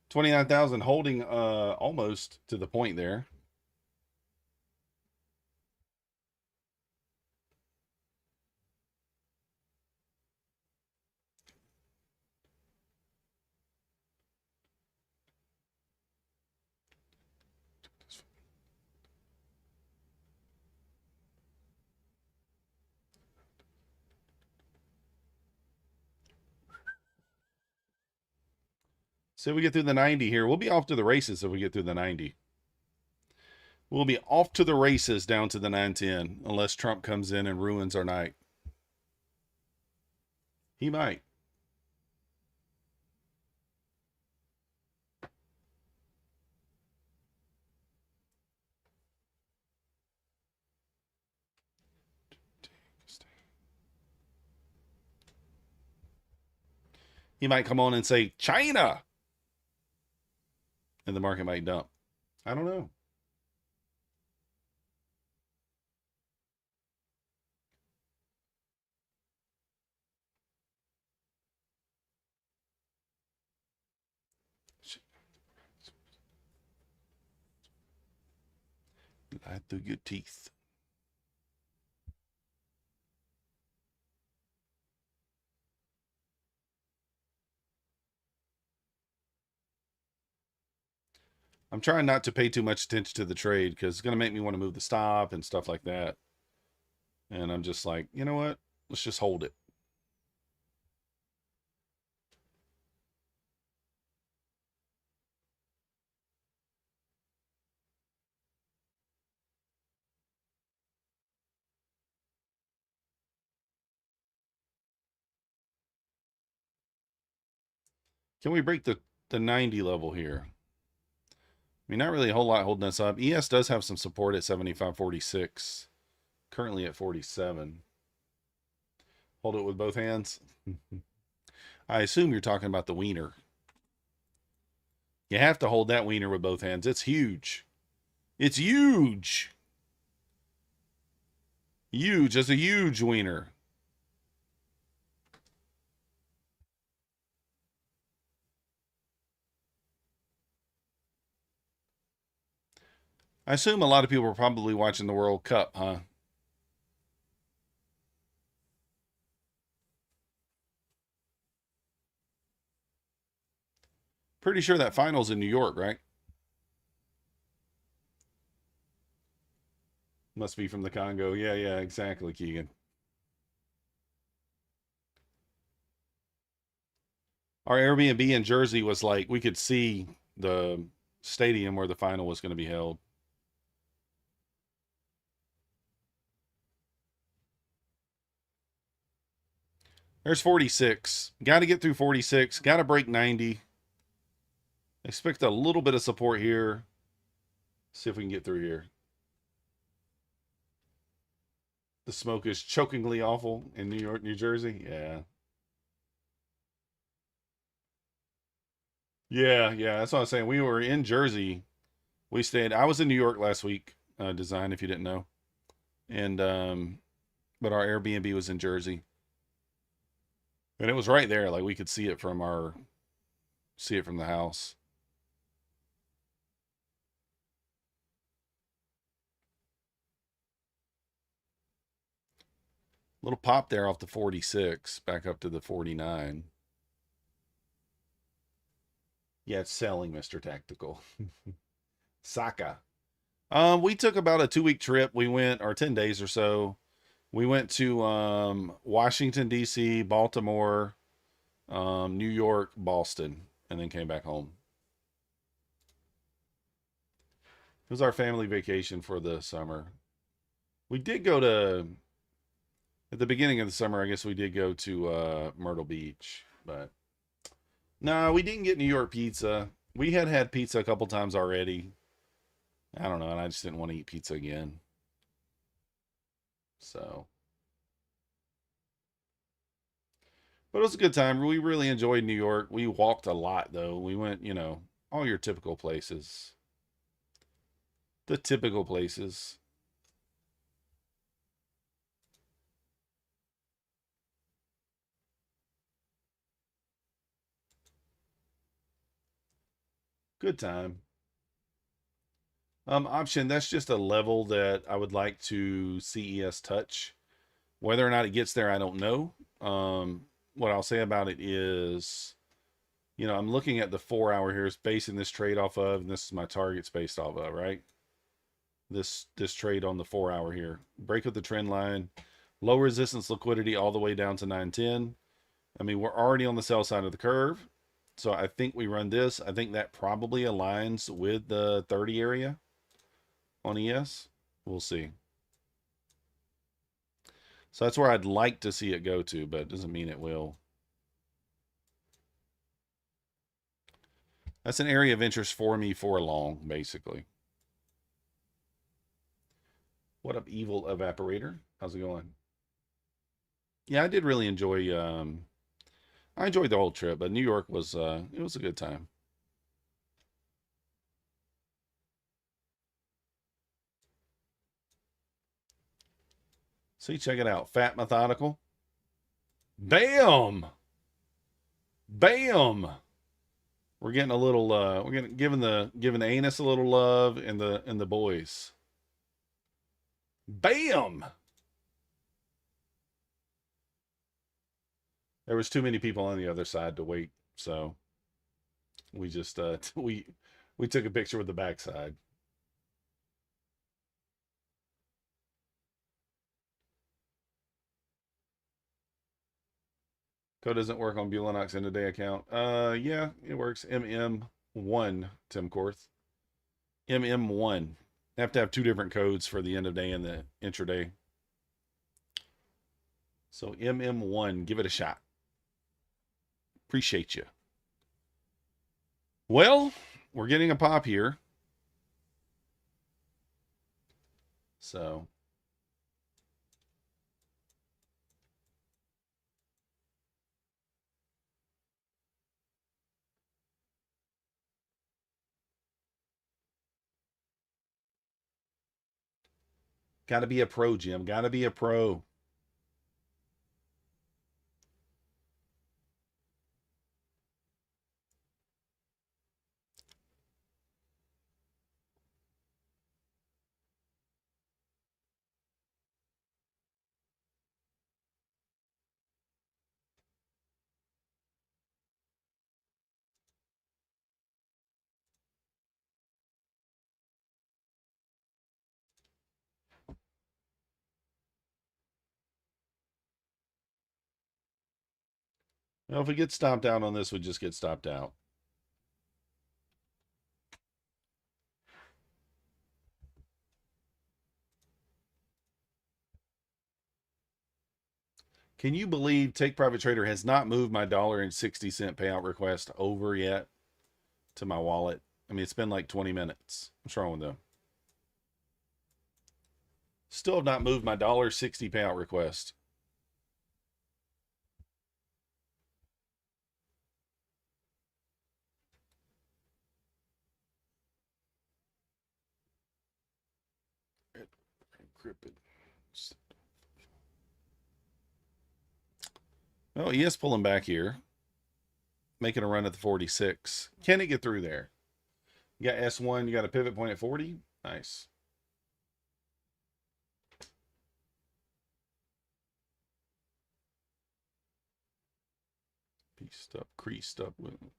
$29,000 holding almost to the point there. So we get through the 90 here. We'll be off to the races if we get through the 90. We'll be off to the races down to the 910 unless Trump comes in and ruins our night. He might. He might come on and say, China! And the market might dump. I don't know. Lie through your teeth. I'm trying not to pay too much attention to the trade because it's going to make me want to move the stop and stuff like that. And I'm just like, you know what? Let's just hold it. Can we break the 90 level here? I mean, not really a whole lot holding us up. ES does have some support at 75.46. Currently at 47. Hold it with both hands. I assume you're talking about the wiener. You have to hold that wiener with both hands. It's huge. It's huge. Huge. It's a huge wiener. I assume a lot of people are probably watching the World Cup, huh? Pretty sure that final's in New York, right? Must be from the Congo. Yeah, exactly, Keegan. Our Airbnb in Jersey was like, we could see the stadium where the final was going to be held. There's 46. Got to get through 46. Got to break 90. Expect a little bit of support here. See if we can get through here. The smoke is chokingly awful in New York, New Jersey. Yeah. Yeah. That's what I was saying. We were in Jersey. We stayed. I was in New York last week, design, if you didn't know. And, but our Airbnb was in Jersey. And it was right there. Like we could see it from the house. Little pop there off the 46, back up to the 49. Yeah, it's selling, Mr. Tactical. Saka. We took about a 2-week trip. We went, or 10 days or so. We went to Washington, D.C., Baltimore, New York, Boston, and then came back home. It was our family vacation for the summer. We did go to, at the beginning of the summer, I guess we did go to Myrtle Beach, but no, we didn't get New York pizza. We had pizza a couple times already. I don't know, and I just didn't want to eat pizza again. So, but it was a good time. We really enjoyed New York. We walked a lot, though. We went, all your typical places. The typical places. Good time. Option, that's just a level that I would like to CES touch. Whether or not it gets there, I don't know. What I'll say about it is, I'm looking at the 4 hour here. It's basing this trade off of, and this is my targets based off of, right? This trade on the 4 hour here. Break of the trend line, low resistance liquidity all the way down to 910. I mean, we're already on the sell side of the curve. So I think we run this. I think that probably aligns with the 30 area on ES. We'll see. So that's where I'd like to see it go to, but it doesn't mean it will. That's an area of interest for me for long, basically. What up, Evil Evaporator? How's it going? Yeah, I did really enjoy. I enjoyed the whole trip, but New York was it was a good time. See, check it out. Fat Methodical. Bam! Bam! We're getting a little we're getting giving the anus a little love and the boys. Bam! There was too many people on the other side to wait, so we just we took a picture with the backside. Code doesn't work on Bulanox in a day account. Yeah, it works. MM1, Tim Korth. MM1. You have to have two different codes for the end of day and the intraday. So MM1, give it a shot. Appreciate you. Well, we're getting a pop here. So got to be a pro, Jim. Got to be a pro. Well, if we get stopped out on this, we just get stopped out. Can you believe Take Private Trader has not moved my $1.60 payout request over yet to my wallet? I mean, it's been like 20 minutes. What's wrong with them? Still have not moved my $1.60 payout request. Encrypted. Oh, he is pulling back here. Making a run at the 46. Can it get through there? You got S1, you got a pivot point at 40. Nice. Pieced up, creased up with it.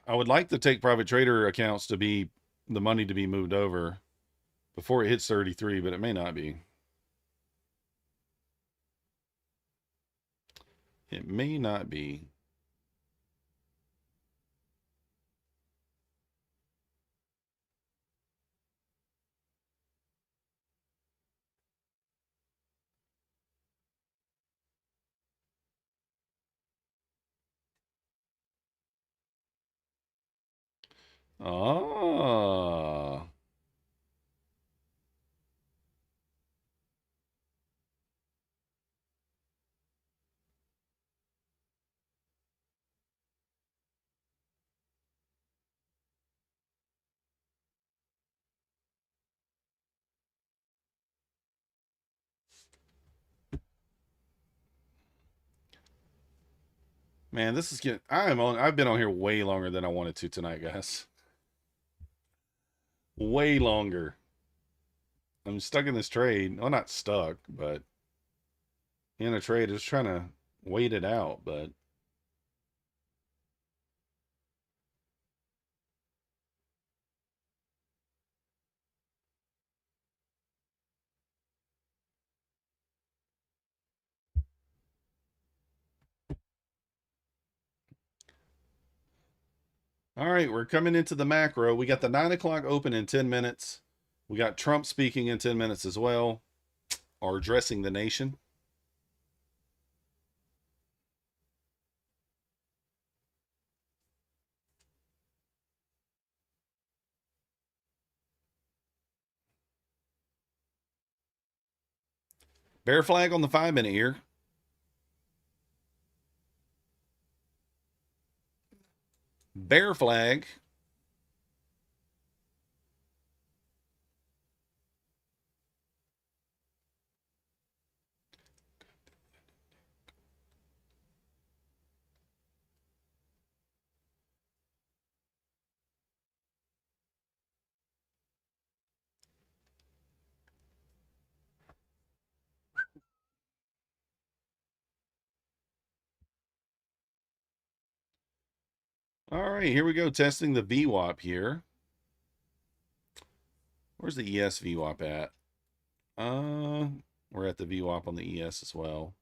I would like the Take Private Trader accounts to be the money to be moved over before it hits 33, but it may not be. It may not be. Ah. Man, this is getting I've been on here way longer than I wanted to tonight, guys. Way longer. I'm stuck in this trade. Well, not stuck, but in a trade, just trying to wait it out, but all right, we're coming into the macro. We got the 9 o'clock open in 10 minutes. We got Trump speaking in 10 minutes as well, or addressing the nation. Bear flag on the 5-minute here. Bear flag. All right, here we go. Testing the VWAP here. Where's the ES VWAP at? We're at the VWAP on the ES as well.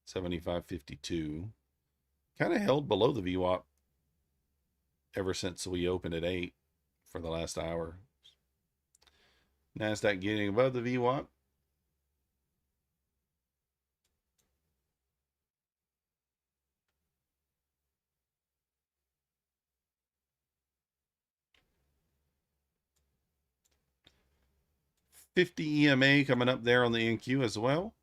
75.52. Kind of held below the VWAP ever since we opened at 8 for the last hour. Nasdaq getting above the VWAP. $50 EMA coming up there on the NQ as well.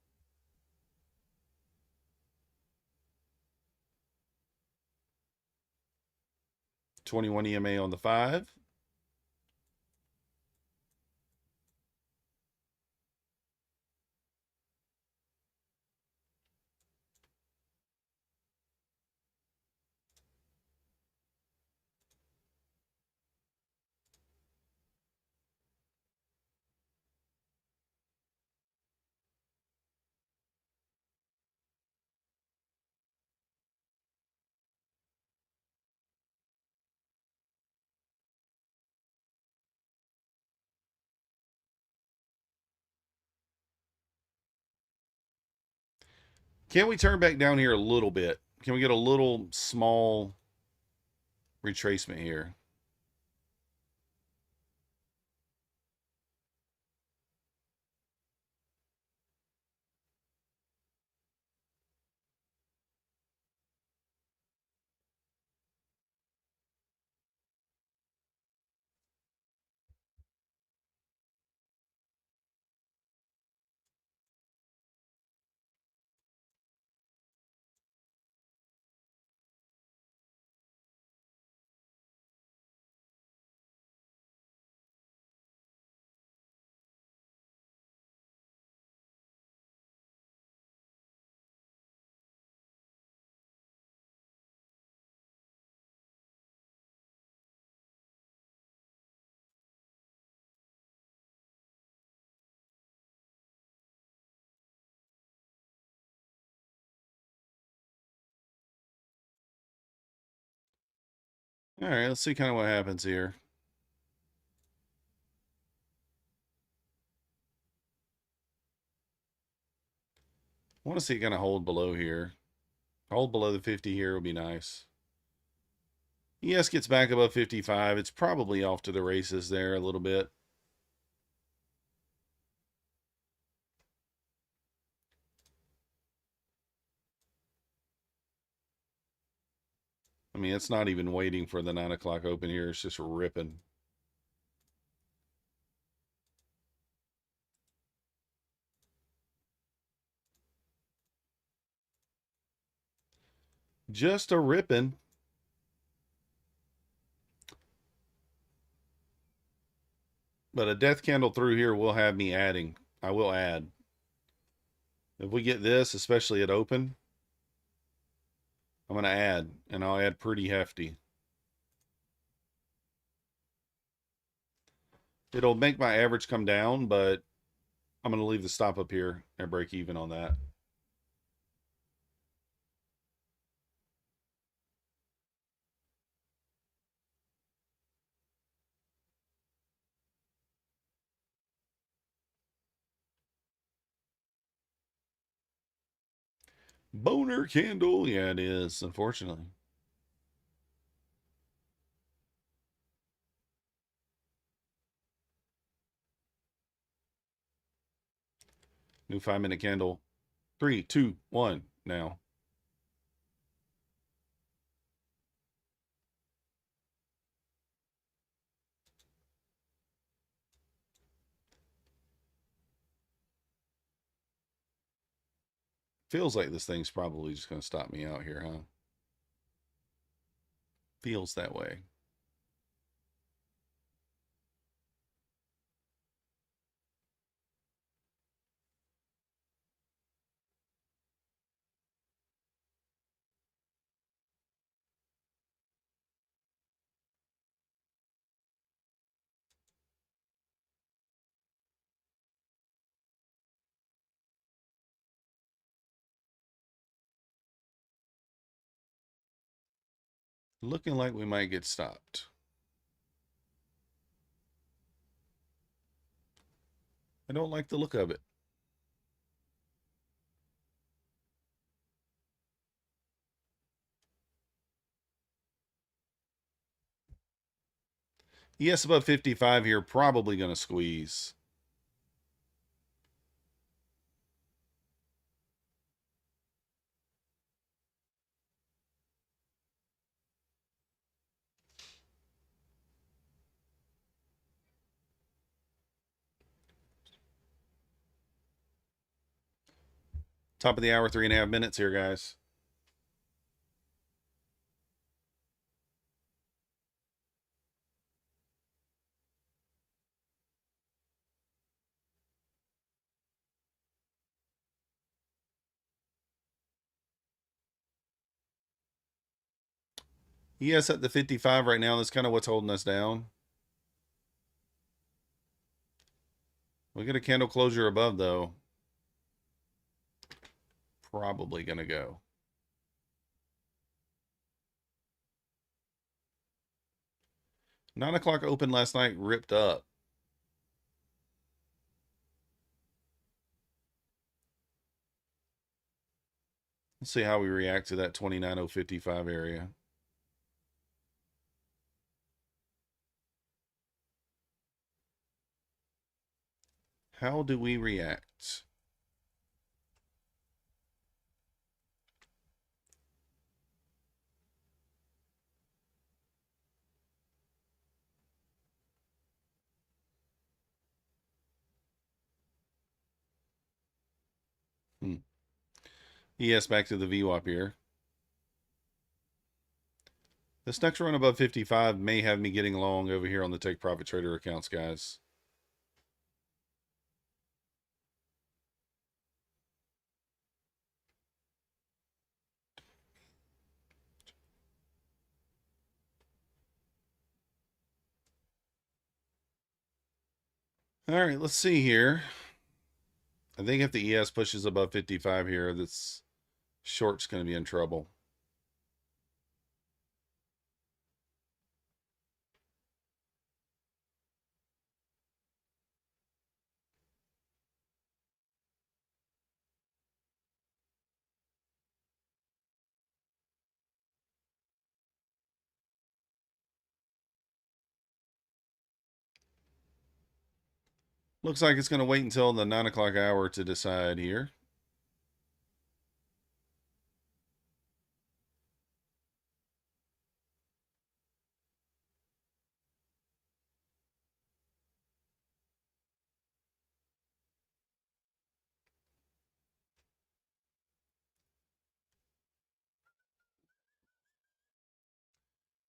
$21 EMA on the 5. Can we turn back down here a little bit? Can we get a little small retracement here? All right, let's see kind of what happens here. I want to see it kind of hold below here. Hold below the 50 here would be nice. ES gets back above 55. It's probably off to the races there a little bit. I mean, it's not even waiting for the 9 o'clock open here. It's just ripping. Just a ripping. But a death candle through here will have me adding. I will add. If we get this, especially at open, I'm going to add. And I'll add pretty hefty. It'll make my average come down, but I'm going to leave the stop up here and break even on that. Boner candle. Yeah, it is, unfortunately. New 5-minute candle. 3, 2, 1 now. Feels like this thing's probably just going to stop me out here, huh? Feels that way. Looking like we might get stopped. I don't like the look of it. Yes, above 55 here, probably going to squeeze. Top of the hour, 3.5 minutes here, guys. Yes, at the 55 right now. That's kind of what's holding us down. We get a candle closure above, though. Probably going to go. Nine o'clock open last night, ripped up. Let's see how we react to that 29.055 area. How do we react? Yes, back to the VWAP here. This next run above 55 may have me getting long over here on the Take Profit Trader accounts, guys. All right, let's see here. I think if the ES pushes above 55 here, this short's going to be in trouble. Looks like it's going to wait until the 9 o'clock hour to decide here.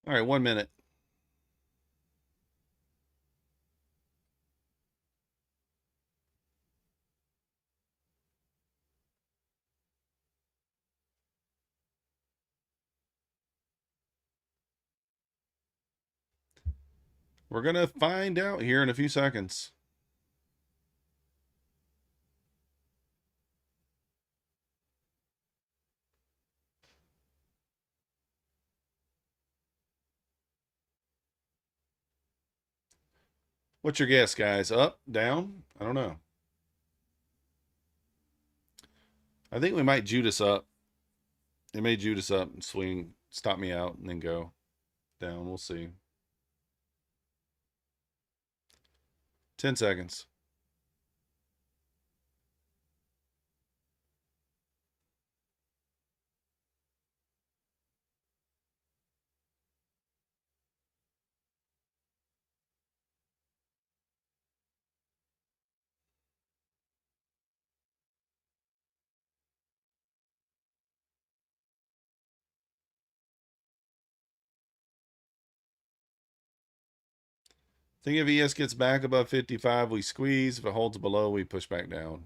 All right, 1 minute. We're going to find out here in a few seconds. What's your guess, guys? Up? Down? I don't know. I think we might Judas up. It may Judas up and swing, stop me out, and then go down. We'll see. 10 seconds. Think if ES gets back above 55, we squeeze. If it holds below, we push back down.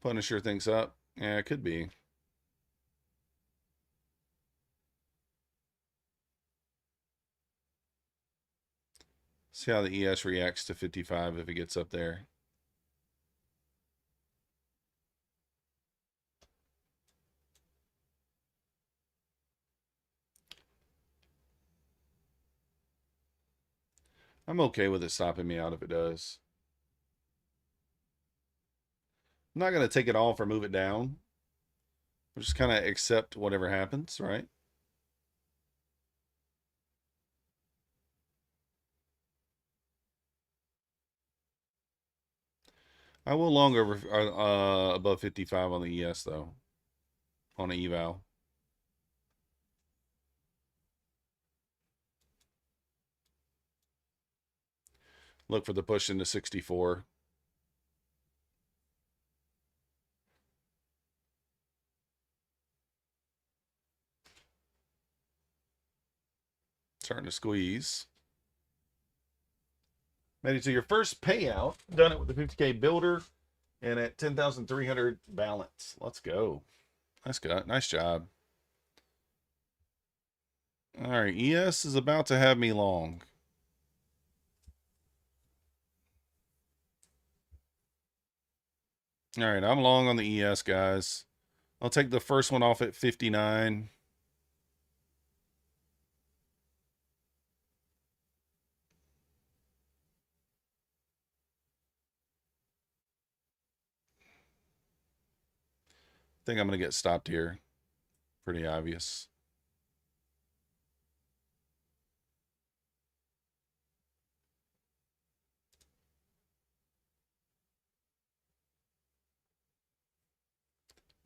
Punisher thinks up. Yeah, it could be. See how the ES reacts to 55 if it gets up there. I'm okay with it stopping me out if it does. I'm not going to take it off or move it down. We'll just kind of accept whatever happens, right? I will long over above 55 on the ES though, on an eval. Look for the push into 64. Starting to squeeze. Made it to your first payout. Done it with the 50K builder and at 10,300 balance. Let's go. Nice job. All right, ES is about to have me long. All right, I'm long on the ES, guys. I'll take the first one off at 59. I think I'm going to get stopped here. Pretty obvious.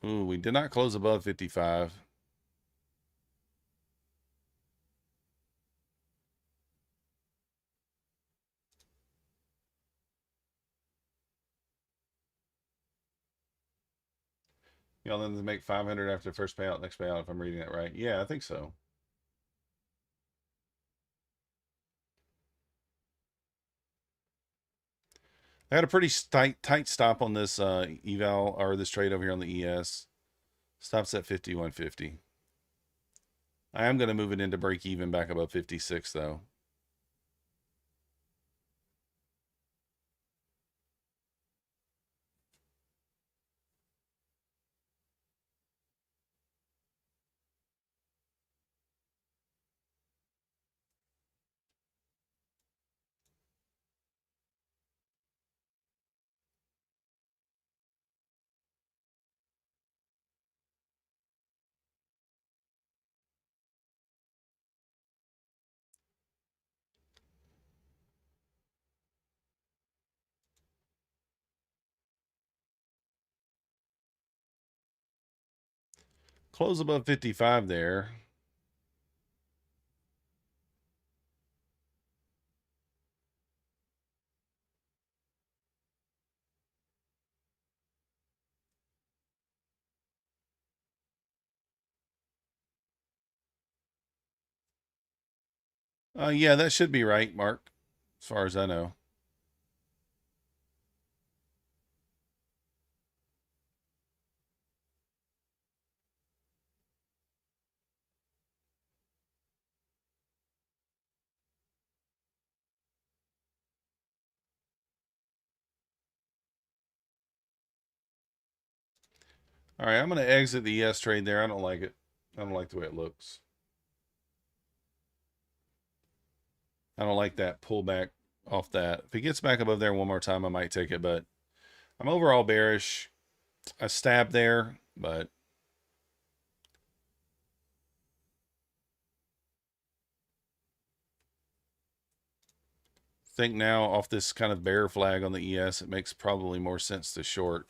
Ooh, we did not close above 55. Y'all then to make 500 after first payout, next payout, if I'm reading that right. Yeah, I think so. I had a pretty tight stop on this eval or this trade over here on the ES. Stops at 51.50. I am going to move it into break even back above 56 though. Close above 55 there. Yeah, that should be right, Mark, as far as I know. All right, I'm going to exit the ES trade there. I don't like it. I don't like the way it looks. I don't like that pullback off that. If it gets back above there one more time, I might take it, but I'm overall bearish. I stabbed there, but think now off this kind of bear flag on the ES, it makes probably more sense to short.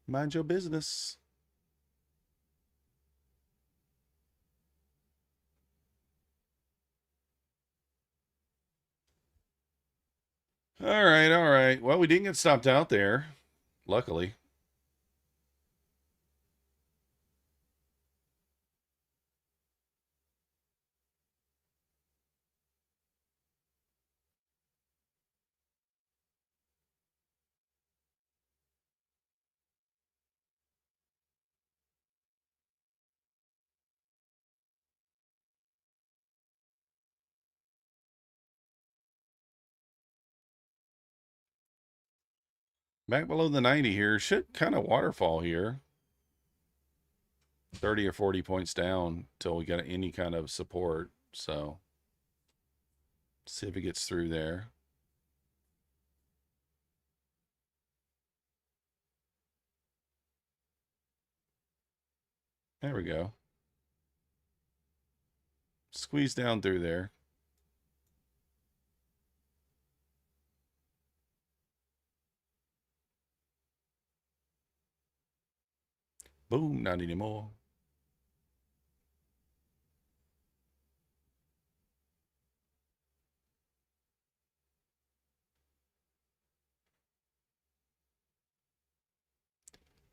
Mind your business. All right, all right. Well, we didn't get stopped out there, luckily. Back below the 90 here. Should kind of waterfall here. 30 or 40 points down till we get any kind of support. So see if it gets through there. There we go. Squeeze down through there. Boom, not anymore.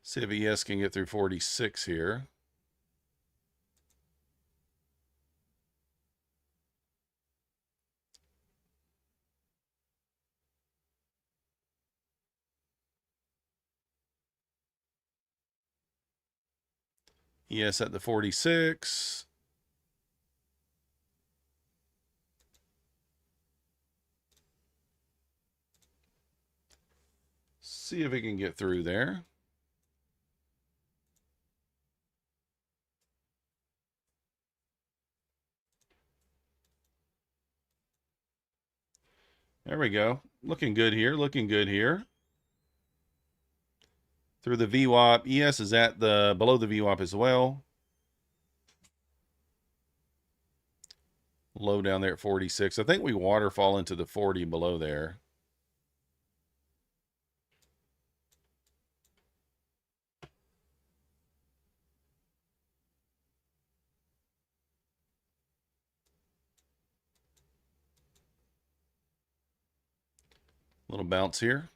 See if ES can get through 46 here. ES at the 46. See if it can get through there. There we go. Looking good here. Looking good here. Through the VWAP. ES is at the below the VWAP as well. Low down there at 46. I think we waterfall into the 40 below there. Little bounce here.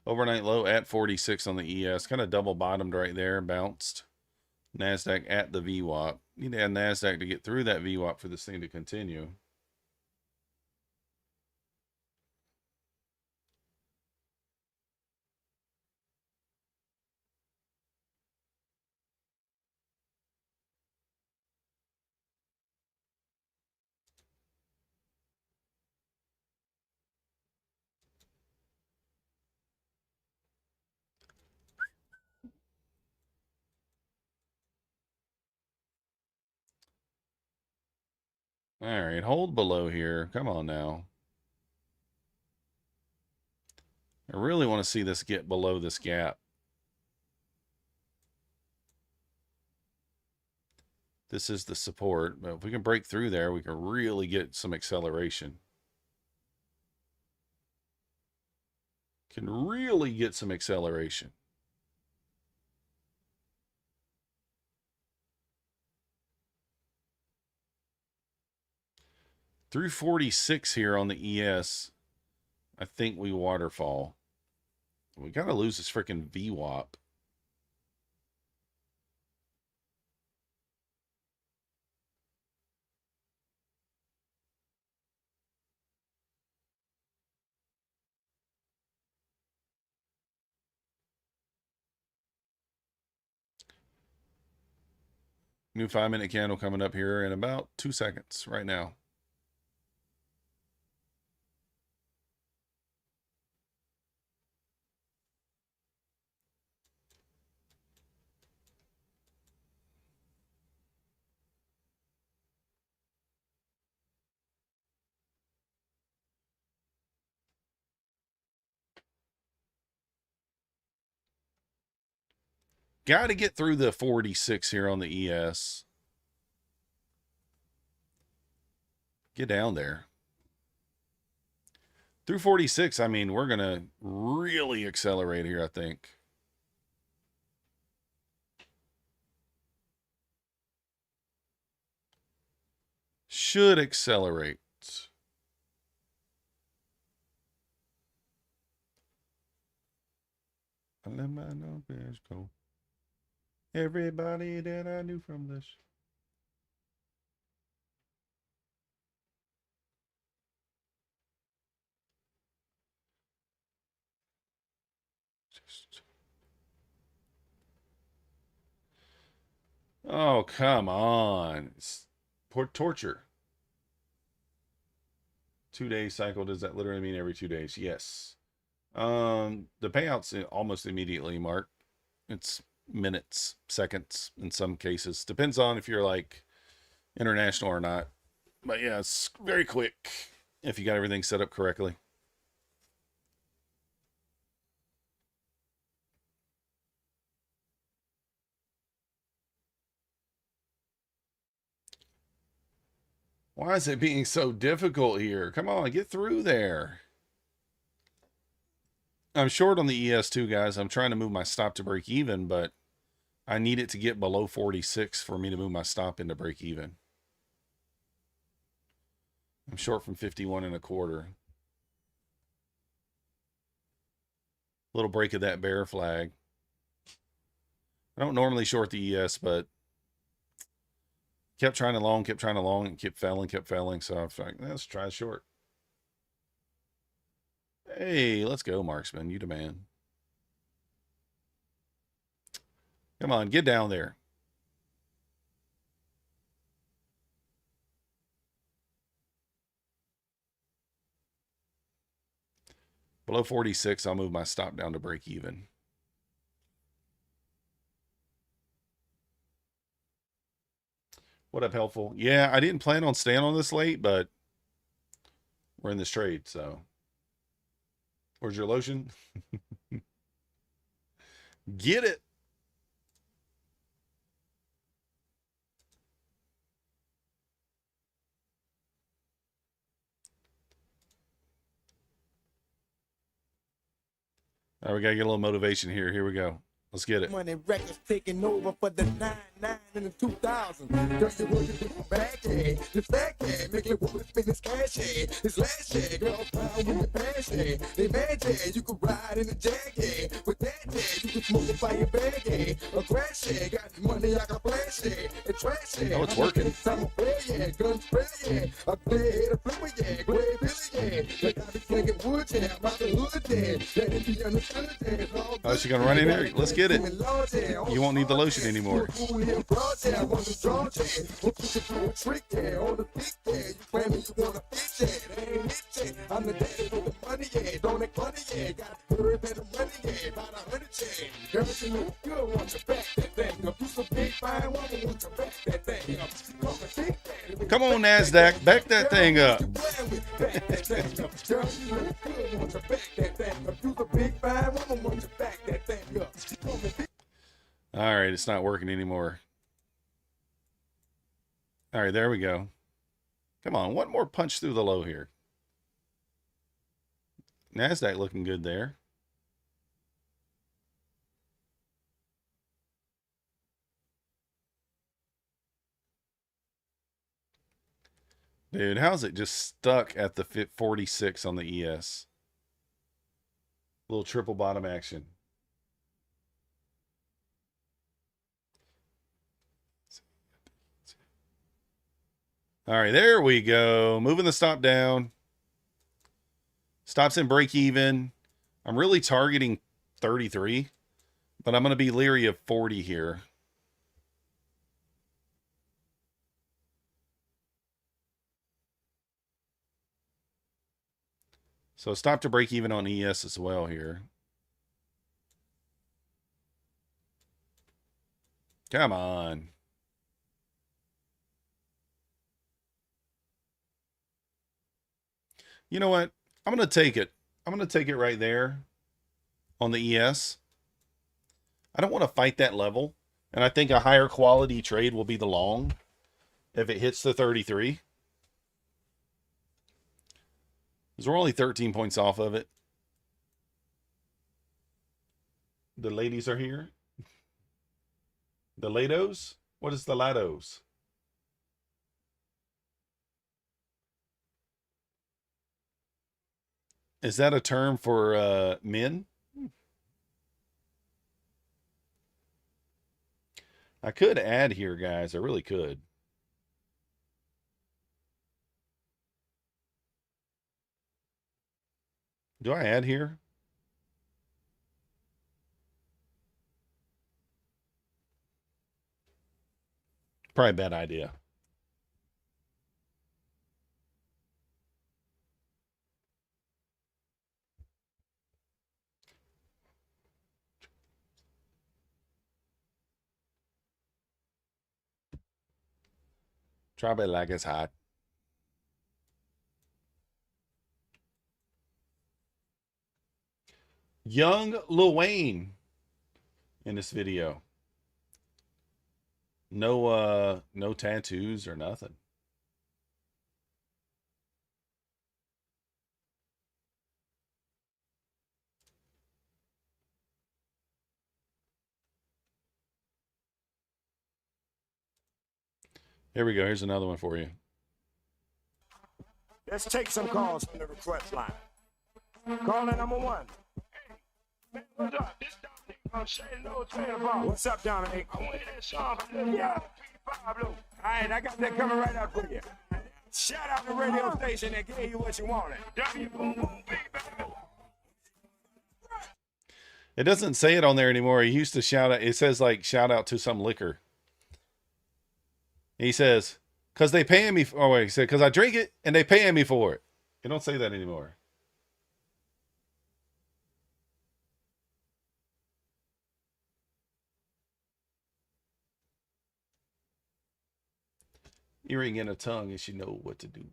Overnight low at 46 on the ES. Kind of double bottomed right there. Bounced. Nasdaq at the VWAP. Need to add Nasdaq to get through that VWAP for this thing to continue. All right, hold below here. Come on now. I really want to see this get below this gap. This is the support, but if we can break through there, we can really get some acceleration. Can really get some acceleration. Through 46 here on the ES, I think we waterfall. We got to lose this freaking VWAP. New 5-minute candle coming up here in about 2 seconds right now. got to get through the 46 here on the ES. Get down there. Through 46, I mean, we're going to really accelerate here, I think. Should accelerate. I let my numbers go. Everybody that I knew from this. Oh, come on. It's torture. 2-day cycle. Does that literally mean every 2 days? Yes. The payouts almost immediately, Mark. It's minutes, seconds in some cases. Depends on if you're like international or not. But yeah, it's very quick if you got everything set up correctly. Why is it being so difficult here? Come on, get through there. I'm short on the ES2, guys. I'm trying to move my stop to break even, but I need it to get below 46 for me to move my stop into break even. I'm short from 51.25. Little break of that bear flag. I don't normally short the ES, but kept trying to long, and kept failing. So I'm like, let's try short. Hey, let's go, marksman. You demand. Come on, get down there. Below 46, I'll move my stop down to break even. What up, helpful? Yeah, I didn't plan on staying on this late, but we're in this trade, so. Where's your lotion? Get it. All right, we got to get a little motivation here. Here we go. Let's get it. Money records taking over for the 99 and the 2000. Girl, you working for the back end. This back end, make it work, spend this cash head. This last year, girl, proud with your past head. They mad head, you could ride in the jag head. With that head, you can smoke it by your bag head. A crash head, got money, I got flash head. A trash head. Oh, it's working. I'm a player, yeah, gun spray, yeah. A player head, a flipper, yeah. Gray Billy, yeah. Like I be slinging wood, yeah. I'm out the hood, yeah. Let it be understood, yeah. Oh, she gonna run in here? Let's get it. You won't need the lotion anymore. Come on, Nasdaq, back that thing up. All right, it's not working anymore. All right, there we go. Come on, one more punch through the low here. Nasdaq looking good there. Dude, how's it just stuck at the 46 on the ES? Little triple bottom action. All right, there we go. Moving the stop down. Stops in break even. I'm really targeting 33, but I'm going to be leery of 40 here. So stop to break even on ES as well here. Come on. You know what? I'm going to take it. I'm going to take it right there on the ES. I don't want to fight that level. And I think a higher quality trade will be the long if it hits the 33. Because we're only 13 points off of it. The ladies are here. The Lados? What is the Lados? Is that a term for men? I could add here, guys. I really could. Do I add here? Probably a bad idea. Probably like it's hot. Young Lil Wayne in this video. No tattoos or nothing. Here we go. Here's another one for you. Let's take some calls from the request line. Caller number 1. Man, what's up? This Dominic from Shady Low Telephone. What's up, Dominic? I want to hear that song from Yeah. Pablo. All right, I got that coming right out for you. Shout out the radio station that gave you what you wanted. W boom boom baby. It doesn't say it on there anymore. He used to shout out. It says like shout out to some liquor. He says, because they paying me. Oh, wait. He said, because I drink it and they paying me for it. You don't say that anymore. Earring in a tongue and she know what to do.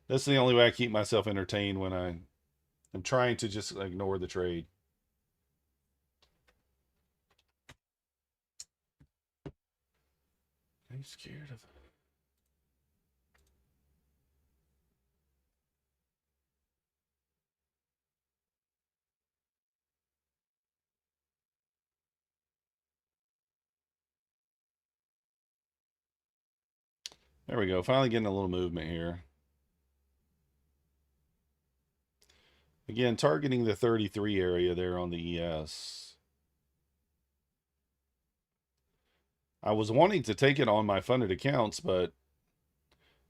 That's the only way I keep myself entertained when I'm trying to just ignore the trade. I'm scared of it. There we go. Finally getting a little movement here. Again, targeting the 33 area there on the ES. I was wanting to take it on my funded accounts, but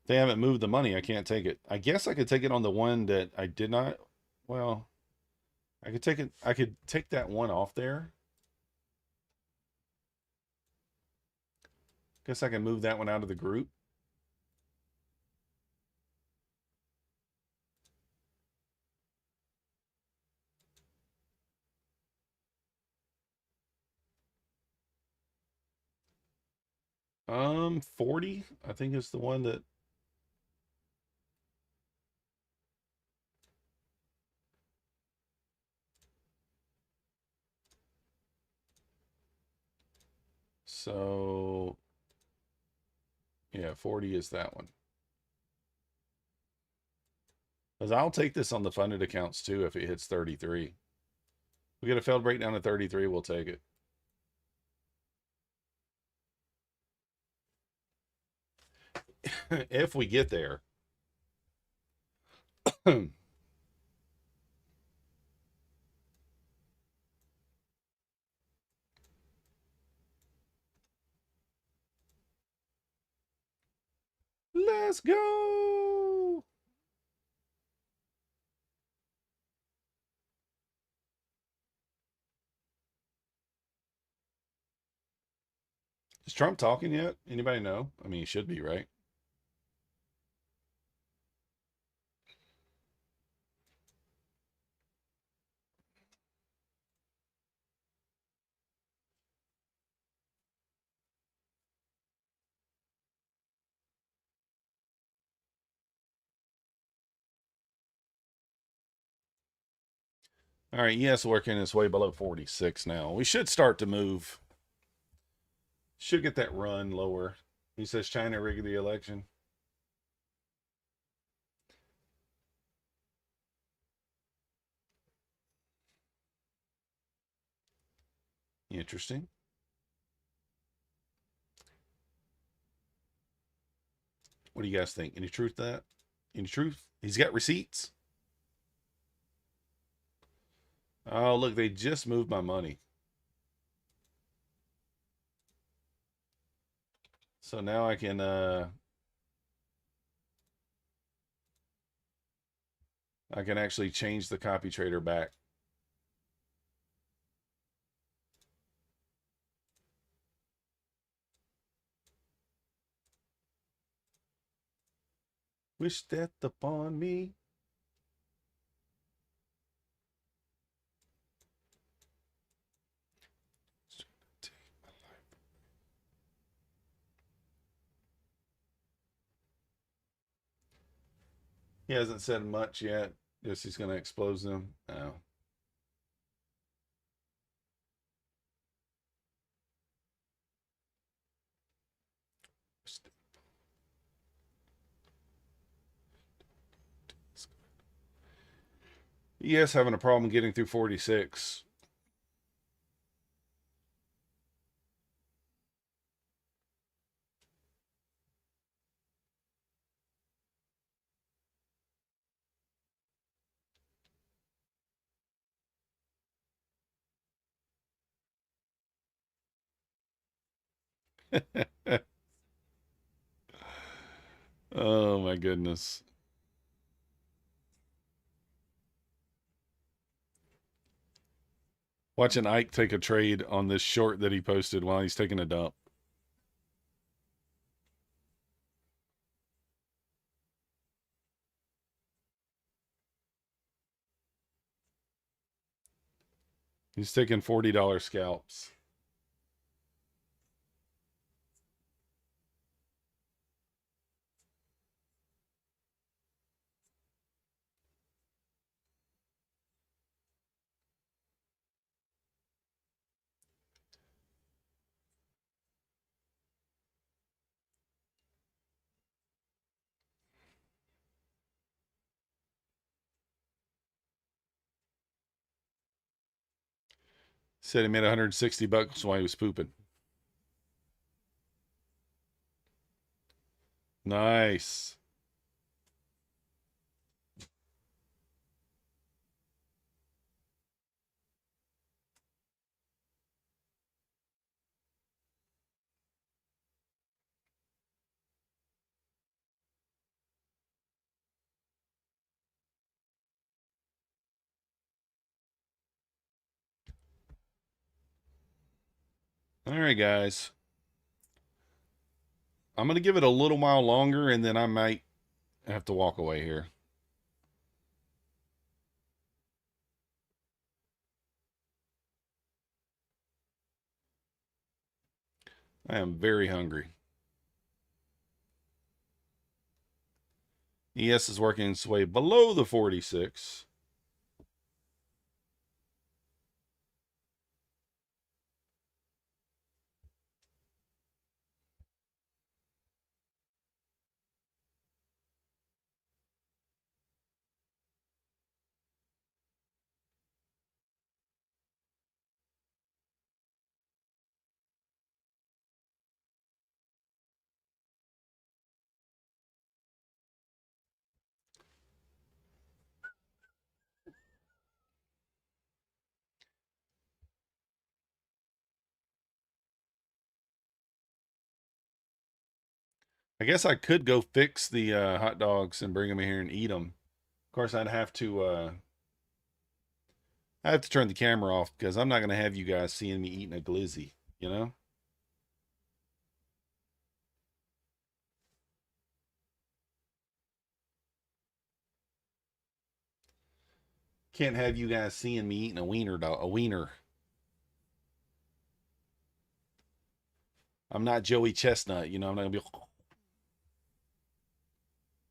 they haven't moved the money. I can't take it. I guess I could take it on the one that I did not. Well, I could take it. I could take that one off there. Guess I can move that one out of the group. Um, 40, I think is the one that. So, yeah, 40 is that one. Because I'll take this on the funded accounts too if it hits 33. We get a failed breakdown at 33, we'll take it. If we get there. Let's go. Is Trump talking yet? Anybody know? I mean, he should be, right? All right, yes, working its way below 46 now. We should start to move. Should get that run lower. He says China rigged the election. Interesting. What do you guys think? Any truth to that? Any truth? He's got receipts. Oh, look, they just moved my money. So now I can actually change the copy trader back. Wish death upon me. He hasn't said much yet. Just he's going to expose them. Oh. Yes, having a problem getting through 46. Oh my goodness. Watching Ike take a trade on this short that he posted while he's taking a dump. He's taking $40 scalps. Said he made $160 while he was pooping. Nice. All right, guys. I'm going to give it a little while longer, and then I might have to walk away here. I am very hungry. ES is working its way below the 46. I guess I could go fix the hot dogs and bring them in here and eat them. Of course, I have to turn the camera off because I'm not going to have you guys seeing me eating a glizzy, you know? Can't have you guys seeing me eating a wiener. I'm not Joey Chestnut, you know. I'm not going to be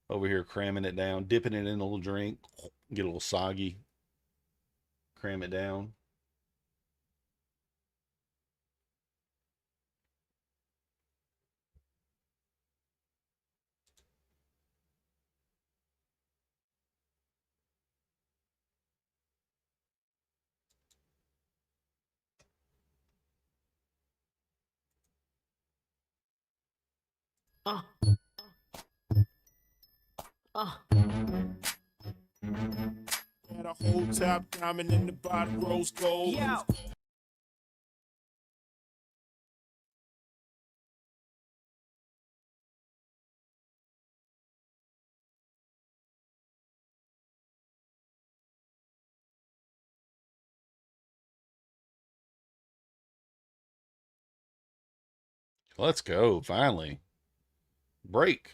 over here cramming it down, dipping it in a little drink, get a little soggy, cram it down. Had a whole top diamond in the bottom, rose gold. Yo. Let's go, finally. Break.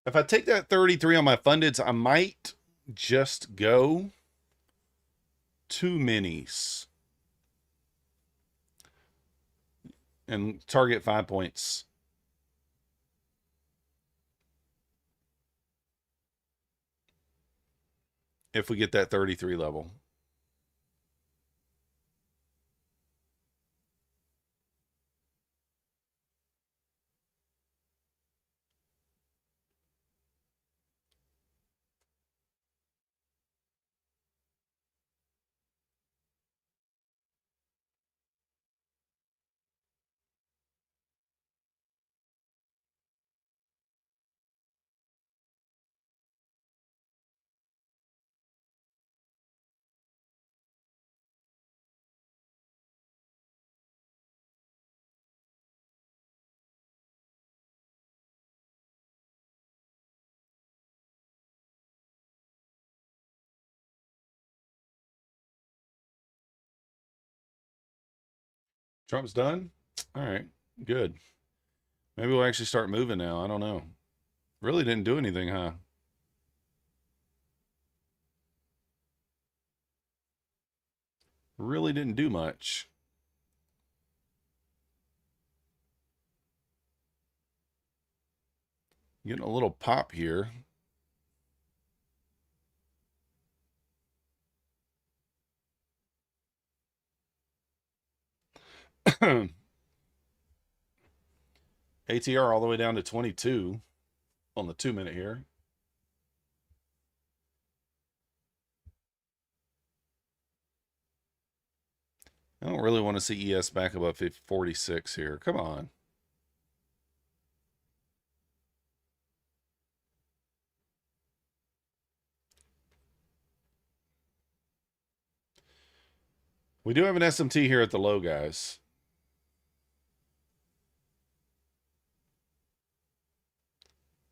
If I take that 33 on my fundeds, I might just go 2 minis and target 5 points. If we get that 33 level. Trump's done? All right, good. Maybe we'll actually start moving now. I don't know. Really didn't do anything, huh? Really didn't do much. Getting a little pop here. ATR all the way down to 22 on the 2 minute here. I don't really want to see ES back above 46 here. Come on. We do have an SMT here at the low, guys.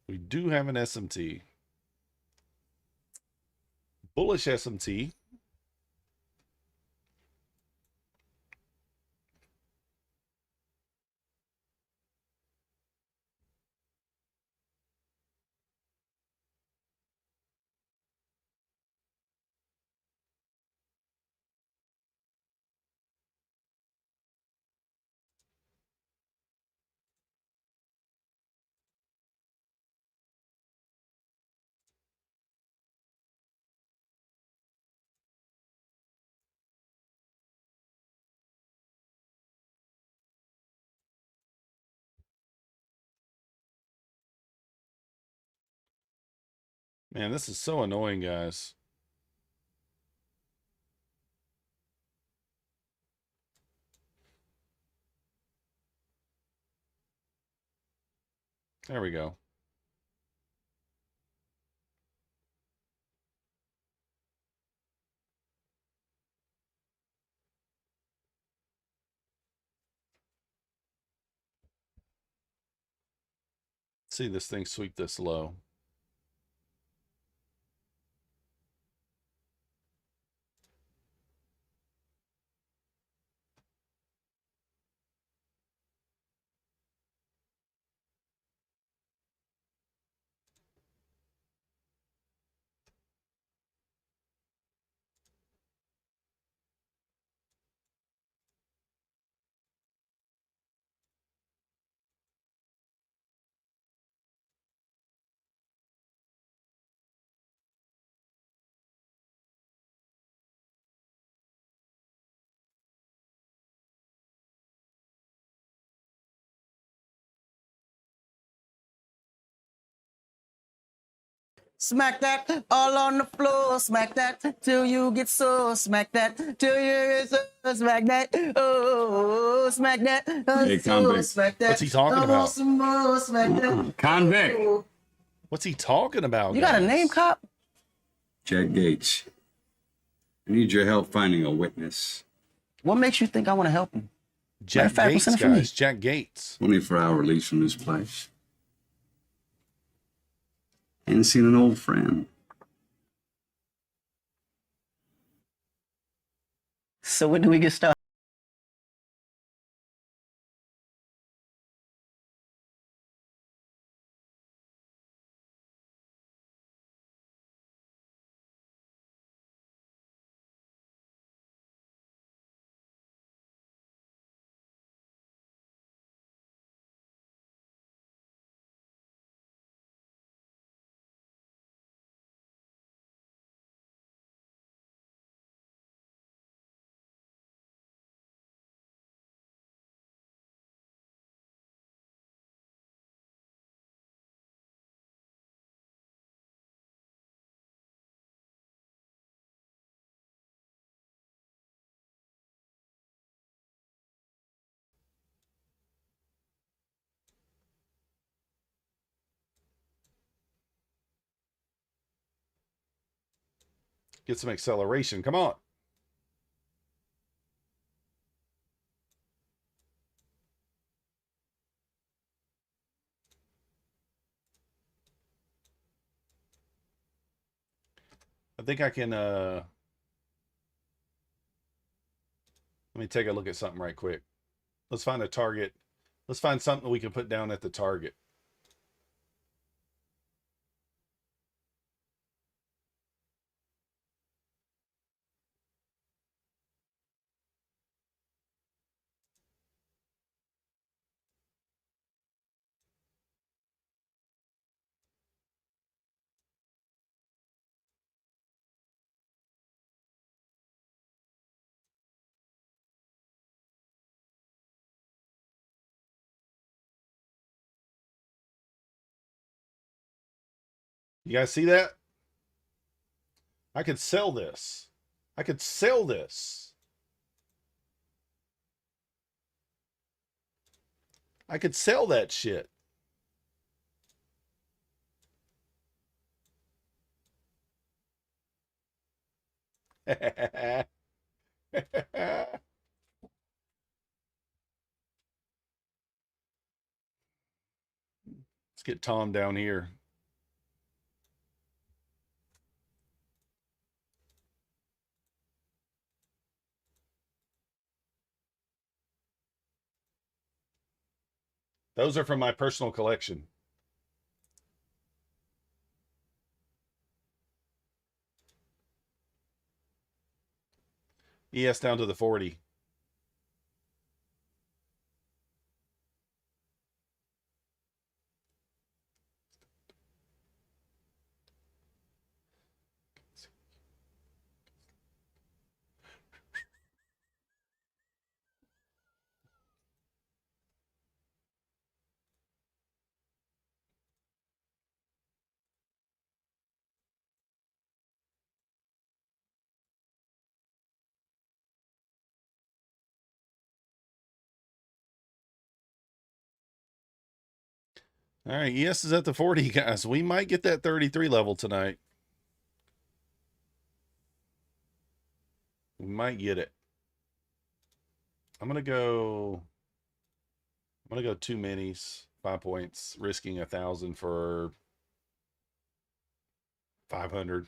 We do have an SMT. Bullish SMT. Man, this is so annoying, guys. There we go. See this thing sweep this low. Smack that all on the floor. Smack that till you get sore. Smack that till you get sore. Smack that. Oh, smack that. Hey, convict. Smack that. What's he talking I about? want some more. Smack that. Convict. What's he talking about? You got a guys? name, cop? Jack Gates. I need your help finding a witness. What makes you think I want to help him? Matter Jack of fact, Gates, what's in it for me? guys. Jack Gates. 24-hour release from this place. Ain't seen an old friend. So when do we get started? Get some acceleration. Come on. I think I can let me take a look at something right quick. Let's find a target. Let's find something we can put down at the target. You guys see that? I could sell this. I could sell this. I could sell that shit. Let's get Tom down here. Those are from my personal collection. ES down to the 40. All right, ES is at the 40, guys. We might get that 33 level tonight. We might get it. I'm gonna go 2 minis, 5 points, risking 1,000 for 500.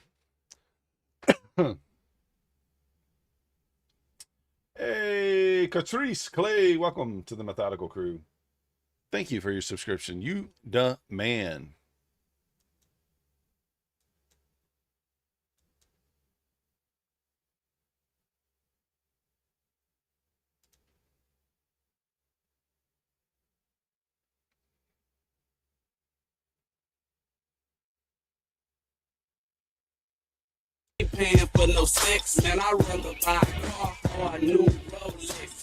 Hey, Catrice Clay, welcome to the Methodical Crew. Thank you for your subscription. You the man. Paying for no sex, man. I'd rather buy a car or a new Rolex.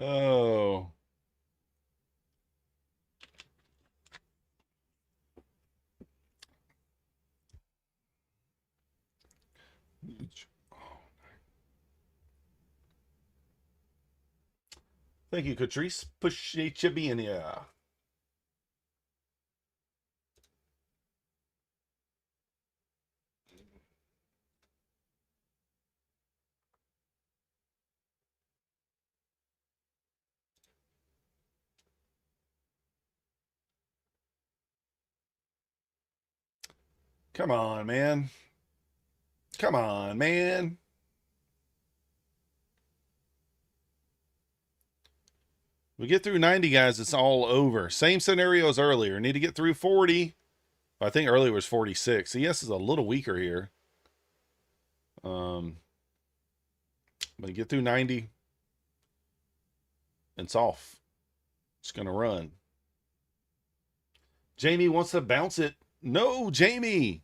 Oh. Thank you, Catrice. Push you being here. Come on, man. Come on, man. We get through 90, guys, it's all over. Same scenario as earlier. Need to get through 40. I think earlier was 46. ES is a little weaker here. But get through 90. It's off. It's going to run. Jamie wants to bounce it. No, Jamie.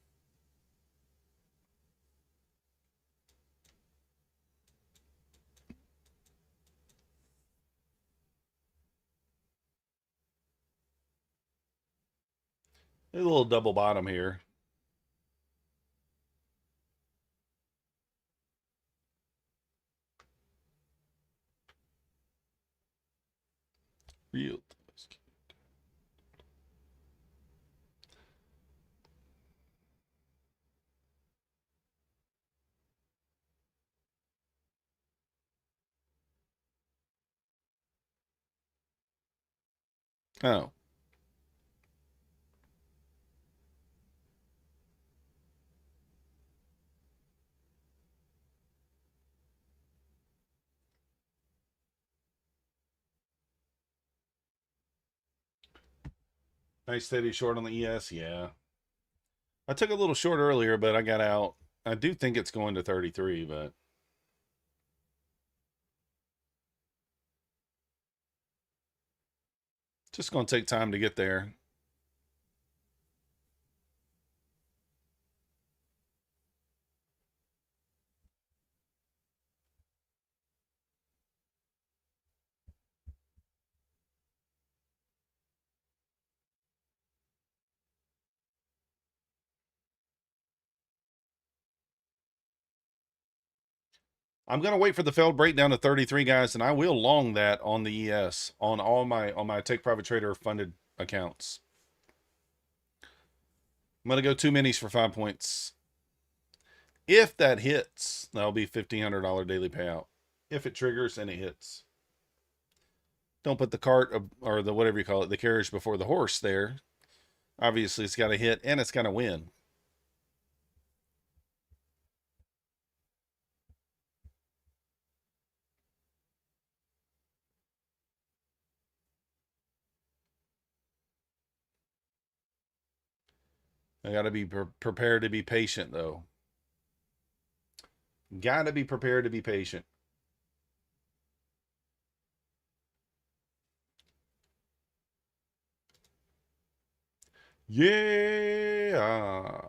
There's a little double bottom here. Real. Oh. Nice steady short on the ES. Yeah. I took a little short earlier, but I got out. I do think it's going to 33, but just going to take time to get there. I'm going to wait for the failed breakdown to 33, guys, and I will long that on the ES on all my Take Private Trader funded accounts. I'm going to go 2 minis for 5 points. If that hits, that'll be $1,500 daily payout. If it triggers and it hits. Don't put the cart or the whatever you call it, the carriage before the horse there. Obviously, it's got to hit and it's got to win. I got to be prepared to be patient, though. Got to be prepared to be patient. Yeah.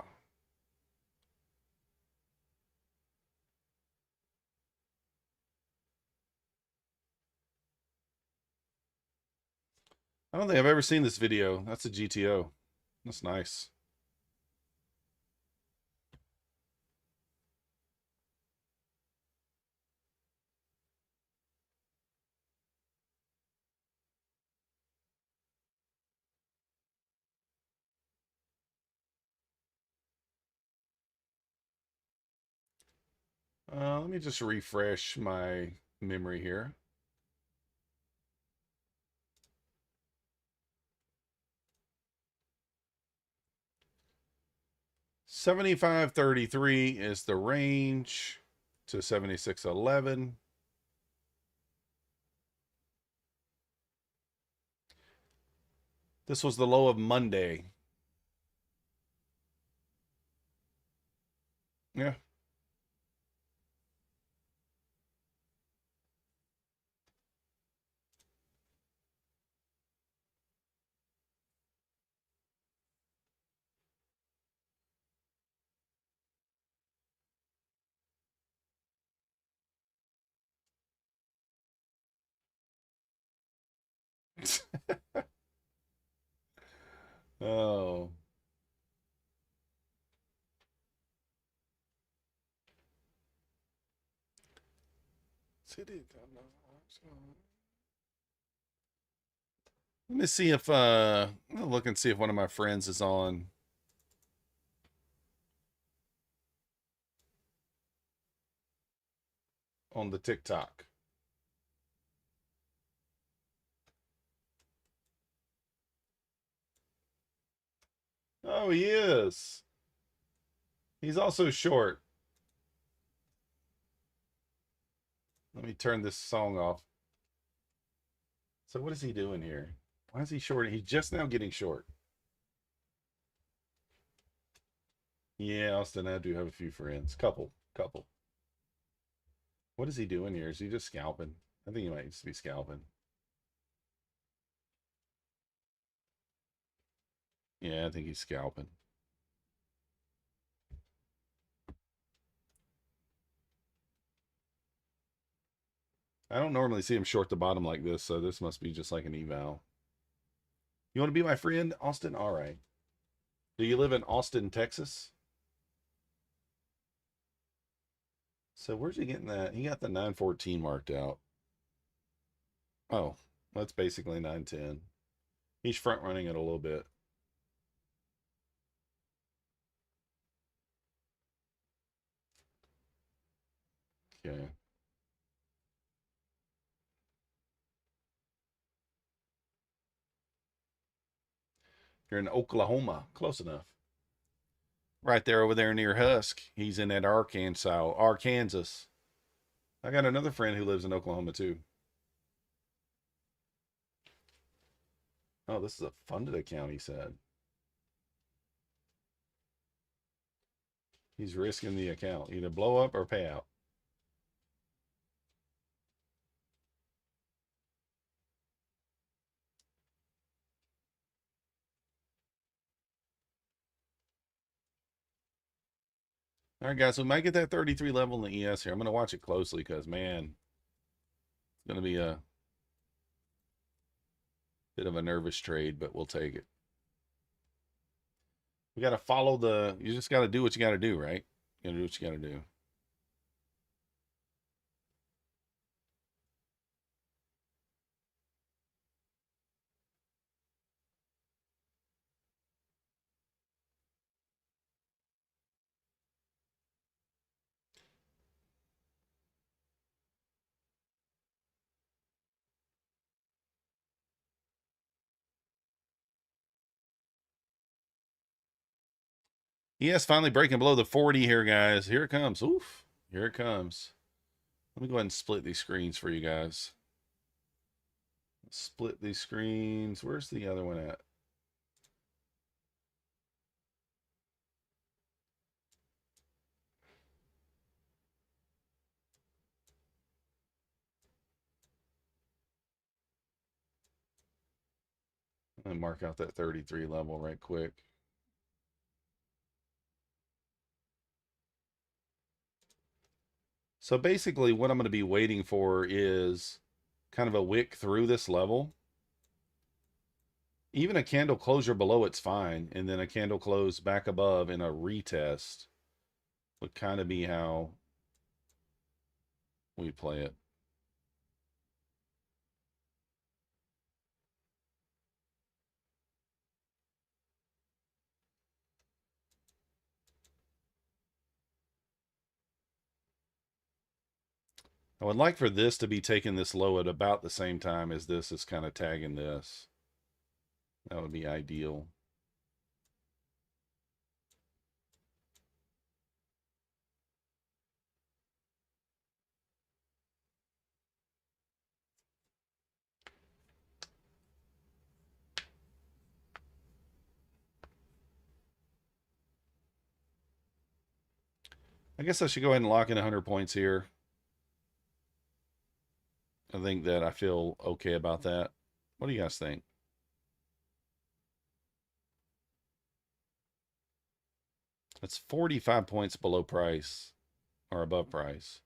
I don't think I've ever seen this video. That's a GTO. That's nice. Let me just refresh my memory here. $75.33 is the range to $76.11. This was the low of Monday. Yeah. Oh. Let me see if I'll look and see if one of my friends is on the TikTok. Oh, he is. He's also short. Let me turn this song off. So what is he doing here? Why is he short? He's just now getting short. Yeah, Austin, I do have a few friends. Couple. What is he doing here? Is he just scalping? I think he might just be scalping. Yeah, I think he's scalping. I don't normally see him short the bottom like this, so this must be just like an eval. You want to be my friend, Austin? All right. Do you live in Austin, Texas? So where's he getting that? He got the 914 marked out. Oh, that's basically 910. He's front running it a little bit. Okay. You're in Oklahoma. Close enough. Right there over there near Husk. He's in that Arkansas. I got another friend who lives in Oklahoma too. Oh, this is a funded account, he said. He's risking the account. Either blow up or pay out. All right, guys, we might get that 33 level in the ES here. I'm going to watch it closely because, man, it's going to be a bit of a nervous trade, but we'll take it. We got to follow you just got to do what you got to do, right? You got to do what you got to do. ES finally breaking below the 40 here, guys. Here it comes. Oof. Here it comes. Let me go ahead and split these screens for you guys. Split these screens. Where's the other one at? I'm going to mark out that 33 level right quick. So basically what I'm going to be waiting for is kind of a wick through this level. Even a candle closure below it's fine, and then a candle close back above in a retest would kind of be how we play it. I would like for this to be taking this low at about the same time as this is kind of tagging this. That would be ideal. I guess I should go ahead and lock in 100 points here. I think that I feel okay about that. What do you guys think? That's 45 points below price or above price.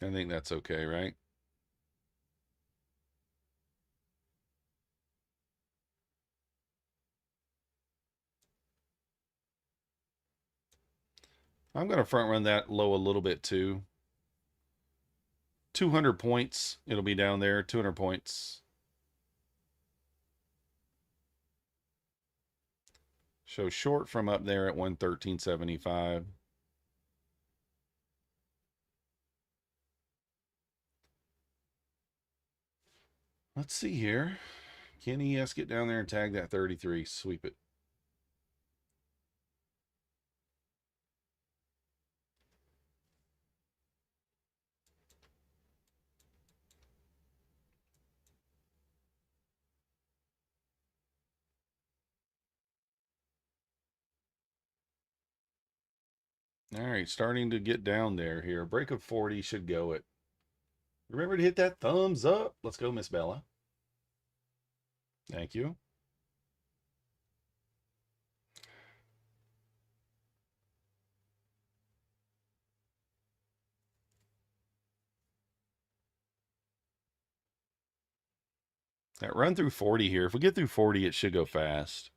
I think that's okay, right? I'm going to front run that low a little bit too. 200 points. It'll be down there. 200 points. Show short from up there at 113.75. Let's see here. Can ES get down there and tag that 33? Sweep it. All right, starting to get down there here. Break of 40 should go it. Remember to hit that thumbs up. Let's go, Miss Bella. Thank you. That run through 40 here. If we get through 40, it should go fast.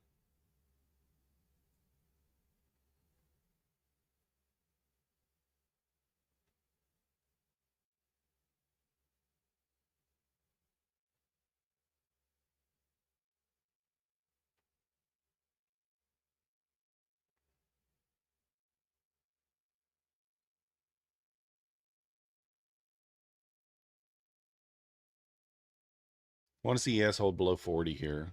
Want to see ES hold below 40 here.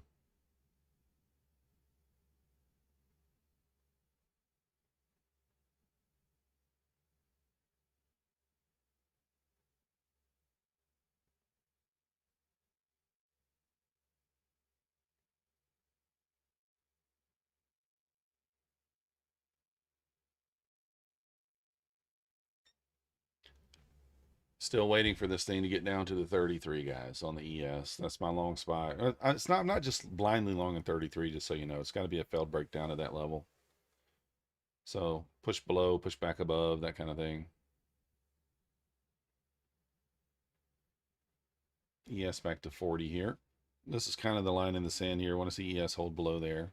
Still waiting for this thing to get down to the 33, guys, on the ES. That's my long spot. It's not, I'm not just blindly long in 33, just so you know. It's got to be a failed breakdown at that level. So push below, push back above, that kind of thing. ES back to 40 here. This is kind of the line in the sand here. I want to see ES hold below there.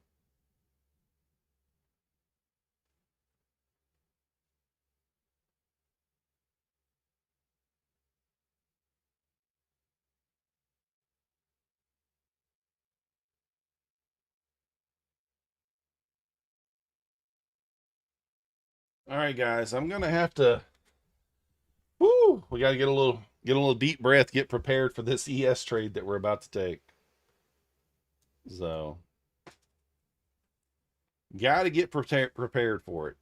All right, guys, I'm gonna have to. Woo! We got to get a little deep breath, get prepared for this ES trade that we're about to take. So, got to get prepared for it.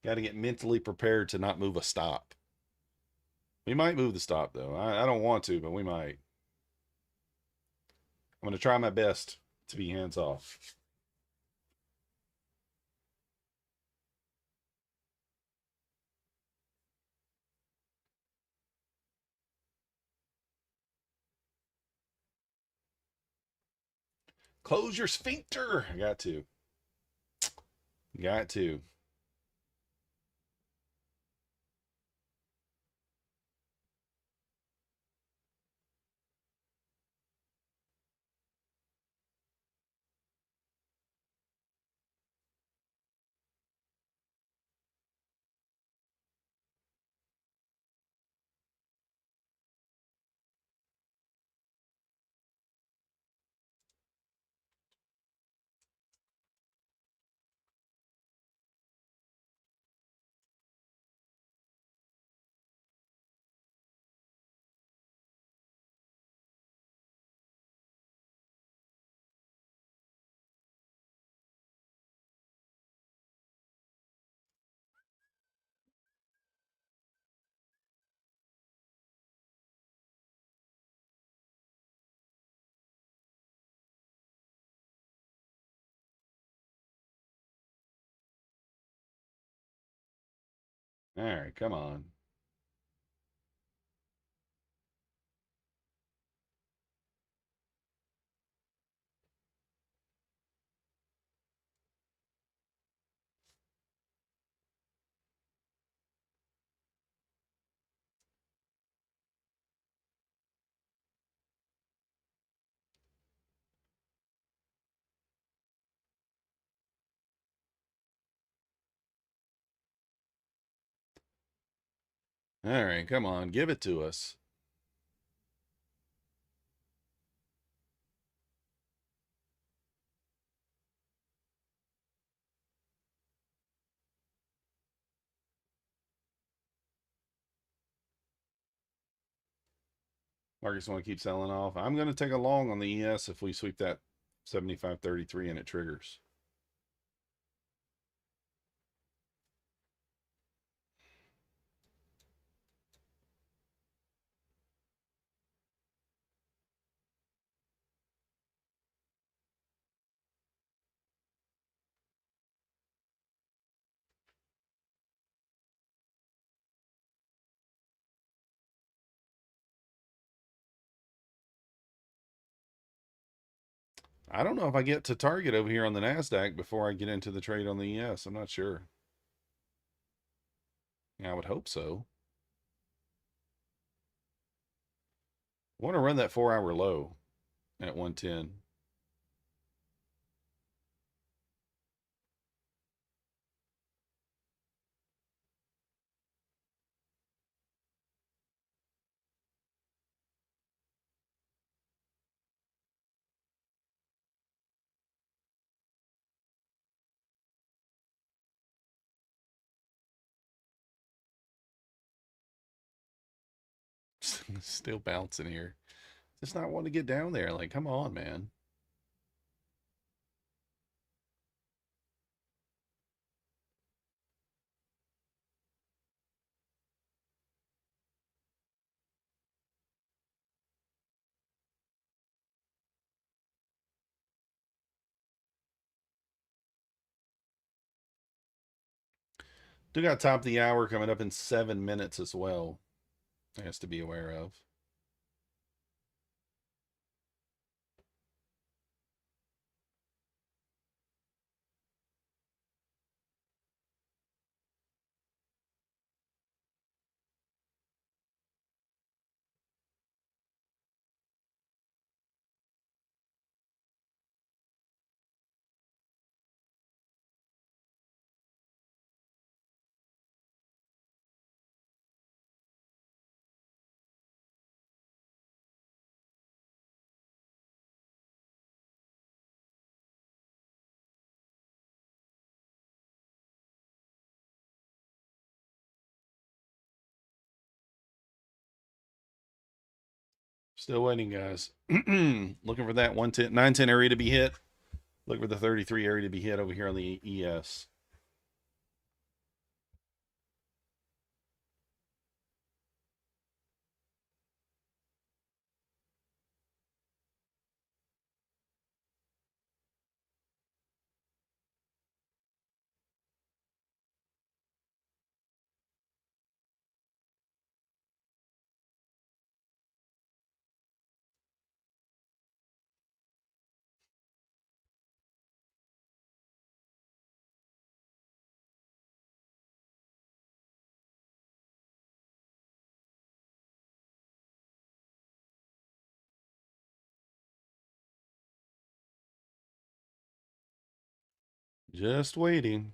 Got to get mentally prepared to not move a stop. We might move the stop though. I don't want to, but we might. I'm gonna try my best to be hands off. Close your sphincter. I got to. Got to. All right, come on. All right, come on, give it to us. Marcus want to keep selling off. I'm going to take a long on the ES if we sweep that 75.33 and it triggers. I don't know if I get to target over here on the Nasdaq before I get into the trade on the ES. I'm not sure. Yeah, I would hope so. I want to run that 4-hour low at 110. Still bouncing here. Just not wanting to get down there. Like, come on, man. Do got top of the hour coming up in 7 minutes as well. Has to be aware of. Still waiting, guys. Looking for that 110, 910 area to be hit. Look for the 33 area to be hit over here on the ES. Just waiting.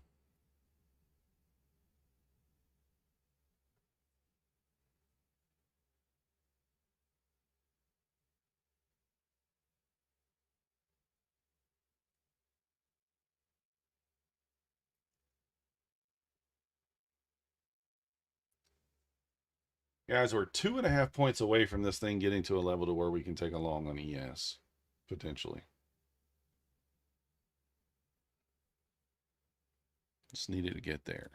Guys, we're 2.5 points away from this thing getting to a level to where we can take a long on ES, potentially. Just needed to get there.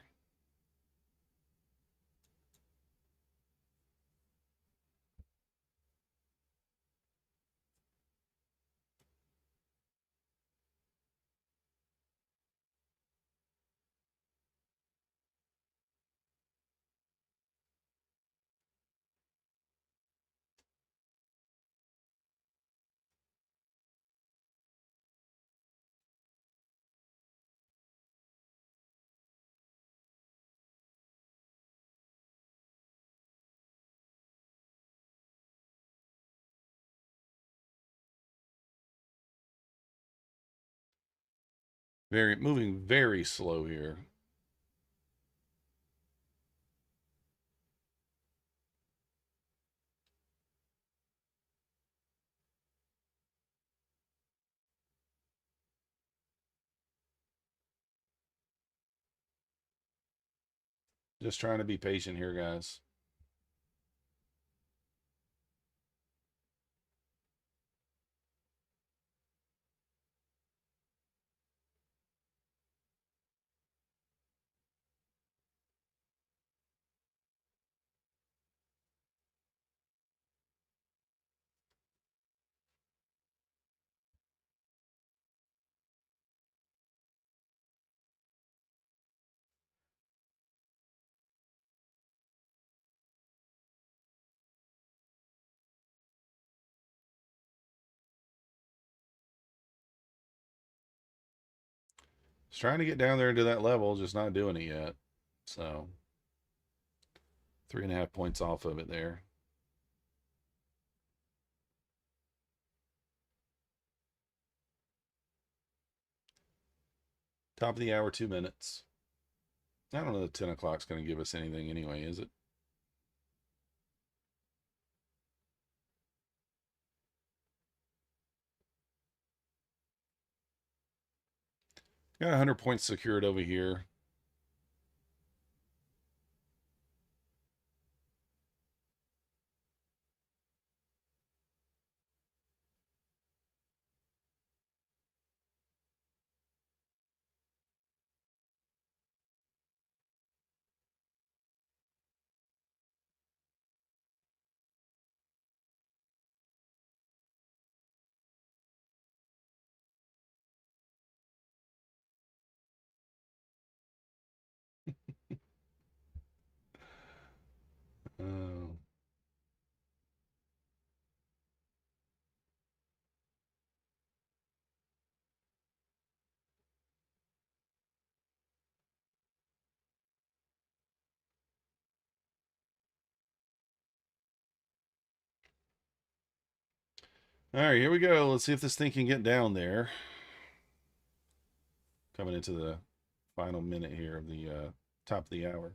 Moving very slow here. Just trying to be patient here, guys. Just trying to get down there into that level, just not doing it yet. So 3.5 points off of it there. Top of the hour, 2 minutes. I don't know that 10 o'clock's going to give us anything anyway, is it? Got 100 points secured over here. Oh. All right, here we go. Let's see if this thing can get down there. Coming into the final minute here of the top of the hour.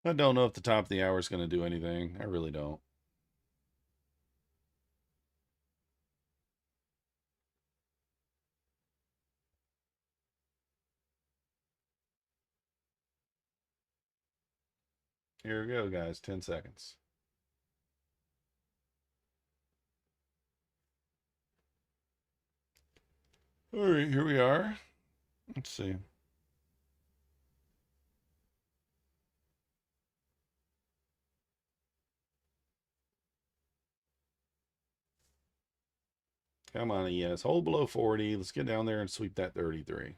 I don't know if the top of the hour is going to do anything. I really don't. Here we go, guys. 10 seconds. All right, here we are. Let's see. Come on, yes. Hold below 40. Let's get down there and sweep that 33.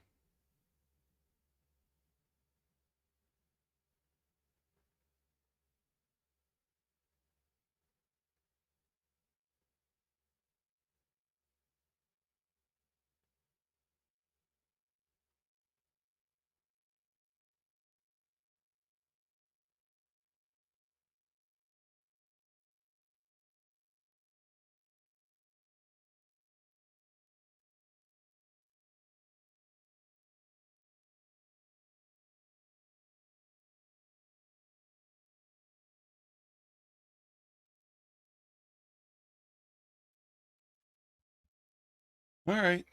All right.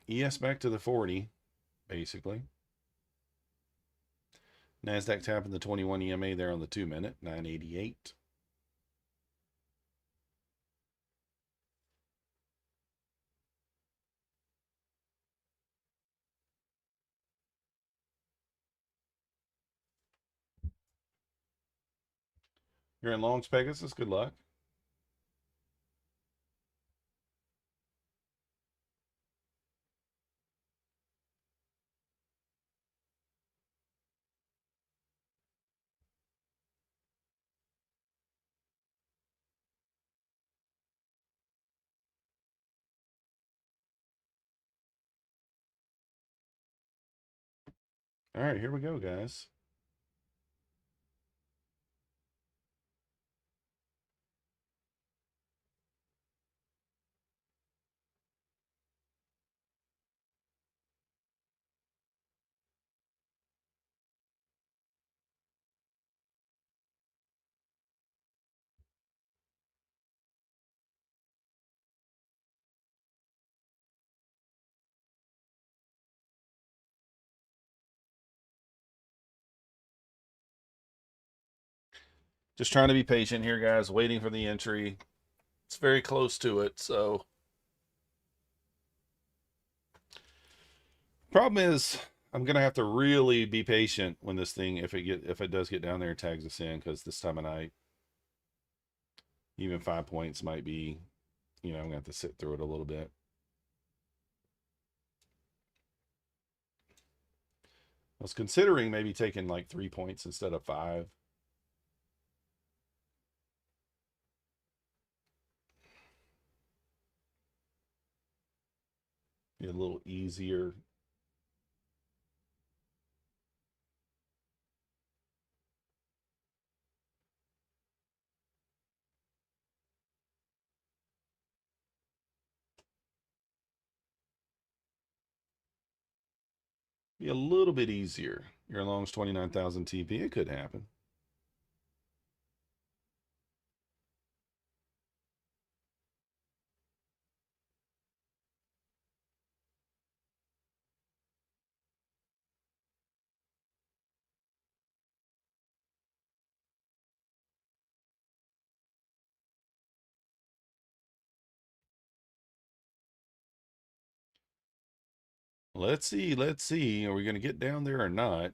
ES back to the 40, basically. Nasdaq tapping the 21 EMA there on the 2 minute, 988. You're in longs, Pegasus. Good luck. All right, here we go, guys. Just trying to be patient here, guys. Waiting for the entry. It's very close to it, so. Problem is, I'm gonna have to really be patient when this thing, if it does get down there and tags us in, because this time of night, even 5 points might be, I'm gonna have to sit through it a little bit. I was considering maybe taking like 3 points instead of 5. Be a little easier. Be a little bit easier. Your long's 29,000 TP. It could happen. Let's see. Let's see. Are we going to get down there or not?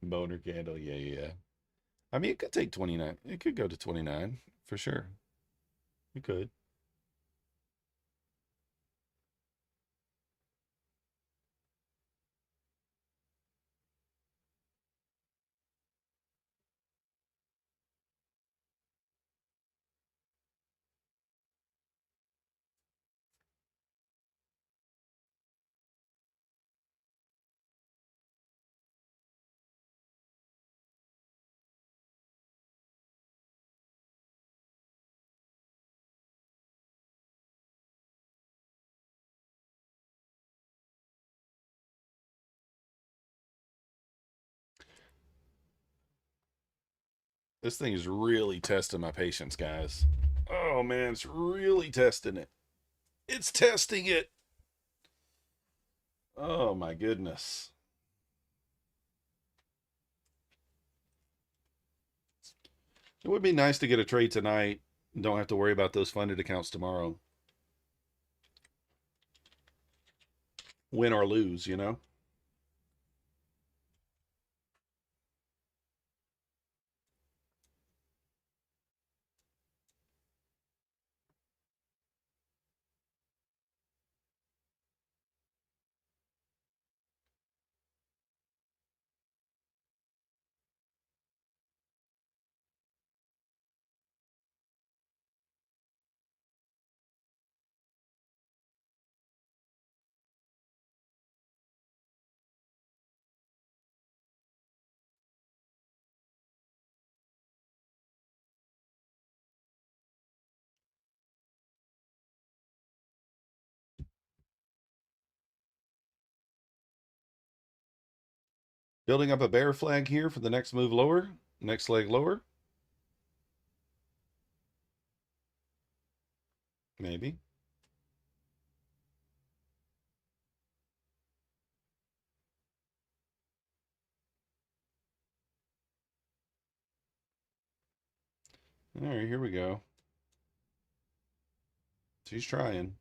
Boner candle. Yeah, yeah. I mean, it could take 29. It could go to 29 for sure. It could. This thing is really testing my patience, guys. Oh, man, it's really testing it. It's testing it. Oh, my goodness. It would be nice to get a trade tonight and don't have to worry about those funded accounts tomorrow. Win or lose, Building up a bear flag here for the next move lower, next leg lower. Maybe. All right, here we go. She's trying.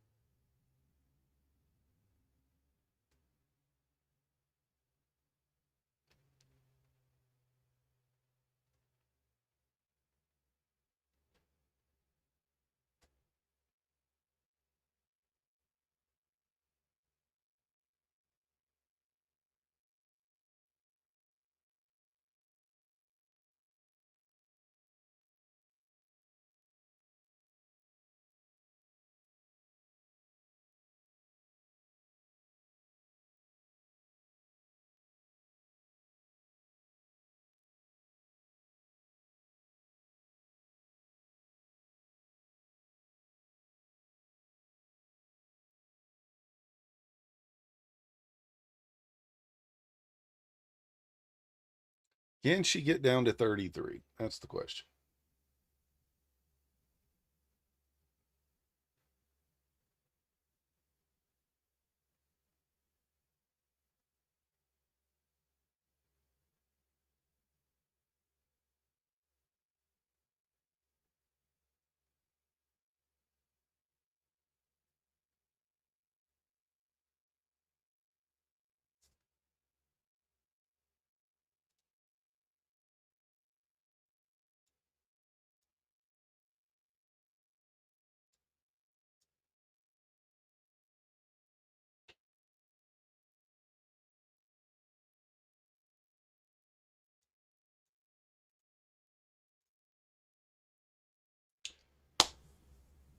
Can she get down to 33? That's the question.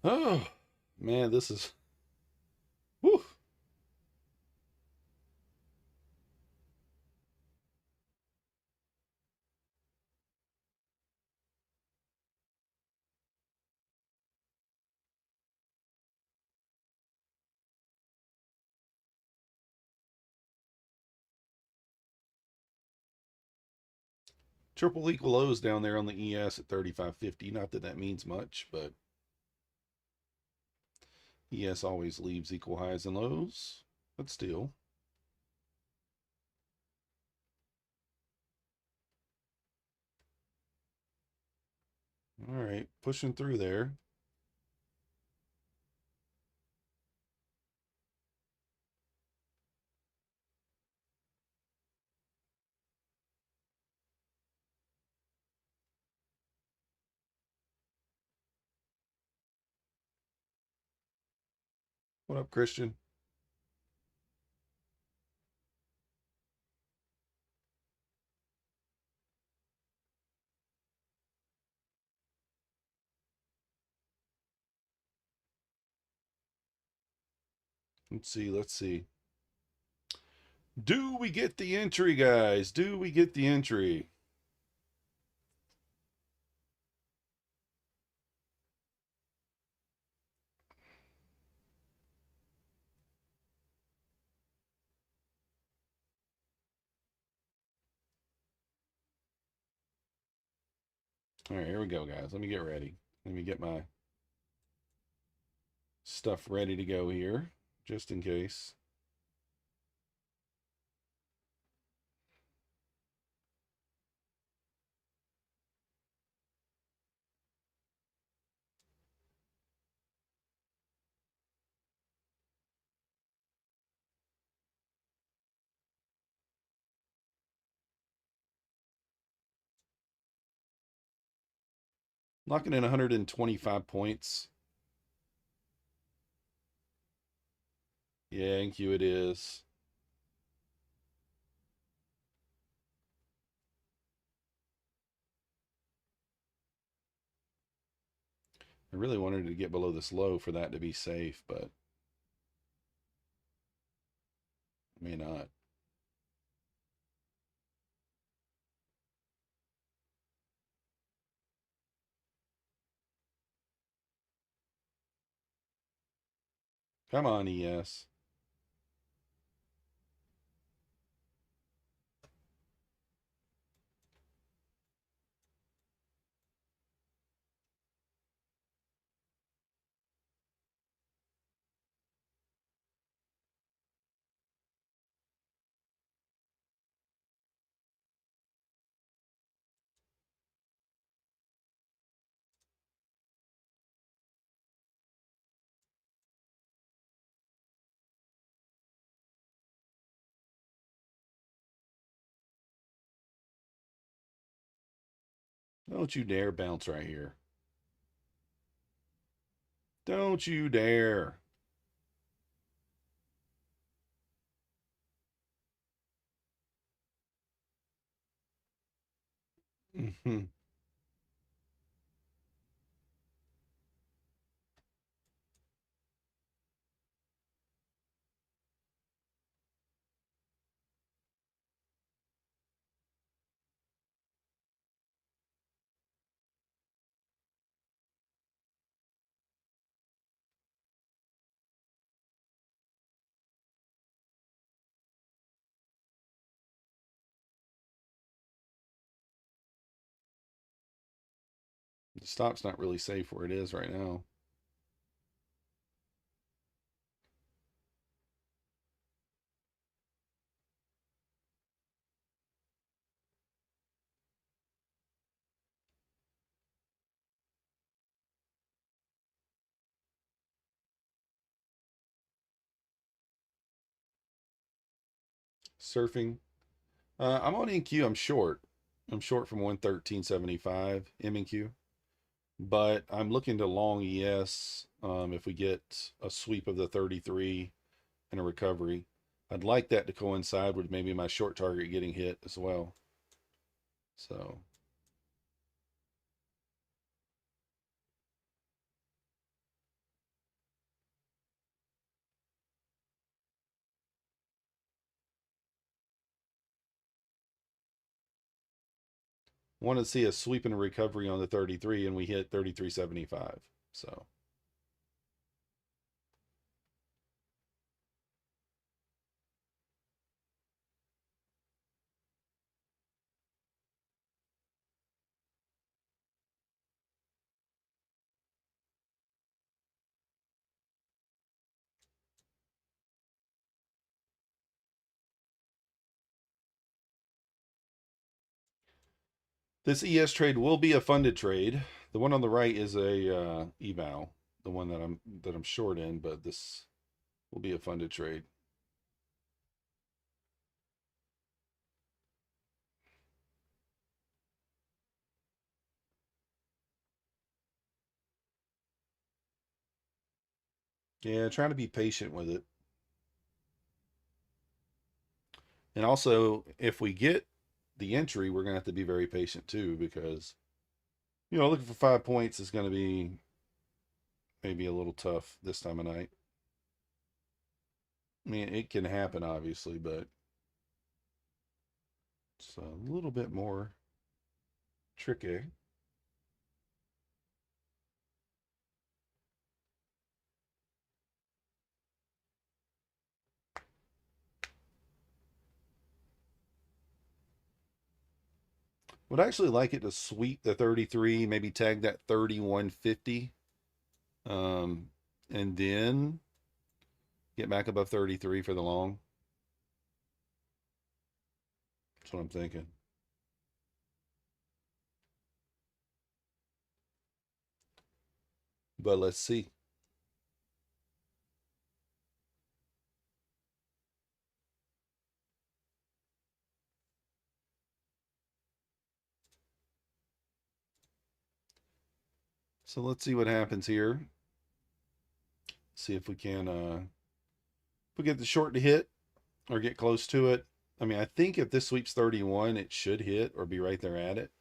Oh, man, this is... Whew. Triple equal O's down there on the ES at 35.50. Not that that means much, but ES always leaves equal highs and lows, but still. All right, pushing through there. What up, Christian? Let's see, let's see. Do we get the entry, guys? Do we get the entry? All right, here we go, guys. Let me get ready. Let me get my stuff ready to go here, just in case. Locking in 125 points. Yeah, thank you, it is. I really wanted to get below this low for that to be safe, but I may not. Come on, ES. Don't you dare bounce right here. Don't you dare. Mhm. The stop's not really safe where it is right now. Surfing. I'm on NQ. I'm short. I'm short from 113.75 M&Q, but I'm looking to long ES if we get a sweep of the 33 and a recovery. I'd like that to coincide with maybe my short target getting hit as well. So want to see a sweep and a recovery on the 33, and we hit 33.75. So this ES trade will be a funded trade. The one on the right is a eval, the one that I'm short in, but this will be a funded trade. Yeah, trying to be patient with it. And also, if we get the entry, we're going to have to be very patient too, because, you know, looking for 5 points is going to be maybe a little tough this time of night. I mean, it can happen, obviously, but it's a little bit more tricky. Would actually like it to sweep the 33, maybe tag that 31.50, and then get back above 33 for the long. That's what I'm thinking. But let's see. So let's see what happens here. See if we can if we get the short to hit or get close to it. I mean, I think if this sweeps 31, it should hit or be right there at it.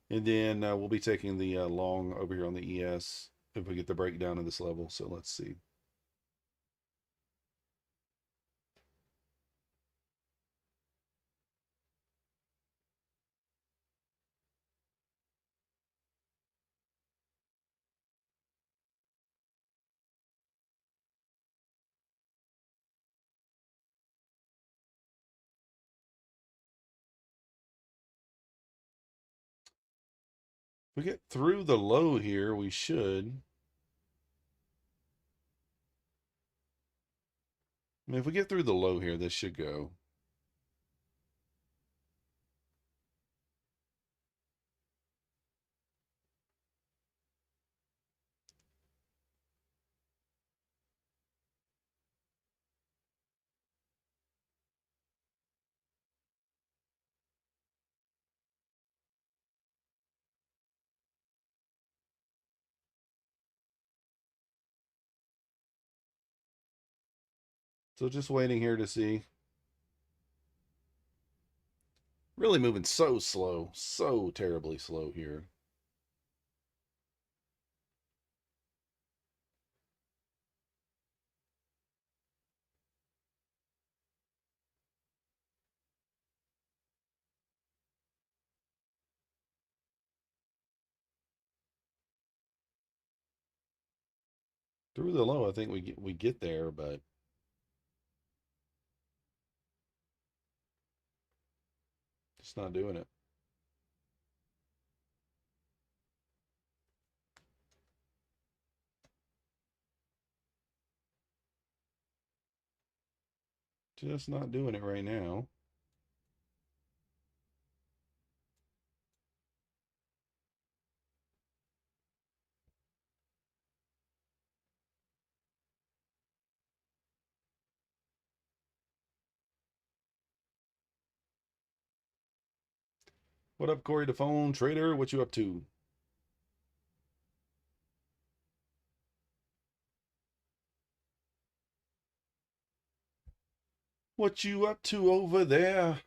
And then we'll be taking the long over here on the ES if we get the breakdown of this level. So let's see. If we get through the low here, we should. I mean, if we get through the low here, this should go. So just waiting here to see. Really moving so slow, so terribly slow here. Through the low, I think we get there, but just not doing it. Just not doing it right now. What up, Corey the phone trader? What you up to? What you up to over there?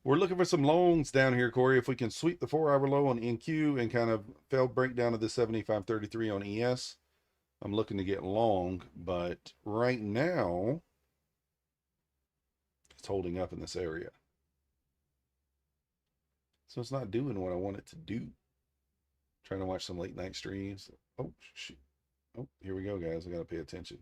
We're looking for some longs down here, Corey. If we can sweep the 4-hour low on NQ and kind of failed breakdown of the 75.33 on ES, I'm looking to get long. But right now, it's holding up in this area. So it's not doing what I want it to do. Trying to watch some late night streams. Oh, shoot. Oh, here we go, guys. I got to pay attention.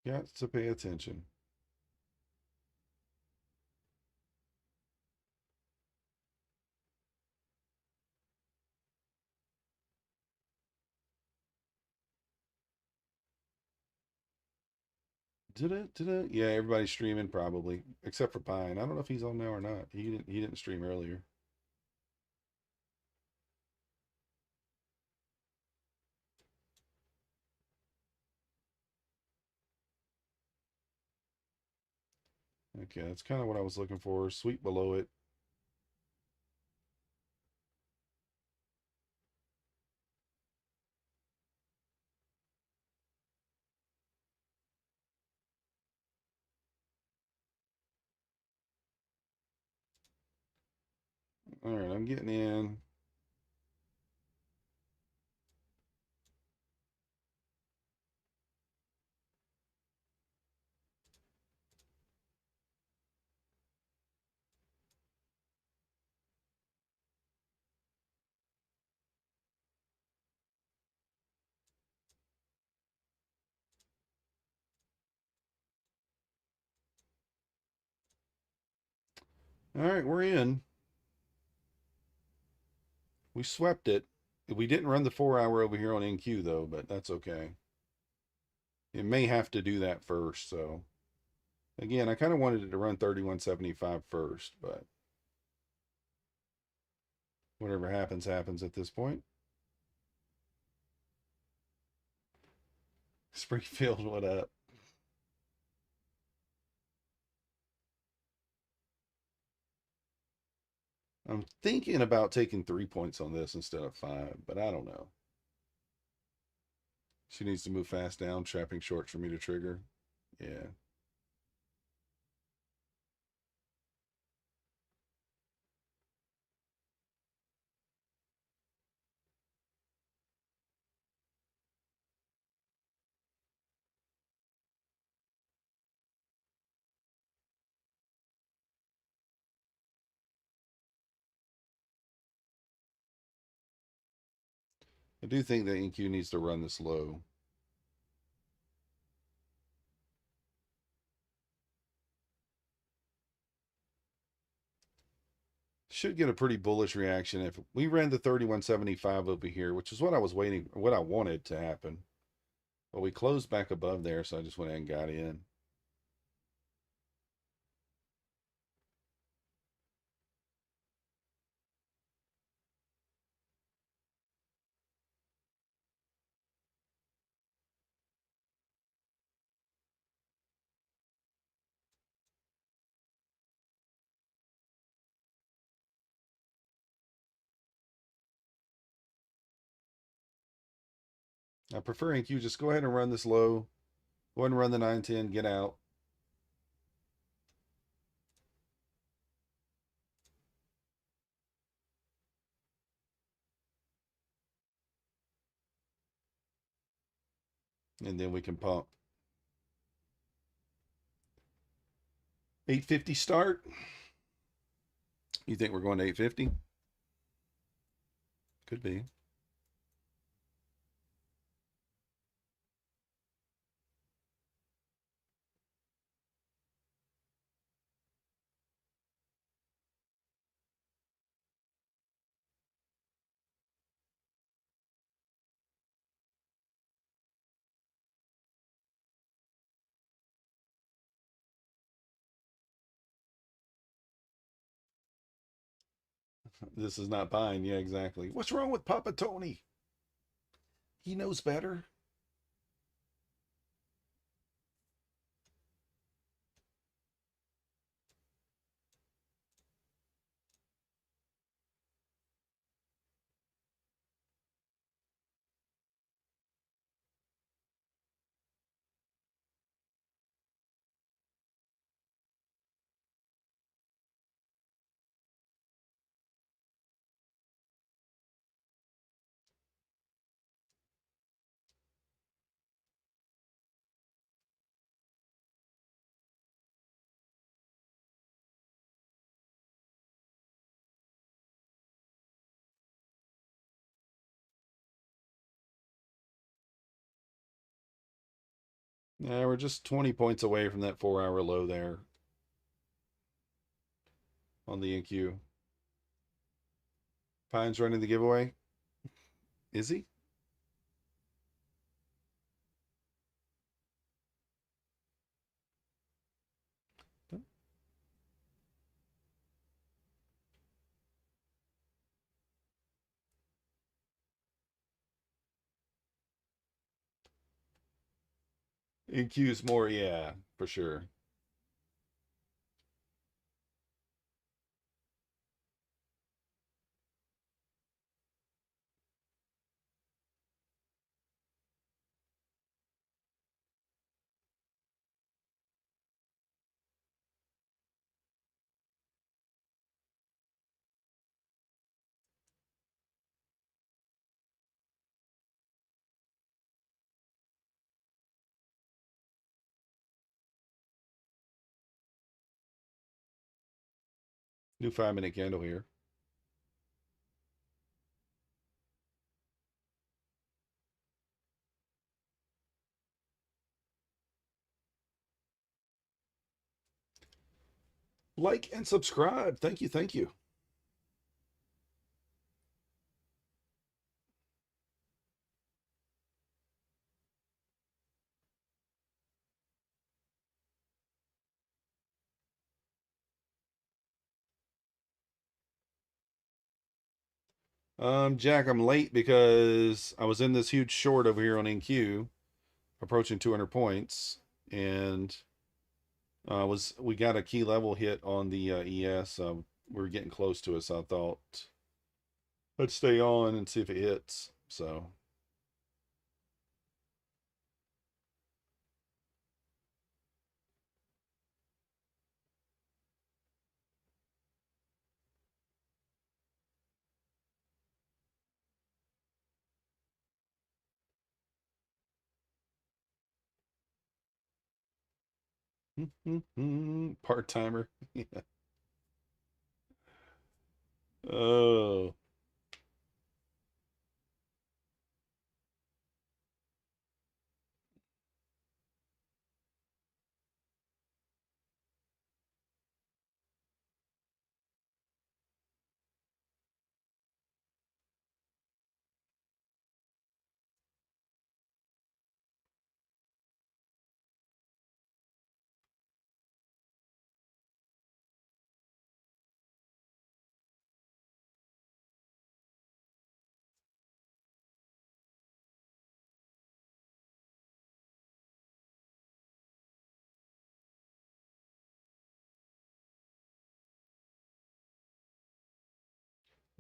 Got to pay attention. Yeah, everybody's streaming probably, except for Pine. I don't know if he's on now or not. He didn't stream earlier. Okay, that's kind of what I was looking for. Sweep below it. All right, I'm getting in. All right, we're in. We swept it. We didn't run the 4-hour over here on NQ though, but that's okay. It may have to do that first. So again, I kind of wanted it to run 31.75 first, but whatever happens, happens at this point. Springfield, what up? I'm thinking about taking 3 points on this instead of 5, but I don't know. She needs to move fast down, trapping short for me to trigger. Yeah. I do think that NQ needs to run this low. Should get a pretty bullish reaction if we ran the 31.75 over here, which is what I was waiting, what I wanted to happen. But we closed back above there, so I just went ahead and got in. I prefer NQ. Just go ahead and run this low. Go ahead and run the 910, get out. And then we can pump. 850 start. You think we're going to 850? Could be. This is not buying. Yeah, exactly. What's wrong with Papa Tony? He knows better. Yeah, we're just 20 points away from that 4-hour low there on the NQ. Pine's running the giveaway. Is he? NQ's more, yeah, for sure. New 5-minute candle here. Like and subscribe. Thank you. Thank you. Jack, I'm late because I was in this huge short over here on NQ, approaching 200 points, and we got a key level hit on the ES. We were getting close to it, so I thought let's stay on and see if it hits. So part timer. Yeah. Oh.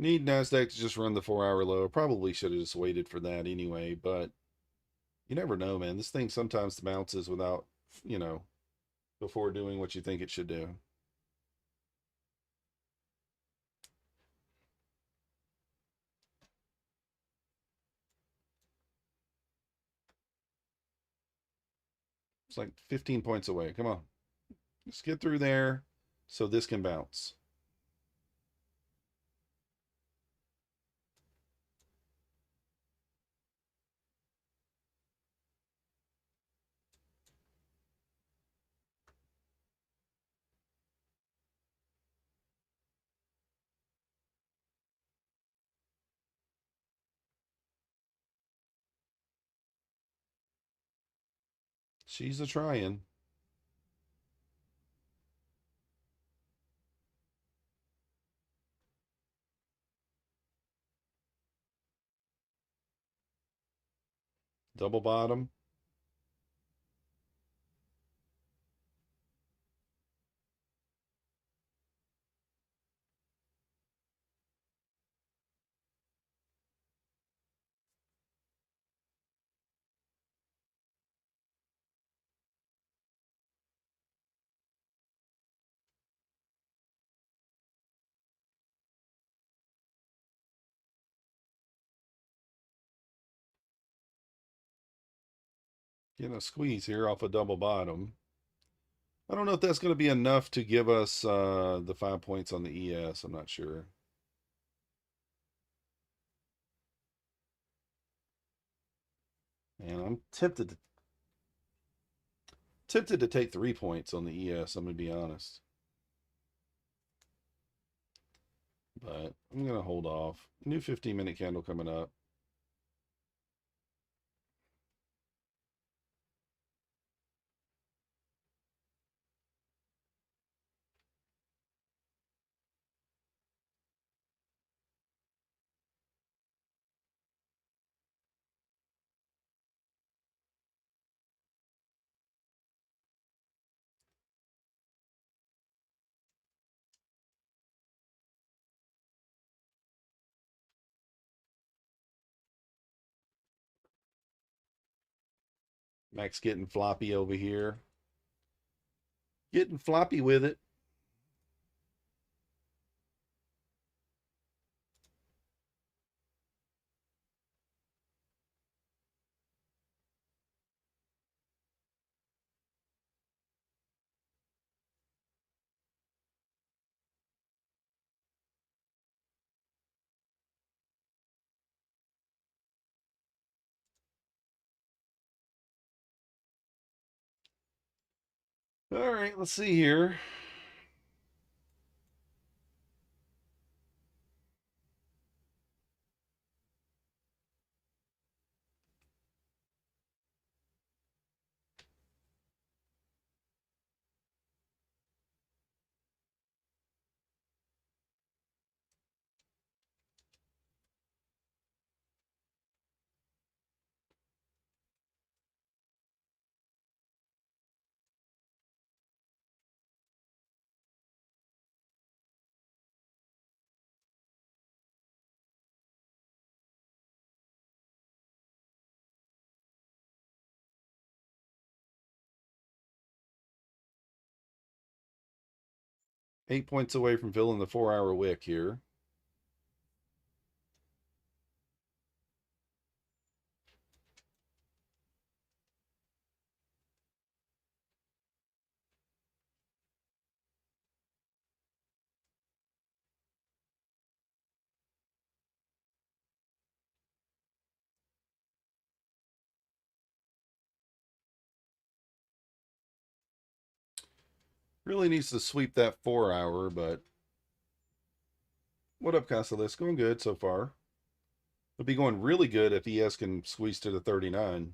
Need Nasdaq to just run the 4-hour low. Probably should have just waited for that anyway, but you never know, man. This thing sometimes bounces without, you know, before doing what you think it should do. It's like 15 points away. Come on. Let's get through there so this can bounce. She's a trying. Double bottom. Getting a squeeze here off a double bottom. I don't know if that's going to be enough to give us the 5 points on the ES. I'm not sure. And I'm tempted to take 3 points on the ES. I'm going to be honest. But I'm going to hold off. New 15-minute candle coming up. Max getting floppy over here. Getting floppy with it. All right, let's see here. Eight points away from filling the 4-hour wick here. Really needs to sweep that 4-hour, but what up, Casalis? Going good so far. It'll be going really good if ES can squeeze to the 39.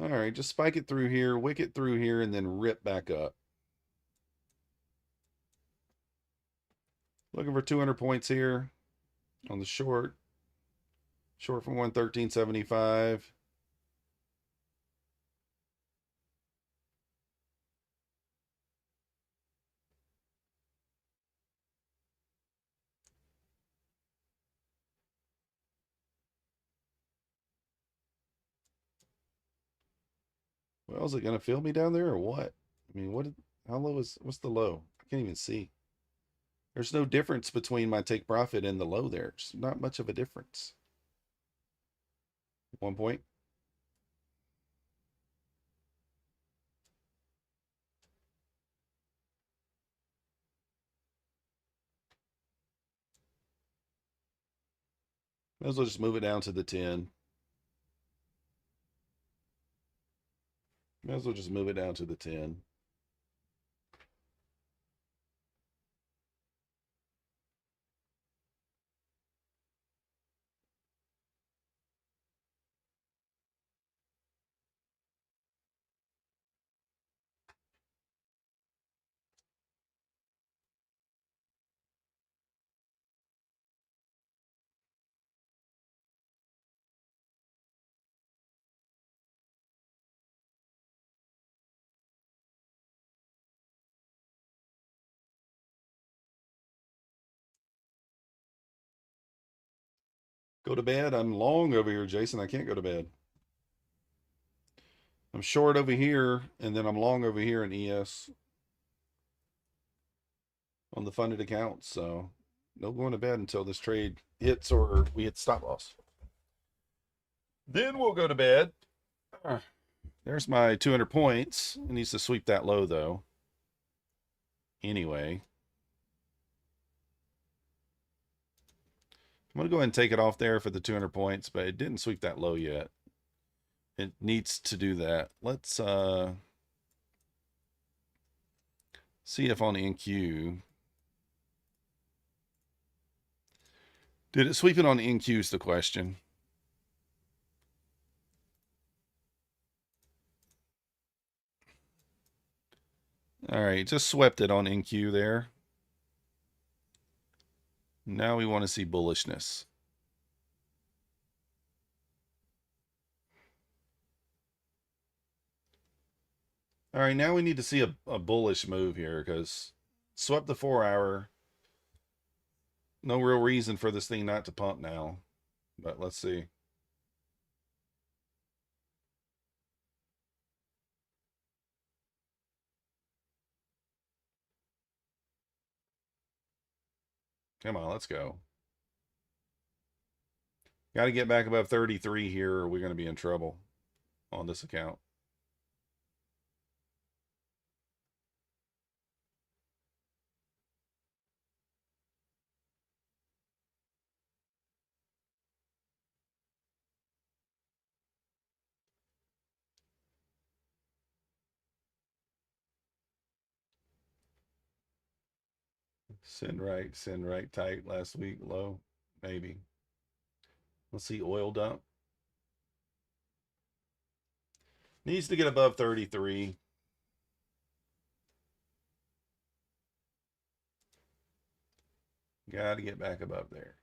All right, just spike it through here, wick it through here, and then rip back up. Looking for 200 points here on the short. Short from 113.75. Well, is it going to fill me down there or what? I mean, how low what's the low? I can't even see. There's no difference between my take profit and the low there. It's not much of a difference. 1 point. Might as well just move it down to the 10. Might as well just move it down to the 10. Go to bed. I'm long over here, Jason. I can't go to bed. I'm short over here, and then I'm long over here in ES on the funded accounts. So no going to bed until this trade hits or we hit stop loss. Then we'll go to bed. There's my 200 points. It needs to sweep that low, though. Anyway. I'm going to go ahead and take it off there for the 200 points, but it didn't sweep that low yet. It needs to do that. Let's see if on NQ. Did it sweep it on NQ is the question. All right, just swept it on NQ there. Now we want to see bullishness. All right, now we need to see a bullish move here because swept the 4-hour. No real reason for this thing not to pump now, but let's see. Come on, let's go. Got to get back above 33 here or we're going to be in trouble on this account. Send right tight last week, low, maybe. Let's see, oil dump. Needs to get above 33. Got to get back above there.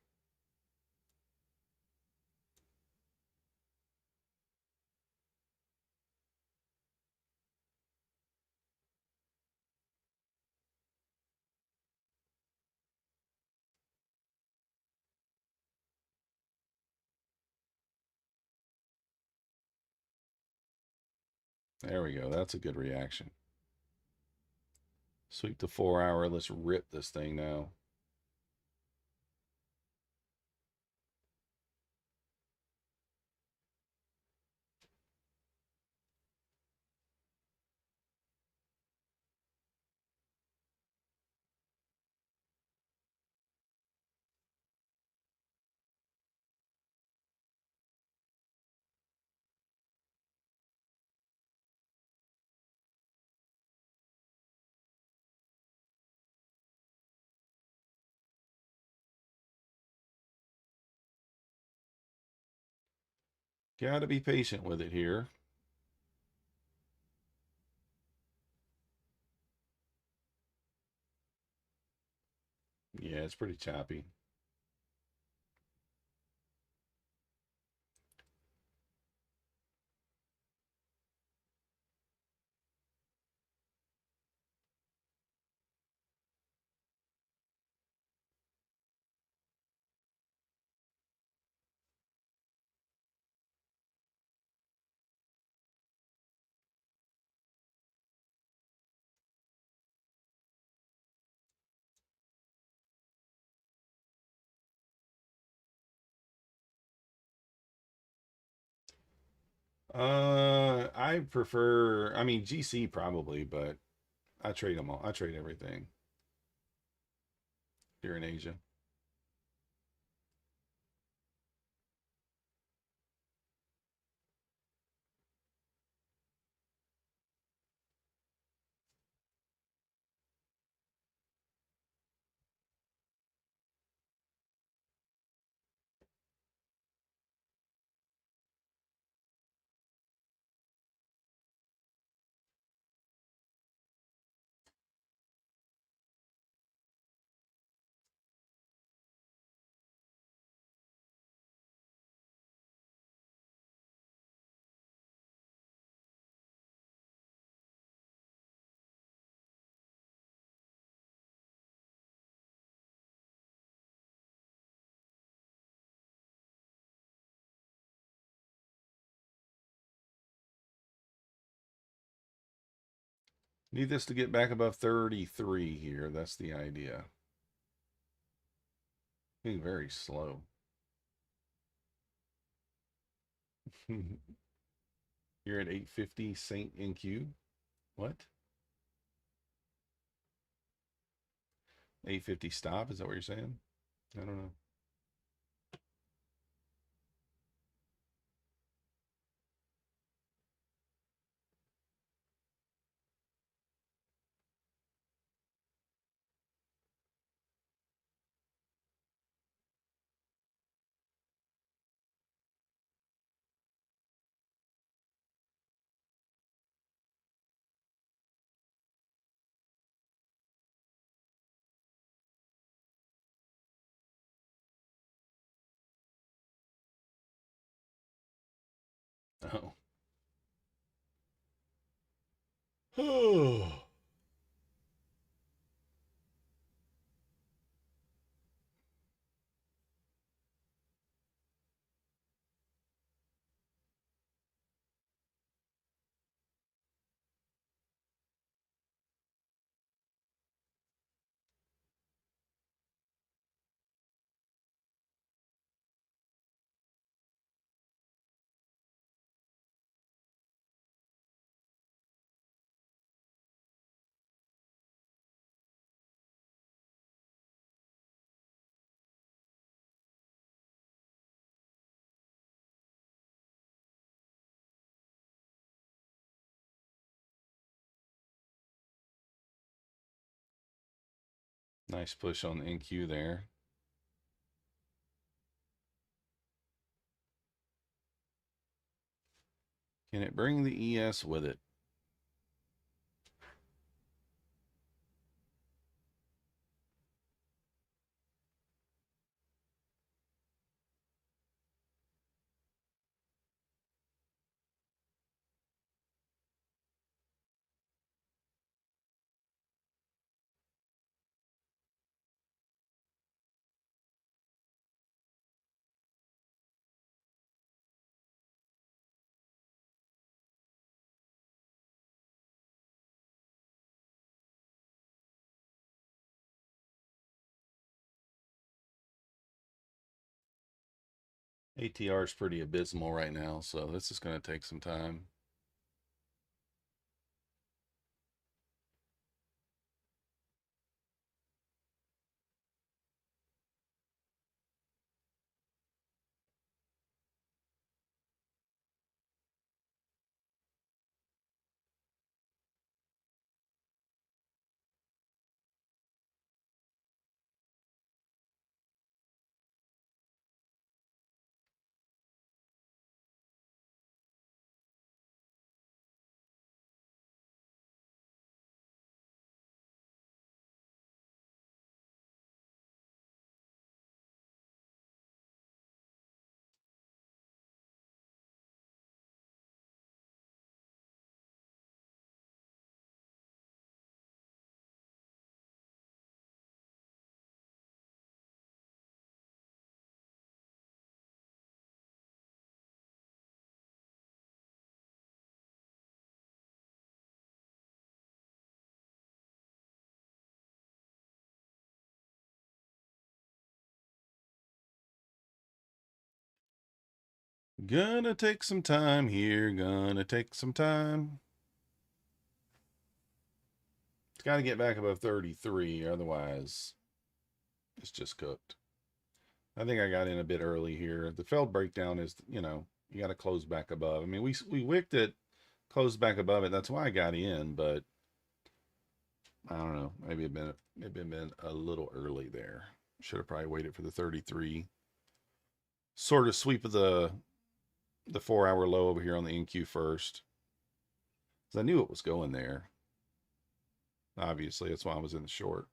There we go. That's a good reaction. Sweep the 4-hour. Let's rip this thing now. Got to be patient with it here. Yeah, it's pretty choppy. I prefer, I mean, GC probably, but I trade them all. I trade everything here in Asia. Need this to get back above 33 here. That's the idea. Being very slow. You're at 850 Saint NQ. What? 850 stop? Is that what you're saying? I don't know. Oh. Nice push on the NQ there. Can it bring the ES with it? ATR is pretty abysmal right now, so this is going to take some time. Gonna take some time here. Gonna take some time. It's got to get back above 33, otherwise it's just cooked. I think I got in a bit early here. The failed breakdown is, you know, you got to close back above. I mean, we wicked it, closed back above it. That's why I got in, but I don't know. Maybe it been a little early there. Should have probably waited for the 33. Sort of sweep of the 4-hour low over here on the NQ first, because I knew it was going there. Obviously, that's why I was in the short.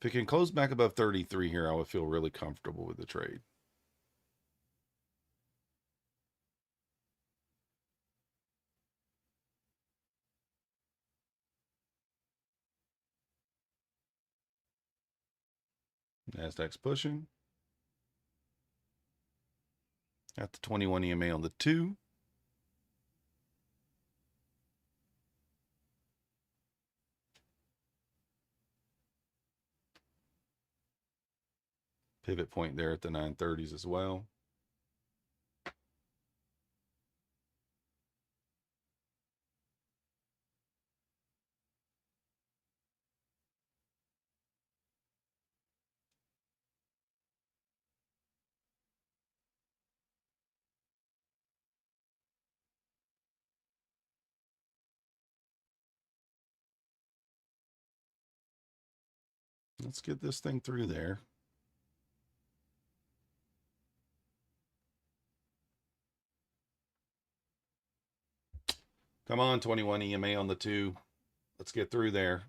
If it can close back above 33 here, I would feel really comfortable with the trade. Nasdaq's pushing. Got the 21 EMA on the 2. Pivot point there at the 930s as well. Let's get this thing through there. Come on, 21 EMA on the 2. Let's get through there.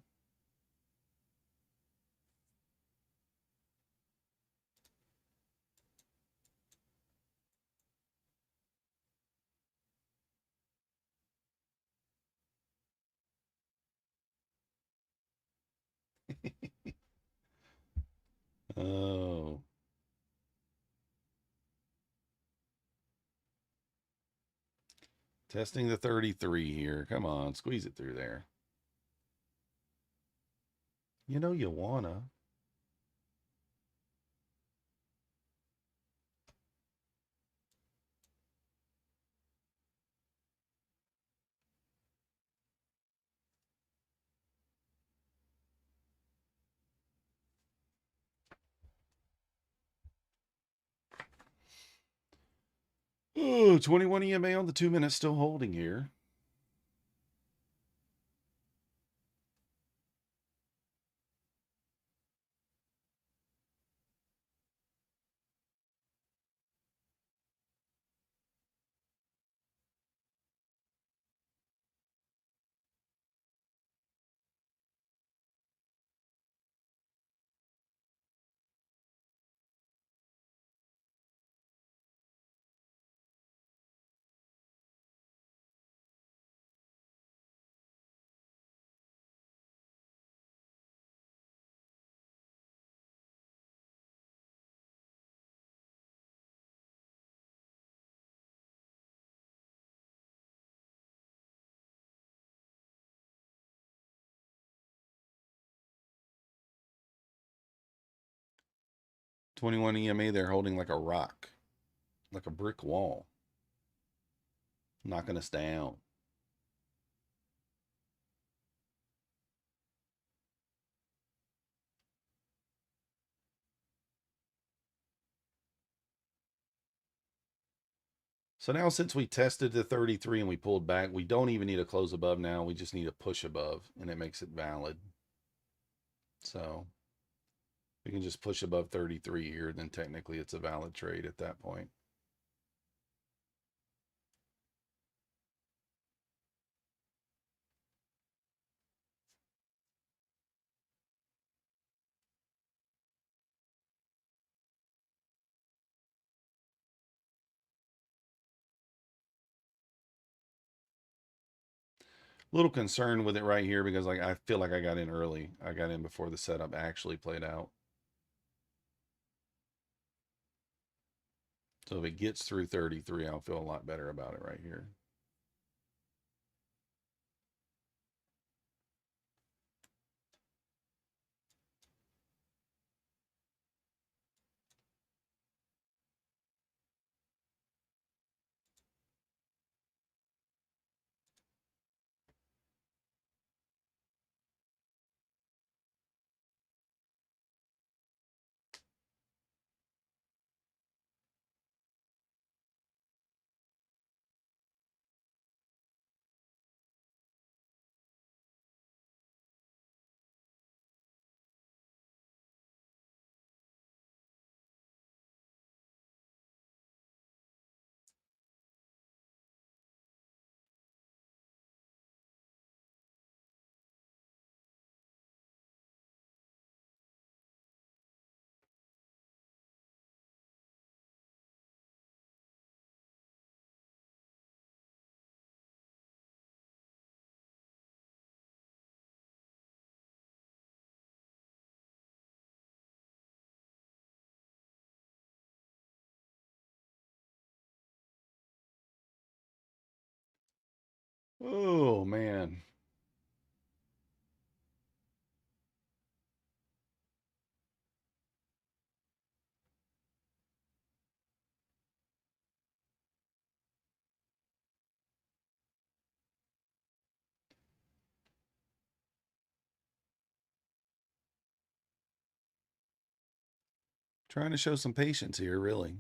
Oh. Testing the 33 here. Come on, squeeze it through there. You know you wanna. Oh, 21 EMA on the 2 minutes, still holding here. Twenty-one EMA there holding like a rock, like a brick wall, knocking us down. So now since we tested the 33 and we pulled back, we don't even need to close above now. We just need to push above and it makes it valid. So we can just push above 33 here, then technically it's a valid trade at that point. Little concerned with it right here because like I feel like I got in early. I got in before the setup actually played out. So if it gets through 33, I'll feel a lot better about it right here. Oh man. Trying to show some patience here, really.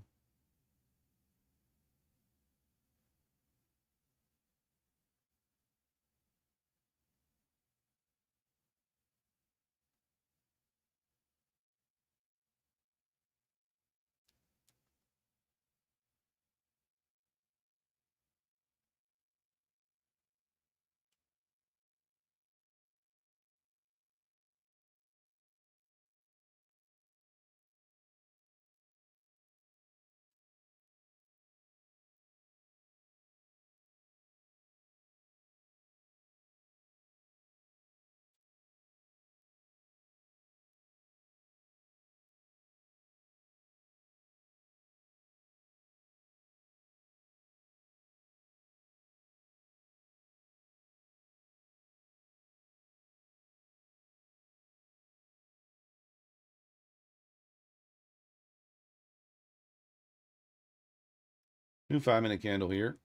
New 5-minute candle here.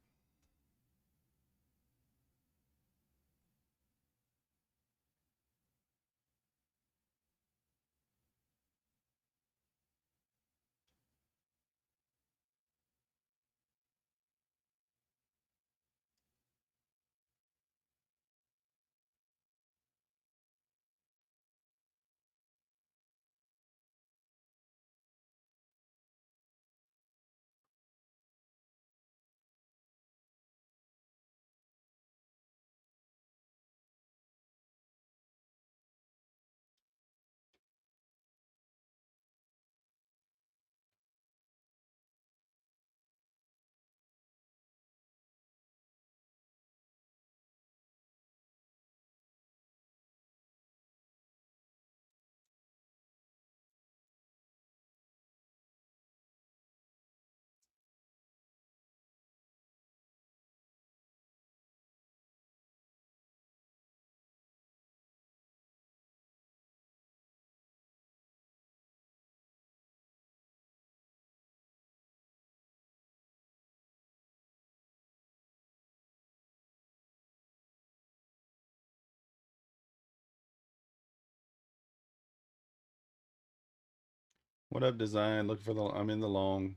What up, design? Looking for the, I'm in the long.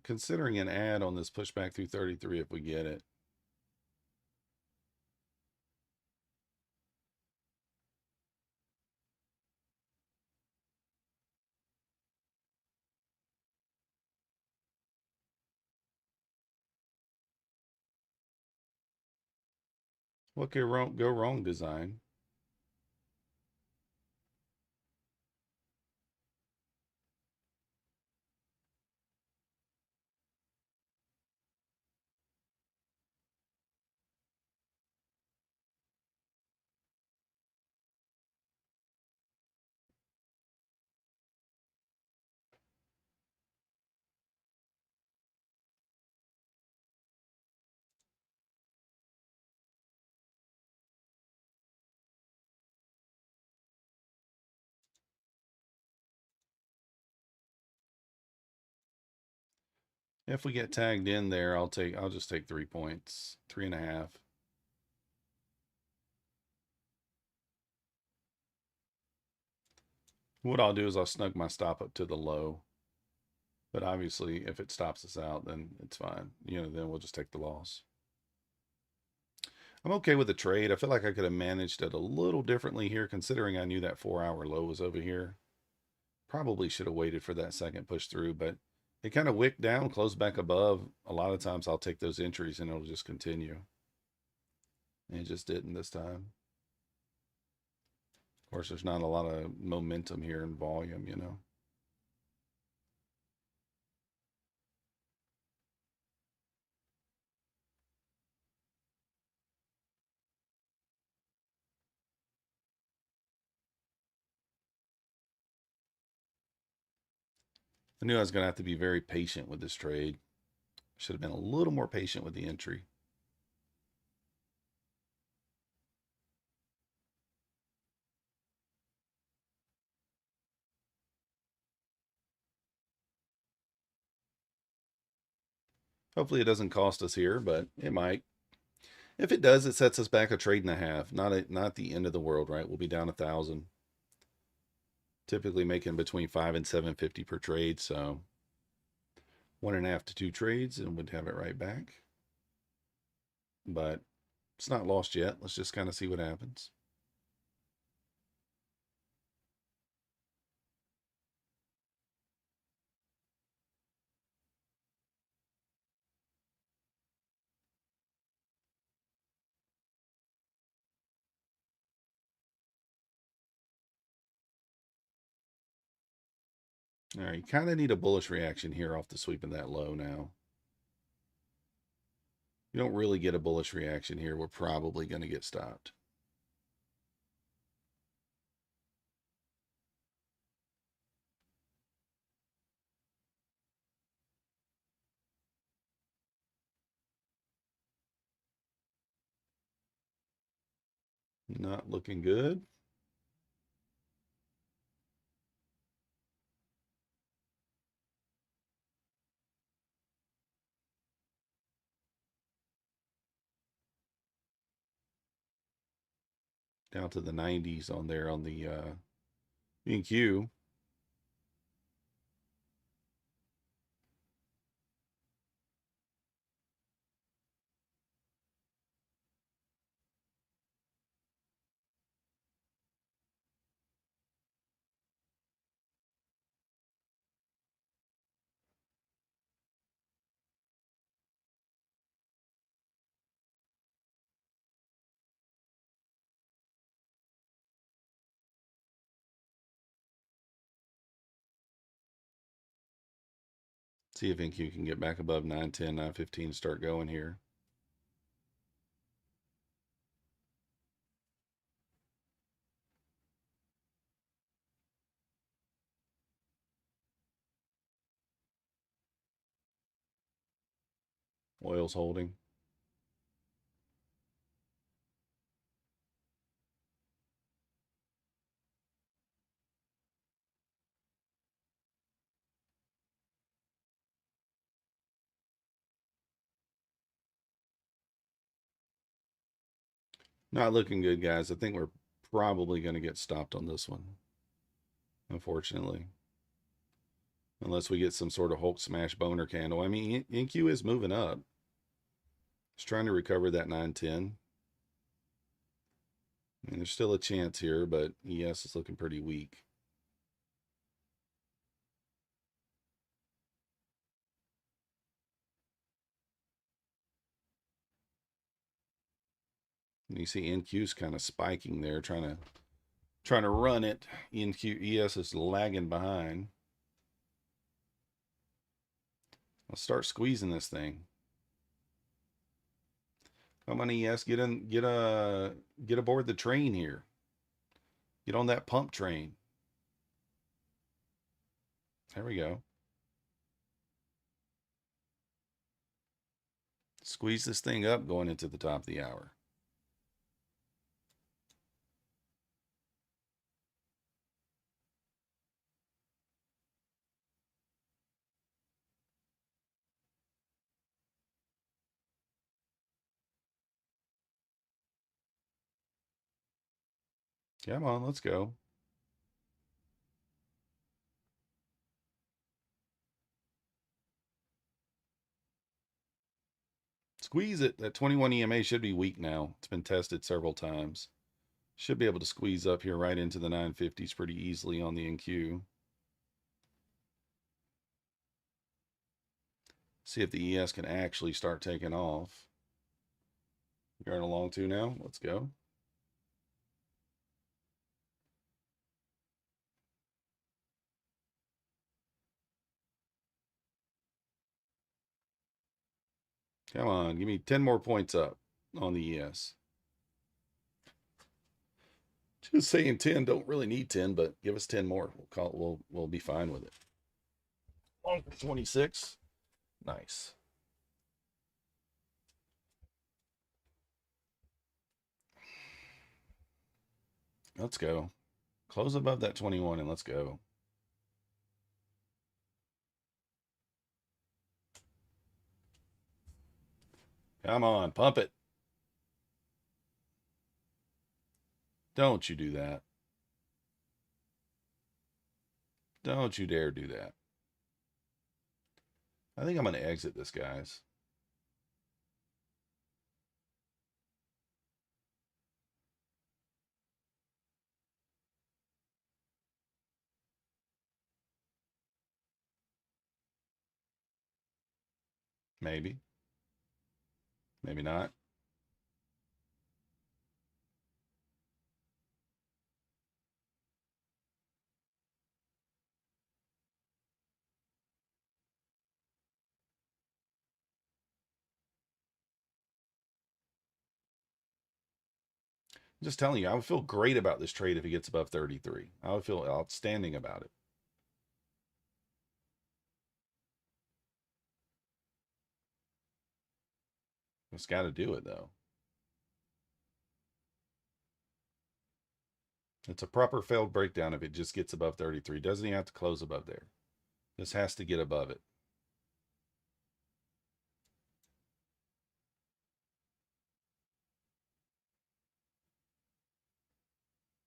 Considering an ad on this pushback through 33 if we get it. What could go wrong, design? If we get tagged in there, I'll just take 3 points, 3.5. What I'll do is I'll snug my stop up to the low. But obviously, if it stops us out, then it's fine. You know, then we'll just take the loss. I'm okay with the trade. I feel like I could have managed it a little differently here, considering I knew that 4-hour low was over here. Probably should have waited for that second push through, but it kind of wicked down, closed back above. A lot of times I'll take those entries and it'll just continue. And it just didn't this time. Of course, there's not a lot of momentum here in volume, you know. I knew I was going to have to be very patient with this trade. Should have been a little more patient with the entry. Hopefully it doesn't cost us here, but it might. If it does, it sets us back a trade and a half. Not the end of the world, right? We'll be down 1,000. Typically making between 5 and 750 per trade, so 1.5 to 2 trades, and we'd have it right back. But it's not lost yet. Let's just kind of see what happens. All right, you kind of need a bullish reaction here off the sweep of that low now. You don't really get a bullish reaction here. We're probably going to get stopped. Not looking good. Down to the 90s on there on the NQ. See if NQ can get back above 910, 915, start going here. Oil's holding. Not looking good, guys. I think we're probably going to get stopped on this one, unfortunately. Unless we get some sort of Hulk smash boner candle. I mean, NQ is moving up. It's trying to recover that 910. I mean, there's still a chance here, but ES is looking pretty weak. And you see NQ's kind of spiking there, trying to run it. ES is lagging behind. Let's start squeezing this thing. Come on, ES, get aboard the train here. Get on that pump train. There we go. Squeeze this thing up going into the top of the hour. Come on, let's go. Squeeze it. That 21 EMA should be weak now. It's been tested several times. Should be able to squeeze up here right into the 950s pretty easily on the NQ. See if the ES can actually start taking off. Going along to now. Let's go. Come on, give me 10 more points up on the ES. Just saying 10, don't really need 10, but give us 10 more. We'll be fine with it. On 26. Nice. Let's go. Close above that 21 and let's go. Come on, pump it. Don't you do that. Don't you dare do that. I think I'm going to exit this, guys. Maybe. Maybe not. I'm just telling you, I would feel great about this trade if it gets above 33. I would feel outstanding about it. It's got to do it, though. It's a proper failed breakdown if it just gets above 33. Doesn't even have to close above there. This has to get above it.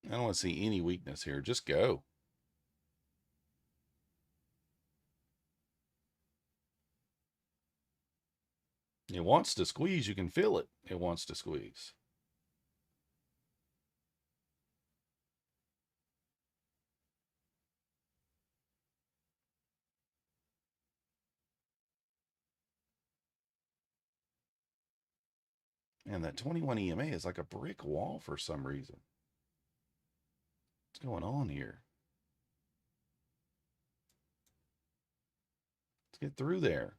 I don't want to see any weakness here. Just go. It wants to squeeze. You can feel it. It wants to squeeze. And that 21 EMA is like a brick wall for some reason. What's going on here? Let's get through there.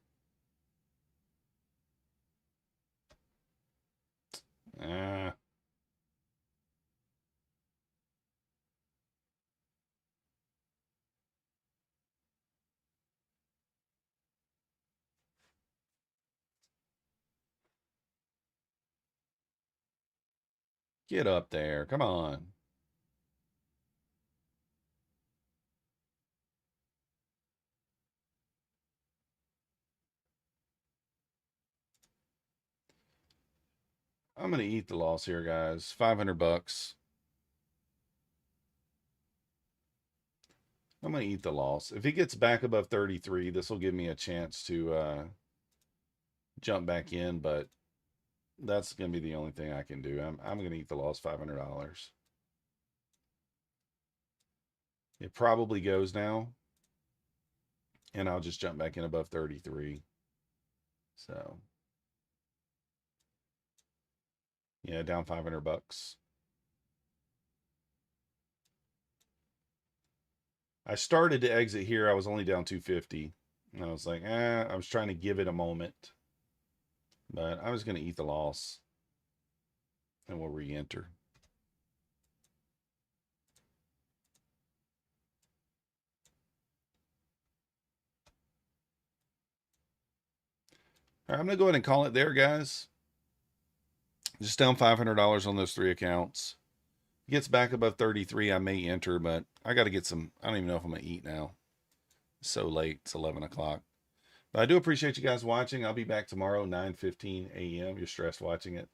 Get up there. Come on. I'm going to eat the loss here, guys. 500 bucks. I'm going to eat the loss. If he gets back above 33, this will give me a chance to jump back in, but that's going to be the only thing I can do. I'm going to eat the loss, $500. It probably goes now, and I'll just jump back in above 33. So, yeah, down 500 bucks. I started to exit here. I was only down 250. And I was like, I was trying to give it a moment. But I was going to eat the loss. And we'll re-enter. All right, I'm going to go ahead and call it there, guys. Just down $500 on those 3 accounts. Gets back above 33, I may enter, but I got to get some. I don't even know if I'm going to eat now. It's so late. It's 11 o'clock. But I do appreciate you guys watching. I'll be back tomorrow, 9:15 a.m. You're stressed watching it.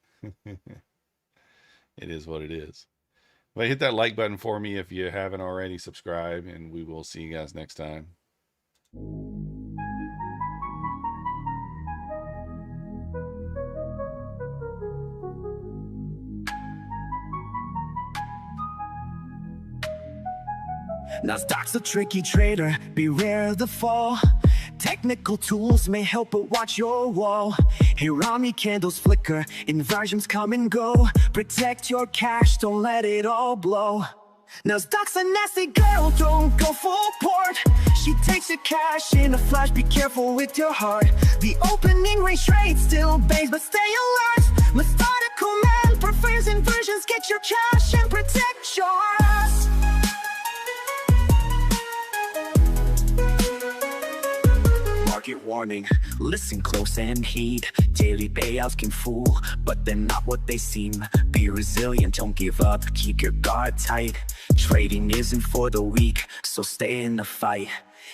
It is what it is. But hit that like button for me if you haven't already. Subscribe, and we will see you guys next time. Nasdaq's a tricky trader, beware the fall. Technical tools may help, but watch your wall. Hirami candles flicker, inversions come and go. Protect your cash, don't let it all blow. Nasdaq's a nasty girl, don't go full port. She takes your cash in a flash, be careful with your heart. The opening range trade still bangs, but stay alert. Methodical man prefers inversions, get your cash and protect yours. Market warning, listen close and heed. Daily payouts can fool, but they're not what they seem. Be resilient, don't give up, keep your guard tight. Trading isn't for the weak, so stay in the fight.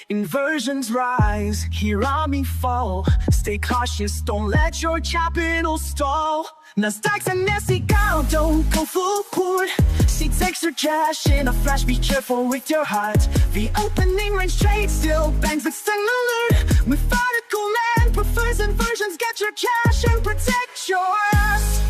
Inversions rise, hear army fall. Stay cautious, don't let your capital stall. Nasdaq's a nasty gal, don't go full port. She takes her cash in a flash, be careful with your heart. The opening range trade still bangs with stun alert. Methodical man prefers inversions, get your cash and protect yours.